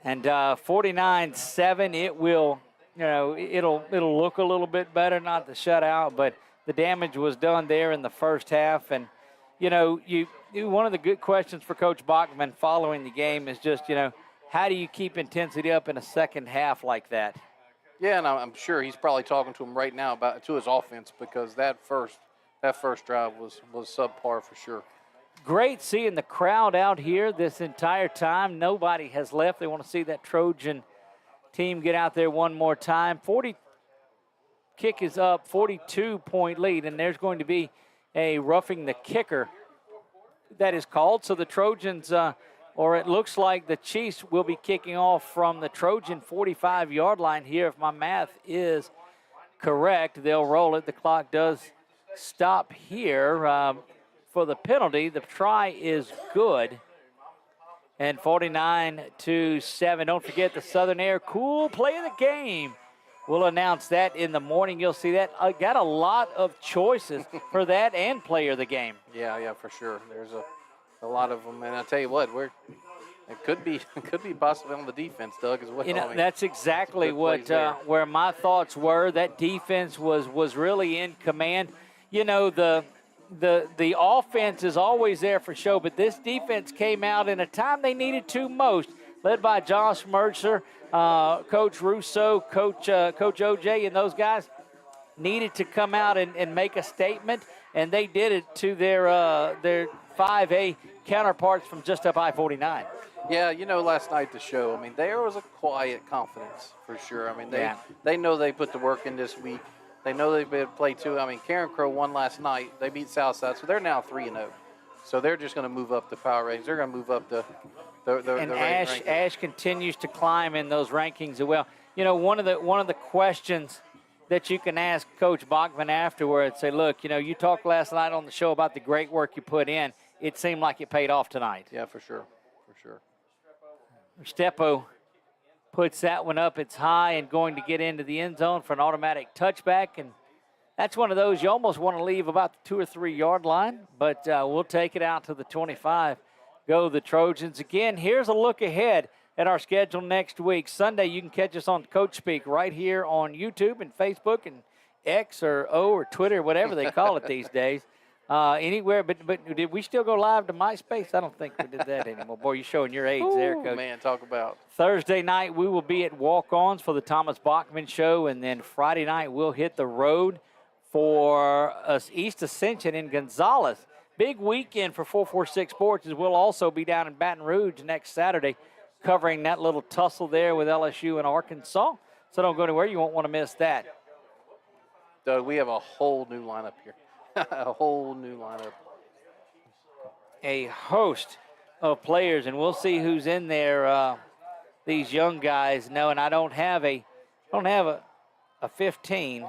And 49-7, it will, it'll look a little bit better, not the shutout, but the damage was done there in the first half. And, one of the good questions for Coach Bachman following the game is just, how do you keep intensity up in a second half like that? Yeah, and I'm sure he's probably talking to him right now to his offense, because that first drive was subpar for sure. Great seeing the crowd out here this entire time. Nobody has left. They want to see that Trojan team get out there one more time. Kick is up, 42-point lead, and there's going to be a roughing the kicker that is called. So the Trojans, or it looks like the Chiefs, will be kicking off from the Trojan 45-yard line here. If my math is correct, they'll roll it. The clock does stop here for the penalty. The try is good. And 49-7. Don't forget the Southern Air Cool Play of the Game. We'll announce that in the morning. You'll see that. Got a lot of choices for that and Player of the Game. Yeah, for sure. There's a lot of them, and I tell you what, it could be possibly on the defense, Doug, as well. That's exactly where my thoughts were. That defense was really in command. The offense is always there for show, but this defense came out in a time they needed to most, led by Josh Mercer, Coach Russo, Coach OJ, and those guys needed to come out and make a statement, and they did it to their 5A counterparts from just up I-49. Yeah, last night the show, there was a quiet confidence for sure. They know they put the work in this week. They know they've been played too. Karen Crow won last night. They beat Southside, so they're now 3-0. So they're just going to move up the power ratings. They're going to move up the and rankings. Ash continues to climb in those rankings as well. You know, one of the questions that you can ask Coach Bachman afterwards, say, look, you know, you talked last night on the show about the great work you put in. It seemed like it paid off tonight. Yeah, for sure. Restrepo puts that one up. It's high and going to get into the end zone for an automatic touchback. And that's one of those you almost want to leave about the 2 or 3 yard line, but we'll take it out to the 25. Go the Trojans. Again, here's a look ahead at our schedule next week. Sunday, you can catch us on Coach Speak right here on YouTube and Facebook and X or O or Twitter, whatever they call it these days. Anywhere, but did we still go live to MySpace? I don't think we did that anymore. Boy, you're showing your age there, Coach. Man, talk about. Thursday night, we will be at Walk-Ons for the Thomas Bachman Show, and then Friday night, we'll hit the road for East Ascension in Gonzales. Big weekend for 446 Sports, as we'll also be down in Baton Rouge next Saturday covering that little tussle there with LSU and Arkansas. So don't go anywhere. You won't want to miss that. Doug, we have a whole new lineup here. A whole new lineup. A host of players, and we'll see who's in there. These young guys know, and I don't have a 15.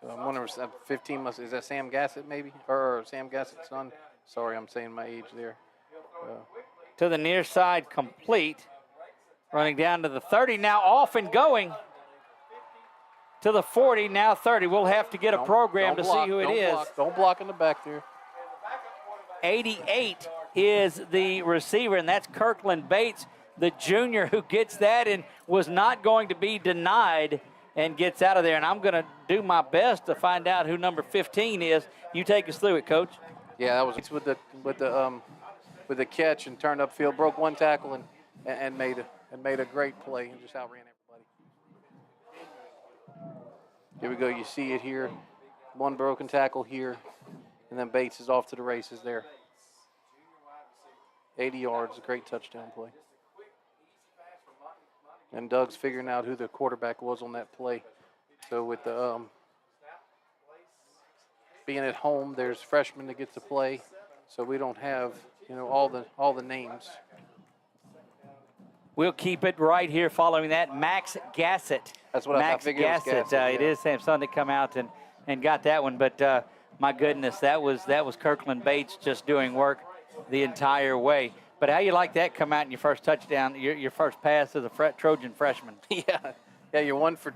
So I'm wondering, 15 is that Sam Gassett maybe, or Sam Gassett's son? Sorry, I'm saying my age there. To the near side, complete, running down to the 30. Now off and going to the 40. Now 30. We'll have to get a program to see who it is. Don't block in the back there. 88 is the receiver, and that's Kirkland Bates, the junior, who gets that and was not going to be denied and gets out of there. And I'm going to do my best to find out who number 15 is. You take us through it, Coach. Yeah, that was with the catch and turned upfield, broke one tackle and made a great play and just outran everybody. Here we go. You see it here. One broken tackle here, and then Bates is off to the races there. 80 yards, a great touchdown play. And Doug's figuring out who the quarterback was on that play. So with the being at home, there's freshmen that get to play, so we don't have all the names. We'll keep it right here following that. Max Gassett. That's what I figured. Max Gassett. It is Sam's son that come out and got that one. But my goodness, that was Kirkland Bates just doing work the entire way. But how you like that come out in your first touchdown, your first pass as a Trojan freshman? Yeah, you're one for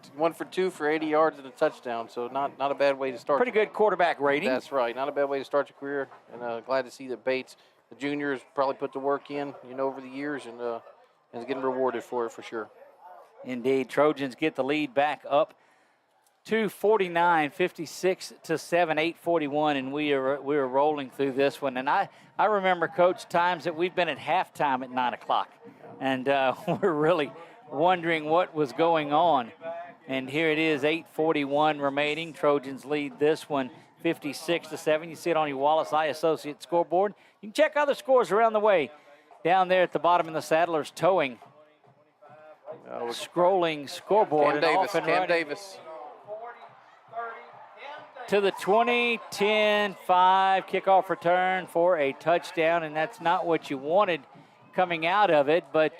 two for 80 yards and a touchdown. So not a bad way to start. Pretty good quarterback rating. That's right. Not a bad way to start your career. And glad to see that Bates, the junior, has probably put the work in, over the years and is getting rewarded for it for sure. Indeed. Trojans get the lead back up to 49, 56-7, 8:41, and we are rolling through this one. And I remember, Coach, times that we've been at halftime at 9 o'clock, and we're really wondering what was going on. And here it is, 8:41 remaining. Trojans lead this one 56-7. You see it on your Wallace Eye Associates scoreboard. You can check other scores around the way. Down there at the bottom in the Saddlers towing. Scrolling scoreboard. Cam Davis. To the 20, 10, 5, kickoff return for a touchdown, and that's not what you wanted coming out of it, but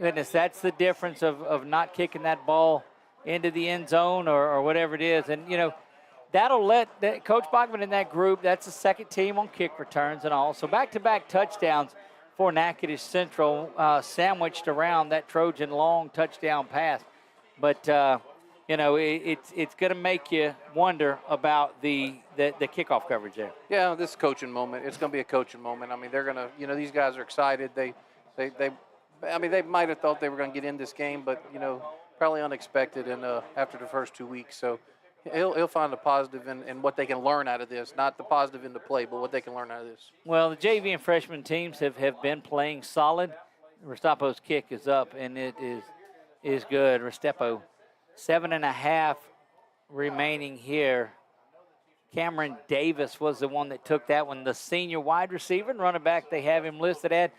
goodness, that's the difference of not kicking that ball into the end zone or whatever it is. And, that'll let Coach Bachman in that group, that's the second team on kick returns and all. So back-to-back touchdowns for Natchitoches Central, sandwiched around that Trojan long touchdown pass. But, it's going to make you wonder about the kickoff coverage there. Yeah, this coaching moment. It's going to be a coaching moment. I mean, they're going to, these guys are excited. They might have thought they were going to get in this game, but, probably unexpected and after the first 2 weeks. So he'll find the positive in what they can learn out of this, not the positive in the play, but what they can learn out of this. Well, the JV and freshman teams have been playing solid. Restrepo's kick is up, and it is good. Restrepo, 7.5 remaining here. Cameron Davis was the one that took that one, the senior wide receiver and running back. They have him listed at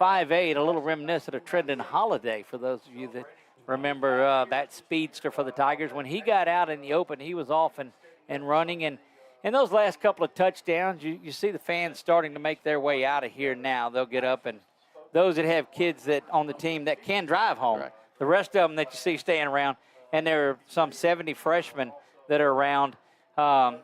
5'8", a little reminiscent of Trendon Holiday for those of you that remember that speedster for the Tigers. When he got out in the open, he was off and running. And, And those last couple of touchdowns, you see the fans starting to make their way out of here now. They'll get up, and those that have kids that on the team that can drive home, Right. the rest of them that you see staying around, and there are some 70 freshmen that are around, have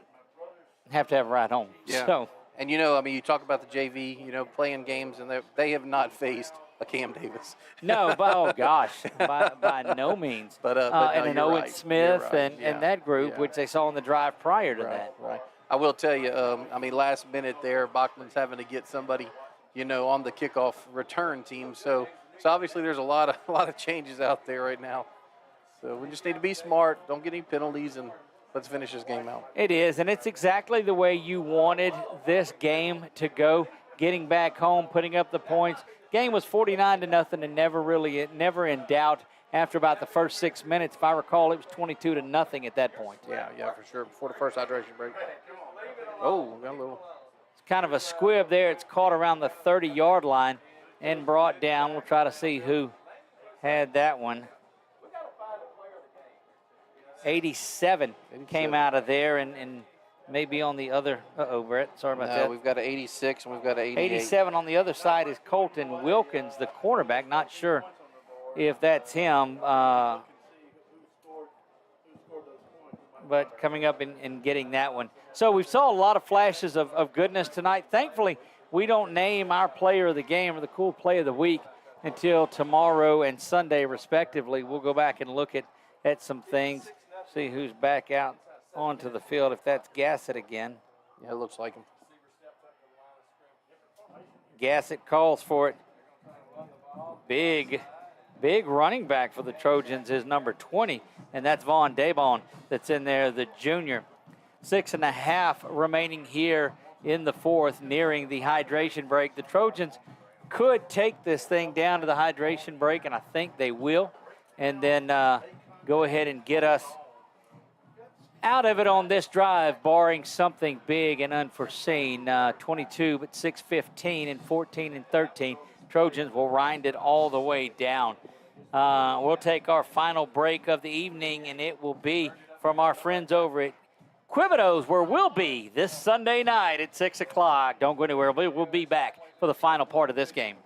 to have a ride home. Yeah. So, and, you talk about the JV, playing games, and they have not faced a Cam Davis. no, oh gosh, by no means. But and no, an you're Owen right. Smith You're right. and that group, which they saw in the drive prior to that. Right. I will tell you, last minute there, Bachman's having to get somebody, on the kickoff return team. So obviously there's a lot of changes out there right now. So we just need to be smart, don't get any penalties, and let's finish this game out. It is, and it's exactly the way you wanted this game to go. Getting back home, putting up the points. Game was 49-0 and never in doubt after about the first 6 minutes. If I recall, it was 22-0 at that point. Yeah, for sure. Before the first hydration break. Oh, got a little. It's kind of a squib there. It's caught around the 30-yard line and brought down. We'll try to see who had that one. 87 came out of there, and maybe on the other. Brett, sorry about that. We've got an 86 and we've got an 88. 87 on the other side is Colton Wilkins, the cornerback. Not sure if that's him, but coming up and getting that one. So we saw a lot of flashes of goodness tonight. Thankfully, we don't name our player of the game or the cool play of the week until tomorrow and Sunday, respectively. We'll go back and look at some things, see who's back out onto the field, if that's Gassett again. Yeah, it looks like him. Gassett calls for it. Big running back for the Trojans is number 20, and that's Vaughn Dabon that's in there, the junior. 6.5 remaining here in the fourth, nearing the hydration break. The Trojans could take this thing down to the hydration break, and I think they will, and then go ahead and get us out of it on this drive, barring something big and unforeseen. 22, but 6:15 and 14 and 13. Trojans will wind it all the way down. We'll take our final break of the evening, and it will be from our friends over at Quibido's, where we'll be this Sunday night at 6 o'clock. Don't go anywhere. We'll be back for the final part of this game.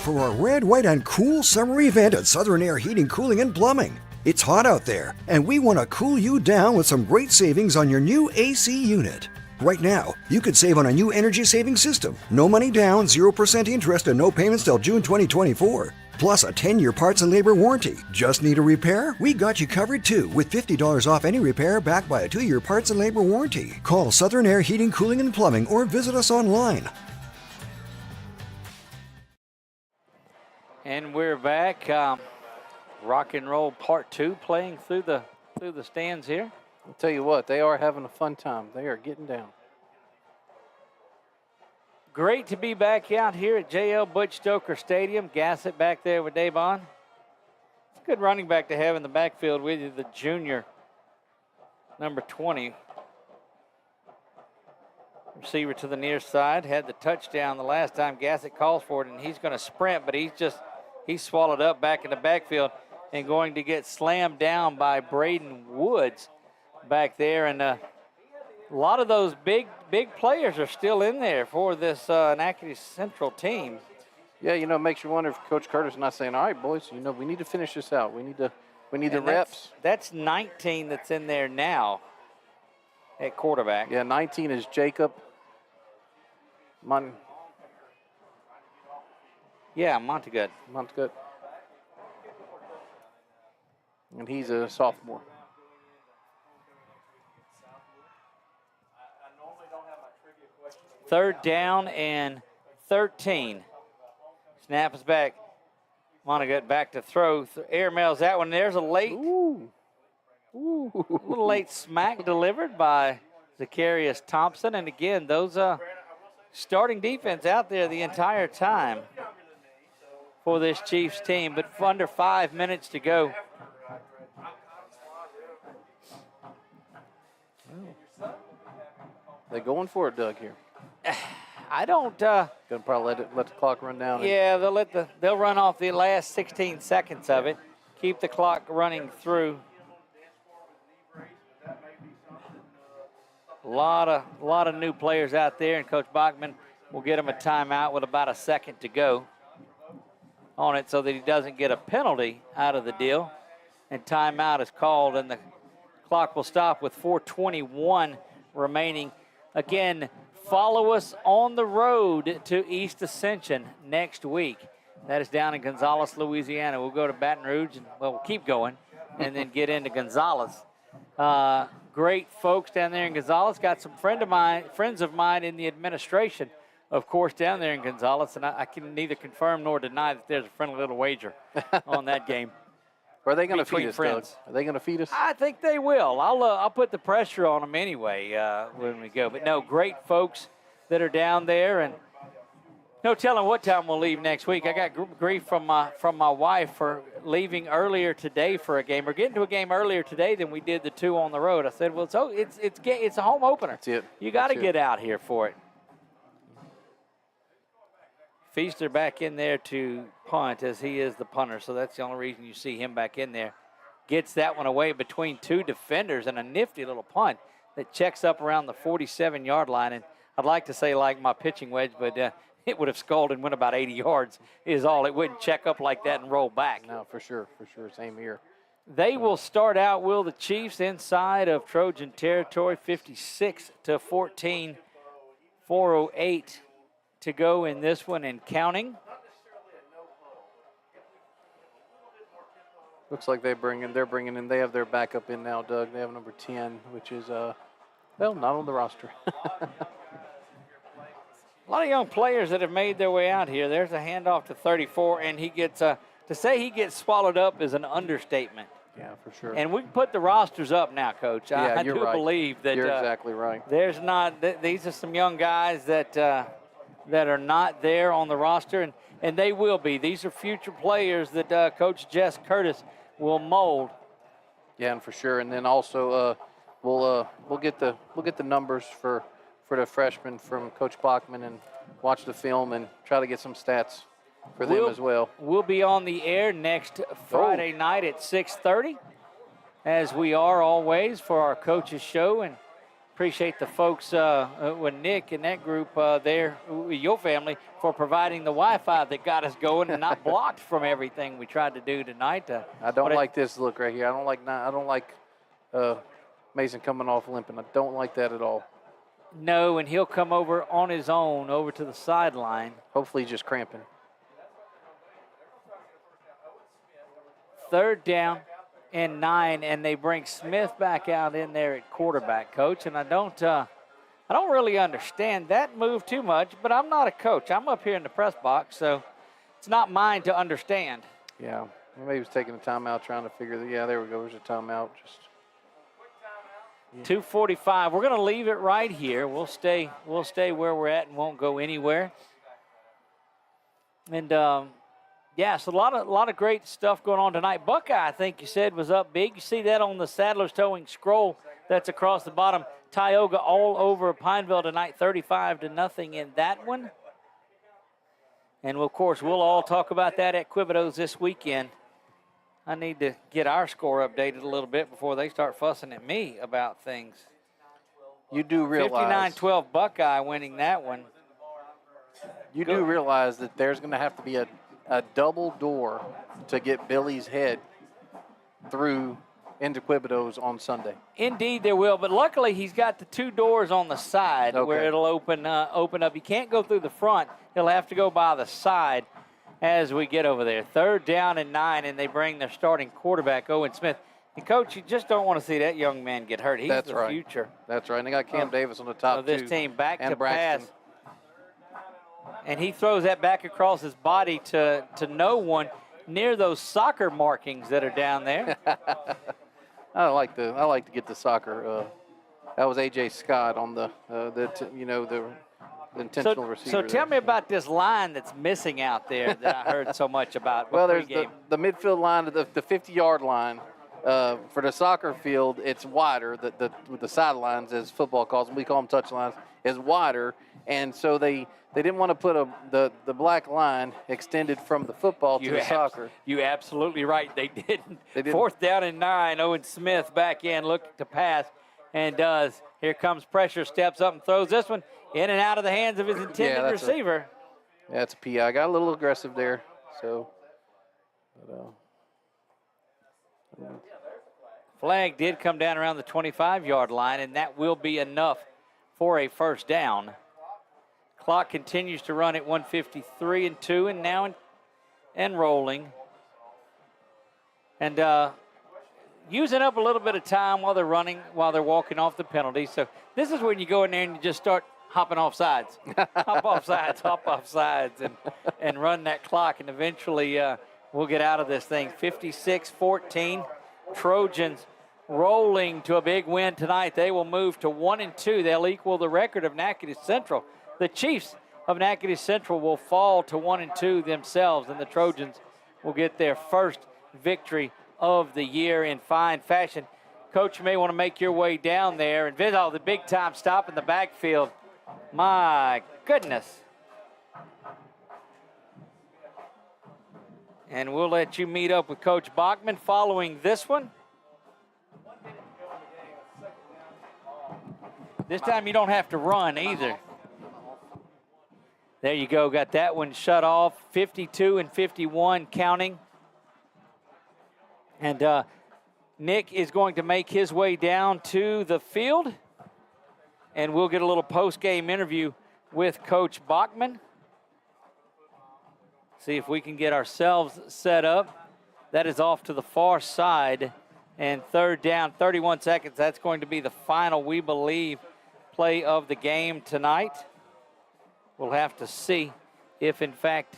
For a red, white, and cool summer event at Southern Air Heating, Cooling, and Plumbing. It's hot out there, and we want to cool you down with some great savings on your new AC unit. Right now, you could save on a new energy-saving system. No money down, 0% interest, and no payments till June 2024. Plus a 10-year parts and labor warranty. Just need a repair? We got you covered too, with $50 off any repair backed by a 2-year parts and labor warranty. Call Southern Air Heating, Cooling, and Plumbing or visit us online. And we're back. Rock and roll part 2 playing through the stands here. I'll tell you what, they are having a fun time. They are getting down. Great to be back out here at J.L. Butch Stoker Stadium. Gassett back there with Davon. It's a good running back to have in the backfield with you, the junior, number 20. Receiver to the near side, had the touchdown the last time. Gassett calls for it, and he's going to sprint, but he's swallowed up back in the backfield and going to get slammed down by Braden Woods back there. And a lot of those big players are still in there for this Natchitoches Central team. Yeah, it makes you wonder if Coach Curtis is not saying, all right, boys, we need to finish this out. We need the reps. That's 19 that's in there now at quarterback. Yeah, 19 is Jacob Montegut. And he's a sophomore. Third down and 13. Snap is back. Montegut back to throw. Air mails that one. There's a late, little late smack delivered by Zacharias Thompson. And again, those starting defense out there the entire time for this Chiefs team, but under 5 minutes to go. They're going for it, Doug, here. I don't. Gonna probably let the clock run down. Yeah, they'll run off the last 16 seconds of it. Keep the clock running through. A lot of new players out there, and Coach Bachman will get him a timeout with about a second to go on it so that he doesn't get a penalty out of the deal. And timeout is called, and the clock will stop with 4:21 remaining. Again, follow us on the road to East Ascension next week. That is down in Gonzales, Louisiana. We'll go to Baton Rouge, and we'll keep going, and then get into Gonzales. Great folks down there in Gonzales. Got some friends of mine in the administration, of course, down there in Gonzales, and I can neither confirm nor deny that there's a friendly little wager on that game. Are they going to feed us, Doug? Are they going to feed us? I think they will. I'll put the pressure on them anyway when we go. But no, great folks that are down there, and no telling what time we'll leave next week. I got grief from my wife for leaving earlier today for a game. We're getting to a game earlier today than we did the two on the road. I said, well, it's a home opener. That's it. You got to get out here for it. Feaster back in there to punt, as he is the punter, so that's the only reason you see him back in there. Gets that one away between two defenders, and a nifty little punt that checks up around the 47-yard line. And I'd like to say like my pitching wedge, but it would have sculled and went about 80 yards is all. It wouldn't check up like that and roll back. No, for sure. Same here. They will start out, the Chiefs, inside of Trojan territory, 56-14, 4:08 to go in this one and counting. Looks like they're bringing in. They have their backup in now, Doug. They have number 10, which is not on the roster. A lot of young players that have made their way out here. There's a handoff to 34, and he gets to say he gets swallowed up is an understatement. Yeah, for sure. And we can put the rosters up now, Coach. Yeah, I you're do right. believe that you're exactly right. There's not. These are some young guys that are not there on the roster, and they will be. These are future players that Coach Jess Curtis will mold. Yeah, and for sure. And then also we'll get the numbers for the freshmen from Coach Bachman and watch the film and try to get some stats for them as well. We'll be on the air next Friday night at 6:30, as we are always for our coaches show, and appreciate the folks with Nick and that group there, your family, for providing the Wi-Fi that got us going and not blocked from everything we tried to do tonight. I don't like this look right here. I don't like Mason coming off limping. I don't like that at all. No, and he'll come over on his own over to the sideline. Hopefully just cramping. 3rd down and 9, and they bring Smith back out in there at quarterback, Coach. And I don't really understand that move too much, but I'm not a coach. I'm up here in the press box, so it's not mine to understand. Yeah, maybe he was taking a timeout trying to figure that. Yeah, there we go. There's a timeout. Just 2:45. We're going to leave it right here. We'll stay where we're at and won't go anywhere. And yeah, so a lot of great stuff going on tonight. Buckeye, I think you said, was up big. You see that on the Saddler's Towing scroll that's across the bottom. Tioga all over Pineville tonight, 35-0 in that one. And of course, we'll all talk about that at Quibido's this weekend. I need to get our score updated a little bit before they start fussing at me about things. You do realize 59-12 Buckeye winning that one. You do realize that there's going to have to be a double door to get Billy's head through into Quibido's on Sunday. Indeed, there will. But luckily, he's got the 2 doors on the side where it'll open up. He can't go through the front. He'll have to go by the side as we get over there. 3rd down and 9, and they bring their starting quarterback, Owen Smith. And, Coach, you just don't want to see that young man get hurt. He's the future. That's right. And they got Cam Davis on the top of this too, team. Back and to Braxton. pass. And he throws that back across his body to no one near those soccer markings that are down there. I like to get the soccer That was A.J. Scott on the intentional receiver. So tell me about this line that's missing out there that I heard so much about. Well, there's the midfield line, the 50-yard line. For the soccer field, it's wider. The sidelines, as football calls them, we call them touch lines, is wider. And so they didn't want to put the black line extended from the football to the soccer. You're absolutely right. They didn't. 4th down and 9. Owen Smith back in, looking to pass, and does. Here comes pressure, steps up and throws this one in and out of the hands of his intended receiver. That's a PI. Got a little aggressive there. So, flag did come down around the 25-yard line, and that will be enough for a first down. Clock continues to run at 1:53 and 2, and now and rolling. And using up a little bit of time while they're running, while they're walking off the penalty. So this is when you go in there and you just start hopping off sides. hop off sides, and run that clock, and eventually we'll get out of this thing. 56-14, Trojans rolling to a big win tonight. They will move to 1-2. They'll equal the record of Natchitoches Central. The Chiefs of Natchitoches Central will fall to 1-2 themselves, and the Trojans will get their first victory of the year in fine fashion. Coach, you may want to make your way down there and visit the big time stop in the backfield. My goodness. And we'll let you meet up with Coach Bachman following this one. This time you don't have to run either. There you go, got that one shut off. 52 and 51 counting. And Nick is going to make his way down to the field, and we'll get a little post-game interview with Coach Bachman. See if we can get ourselves set up. That is off to the far side, and 3rd down, 31 seconds. That's going to be the final, we believe, play of the game tonight. We'll have to see if, in fact,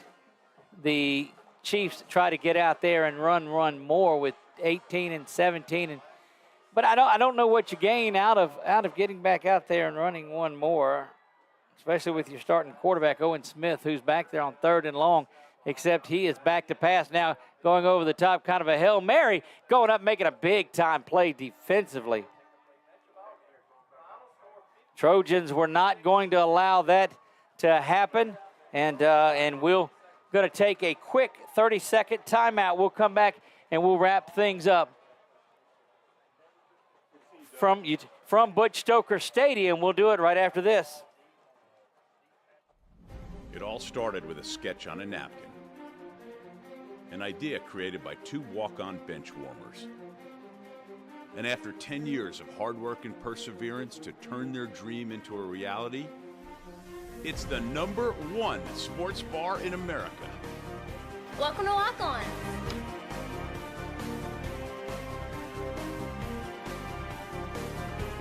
the Chiefs try to get out there and run more with 18 and 17. But I don't know what you gain out of getting back out there and running one more, especially with your starting quarterback, Owen Smith, who's back there on 3rd and long, except he is back to pass now, going over the top, kind of a Hail Mary, going up, making a big-time play defensively. Trojans were not going to allow that to happen, and we're going to take a quick 30-second timeout. We'll come back and we'll wrap things up from Butch Stoker Stadium. We'll do it right after this. It all started with a sketch on a napkin, an idea created by 2 walk-on bench warmers. And after 10 years of hard work and perseverance to turn their dream into a reality, it's the #1 sports bar in America. Welcome to Walk On.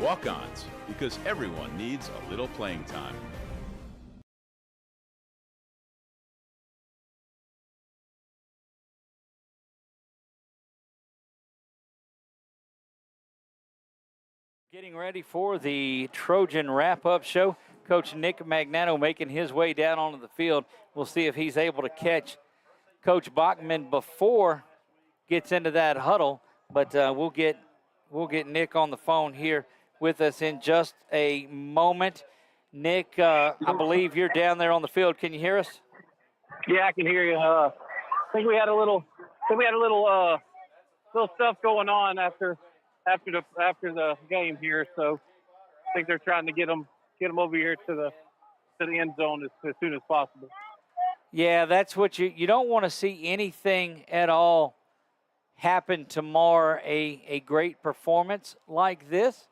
Walk-ons, because everyone needs a little playing time. Getting ready for the Trojan wrap-up show. Coach Nick Magnano making his way down onto the field. We'll see if he's able to catch Coach Bachman before gets into that huddle. But we'll get Nick on the phone here with us in just a moment. Nick, I believe you're down there on the field. Can you hear us? Yeah, I can hear you. I think we had a little stuff going on after the game here. So I think they're trying to get them over here to the end zone as soon as possible. Yeah, that's what you don't want to see anything at all happen to mar a great performance like this.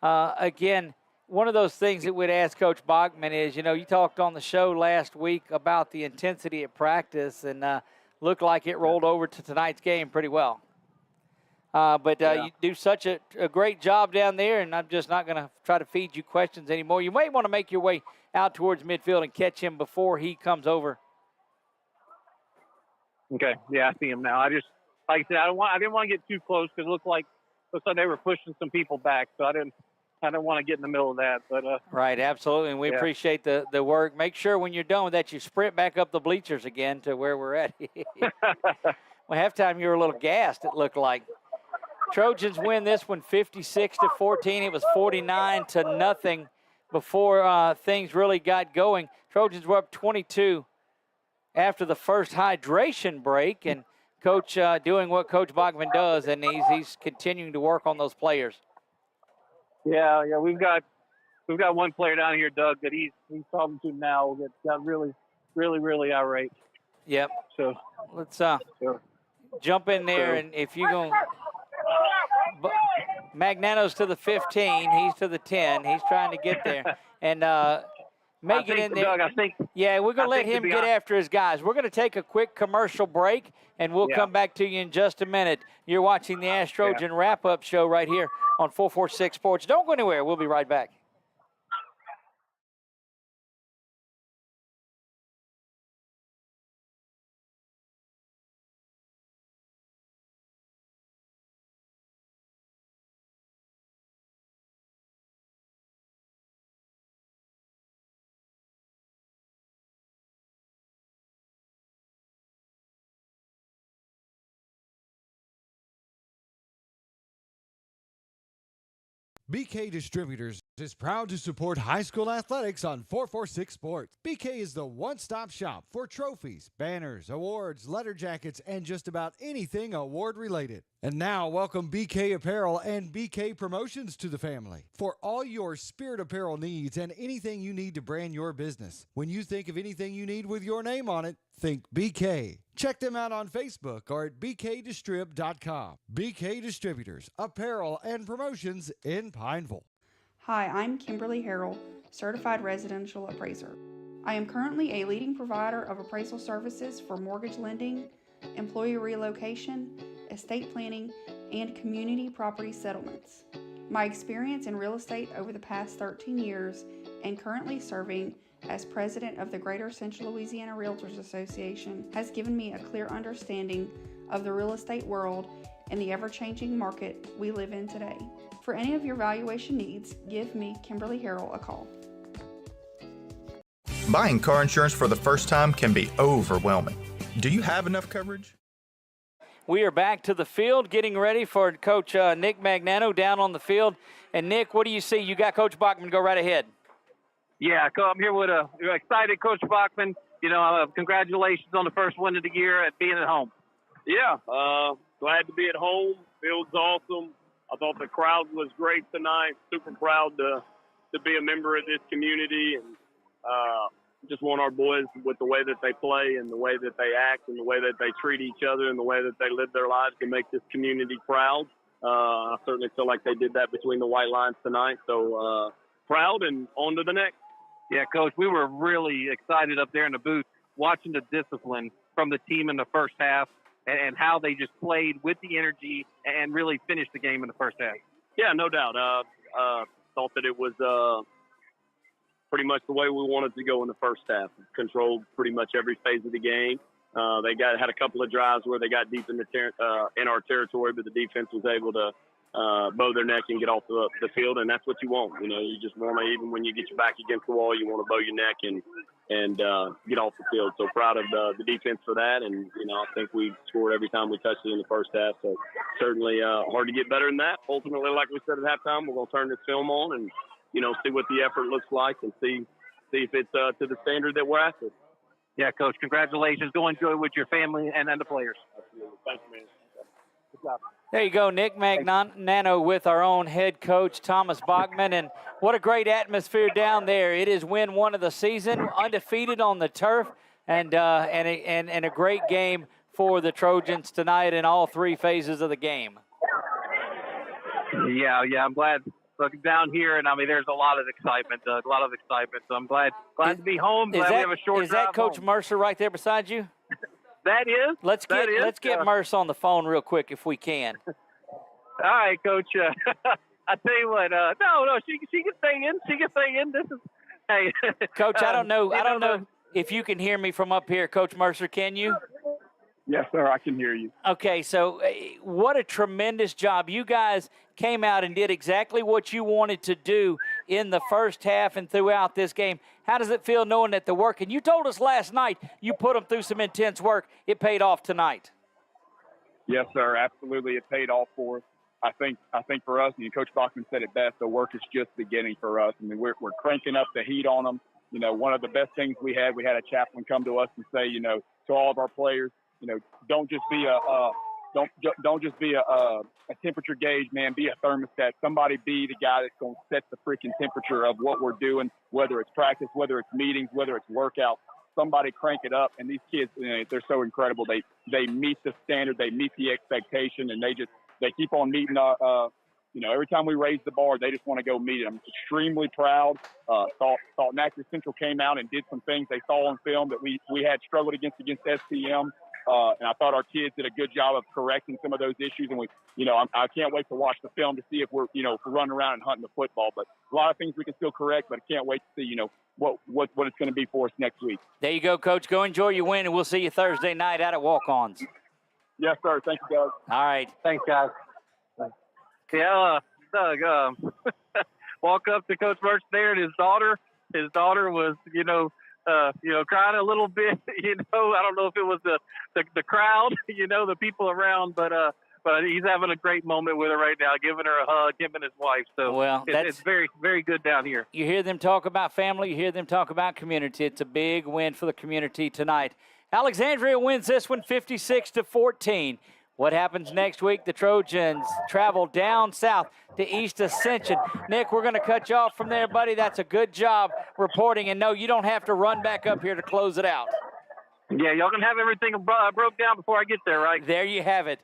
Again, one of those things that we'd ask Coach Bachman is, you talked on the show last week about the intensity at practice, and looked like it rolled over to tonight's game pretty well. But you do such a great job down there, and I'm just not going to try to feed you questions anymore. You may want to make your way out towards midfield and catch him before he comes over. Okay, yeah, I see him now. I just, like I said, I didn't want to get too close because it looked like they were pushing some people back, so I didn't I don't want to get in the middle of that. But right, absolutely, and we appreciate the work. Make sure when you're done with that, you sprint back up the bleachers again to where we're at. Well, halftime you were a little gassed, it looked like. Trojans win this one 56-14. It was 49-0 before things really got going. Trojans were up 22 after the first hydration break, and Coach doing what Coach Bachman does, and he's continuing to work on those players. Yeah, we've got one player down here, Doug, that he's talking to now that got really, really, really irate. Yep. So let's jump in there, and if you go, Magnano's to the 15, he's to the 10. He's trying to get there, and make it in there. Doug, yeah, we're going to let him get after his guys. We're going to take a quick commercial break, and we'll come back to you in just a minute. You're watching the Ash Trojan wrap-up show right here on 446 Sports. Don't go anywhere. We'll be right back. BK Distributors is proud to support high school athletics on 446 Sports. BK is the one-stop shop for trophies, banners, awards, letter jackets, and just about anything award-related. And now, welcome BK Apparel and BK Promotions to the family for all your spirit apparel needs and anything you need to brand your business. When you think of anything you need with your name on it, think BK. Check them out on Facebook or at bkdistrib.com. BK Distributors, Apparel and Promotions in Pineville. Hi, I'm Kimberly Harrell, Certified Residential Appraiser. I am currently a leading provider of appraisal services for mortgage lending, employee relocation, estate planning, and community property settlements. My experience in real estate over the past 13 years and currently serving as president of the Greater Central Louisiana Realtors Association has given me a clear understanding of the real estate world and the ever-changing market we live in today. For any of your valuation needs, give me, Kimberly Harrell, a call. Buying car insurance for the first time can be overwhelming. Do you have enough coverage? We are back to the field, getting ready for Coach Nick Magnano down on the field. And, Nick, what do you see? You got Coach Bachman. Go right ahead. Yeah, I'm here with a excited Coach Bachman. Congratulations on the first win of the year at being at home. Yeah, glad to be at home. Field's awesome. I thought the crowd was great tonight. Super proud to be a member of this community, and just want our boys, with the way that they play and the way that they act and the way that they treat each other and the way that they live their lives, to make this community proud. I certainly feel like they did that between the white lines tonight. So proud, and on to the next. Yeah, Coach, we were really excited up there in the booth watching the discipline from the team in the first half and how they just played with the energy and really finished the game in the first half. Yeah, no doubt. Thought that it was pretty much the way we wanted to go in the first half. Controlled pretty much every phase of the game. They had a couple of drives where they got deep in in our territory, but the defense was able to bow their neck and get off the field, and that's what you want. You just want to, even when you get your back against the wall, you want to bow your neck and get off the field. So proud of the defense for that, and I think we scored every time we touched it in the first half. So certainly hard to get better than that. Ultimately, like we said at halftime, we're going to turn this film on and see what the effort looks like and see if it's to the standard that we're after. Yeah, Coach, congratulations. Go enjoy with your family and the players. Absolutely. Thank you, man. Good job. There you go, Nick Magnano with our own head coach, Thomas Bachman. And what a great atmosphere down there. It is win one of the season, undefeated on the turf, and a great game for the Trojans tonight in all three phases of the game. Yeah, I'm glad. Looking down here, and there's a lot of excitement, Doug, a lot of excitement. So I'm glad to be home. Glad we have a short drive. Is that Coach home. Mercer right there beside you? That is. Let's get Mercer on the phone real quick if we can. All right, Coach. I tell you what. No, she can stay in. She can stay in. This is. Hey, Coach. I don't know if you can hear me from up here, Coach Mercer. Can you? Yes, sir. I can hear you. Okay, so what a tremendous job. You guys came out and did exactly what you wanted to do in the first half and throughout this game. How does it feel knowing that the work, and you told us last night you put them through some intense work, it paid off tonight? Yes, sir, absolutely. It paid off for us. I think for us, and Coach Bachman said it best, the work is just beginning for us. I mean, we're cranking up the heat on them. You know, one of the best things we had a chaplain come to us and say, you know, to all of our players, you know, don't just be a temperature gauge, man. Be a thermostat. Somebody be the guy that's going to set the freaking temperature of what we're doing, whether it's practice, whether it's meetings, whether it's workouts. Somebody crank it up. And these kids, you know, they're so incredible. They meet the standard, they meet the expectation, and they keep on meeting. You know, every time we raise the bar, they just want to go meet it. I'm extremely proud. Thought Natchitoches Central came out and did some things they saw on film that we had struggled against SPM. And I thought our kids did a good job of correcting some of those issues. And I can't wait to watch the film to see if we're running around and hunting the football. But a lot of things we can still correct, but I can't wait to see, you know, what it's going to be for us next week. There you go, Coach. Go enjoy your win, and we'll see you Thursday night out at Walk-Ons. Yes, sir. Thank you, guys. All right. Thanks, guys. Yeah, Doug, walk up to Coach Birch there and his daughter. His daughter was, crying a little bit. I don't know if it was the crowd, the people around, but he's having a great moment with her right now, giving her a hug, him and his wife. So it's very, very good down here. You hear them talk about family. You hear them talk about community. It's a big win for the community tonight. Alexandria wins this one 56-14. What happens next week? The Trojans travel down south to East Ascension. Nick, we're going to cut you off from there, buddy. That's a good job reporting. And no, you don't have to run back up here to close it out. Yeah, y'all can have everything broke down before I get there, right? There you have it.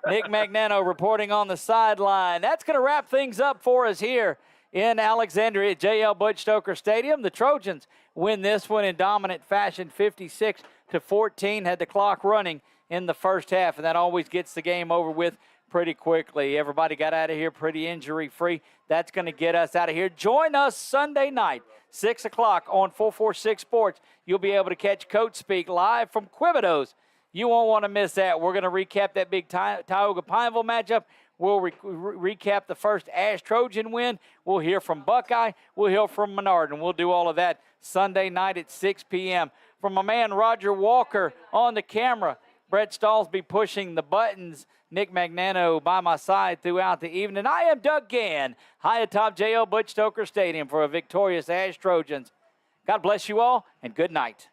Nick Magnano reporting on the sideline. That's going to wrap things up for us here in Alexandria at J.L. Butch Stoker Stadium. The Trojans win this one in dominant fashion, 56-14, had the clock running in the first half, and that always gets the game over with pretty quickly. Everybody got out of here pretty injury-free. That's going to get us out of here. Join us Sunday night, 6 o'clock on 446 Sports. You'll be able to catch Coach Speak live from Quibidos. You won't want to miss that. We're going to recap that big Tioga-Pineville matchup. We'll recap the first Ash Trojan win. We'll hear from Buckeye. We'll hear from Menard, and we'll do all of that Sunday night at 6 p.m. From my man Roger Walker on the camera, Brett Stallsby pushing the buttons, Nick Magnano by my side throughout the evening. I am Doug Gann, high atop J.L. Butch Stoker Stadium for a victorious Ash Trojans. God bless you all, and good night.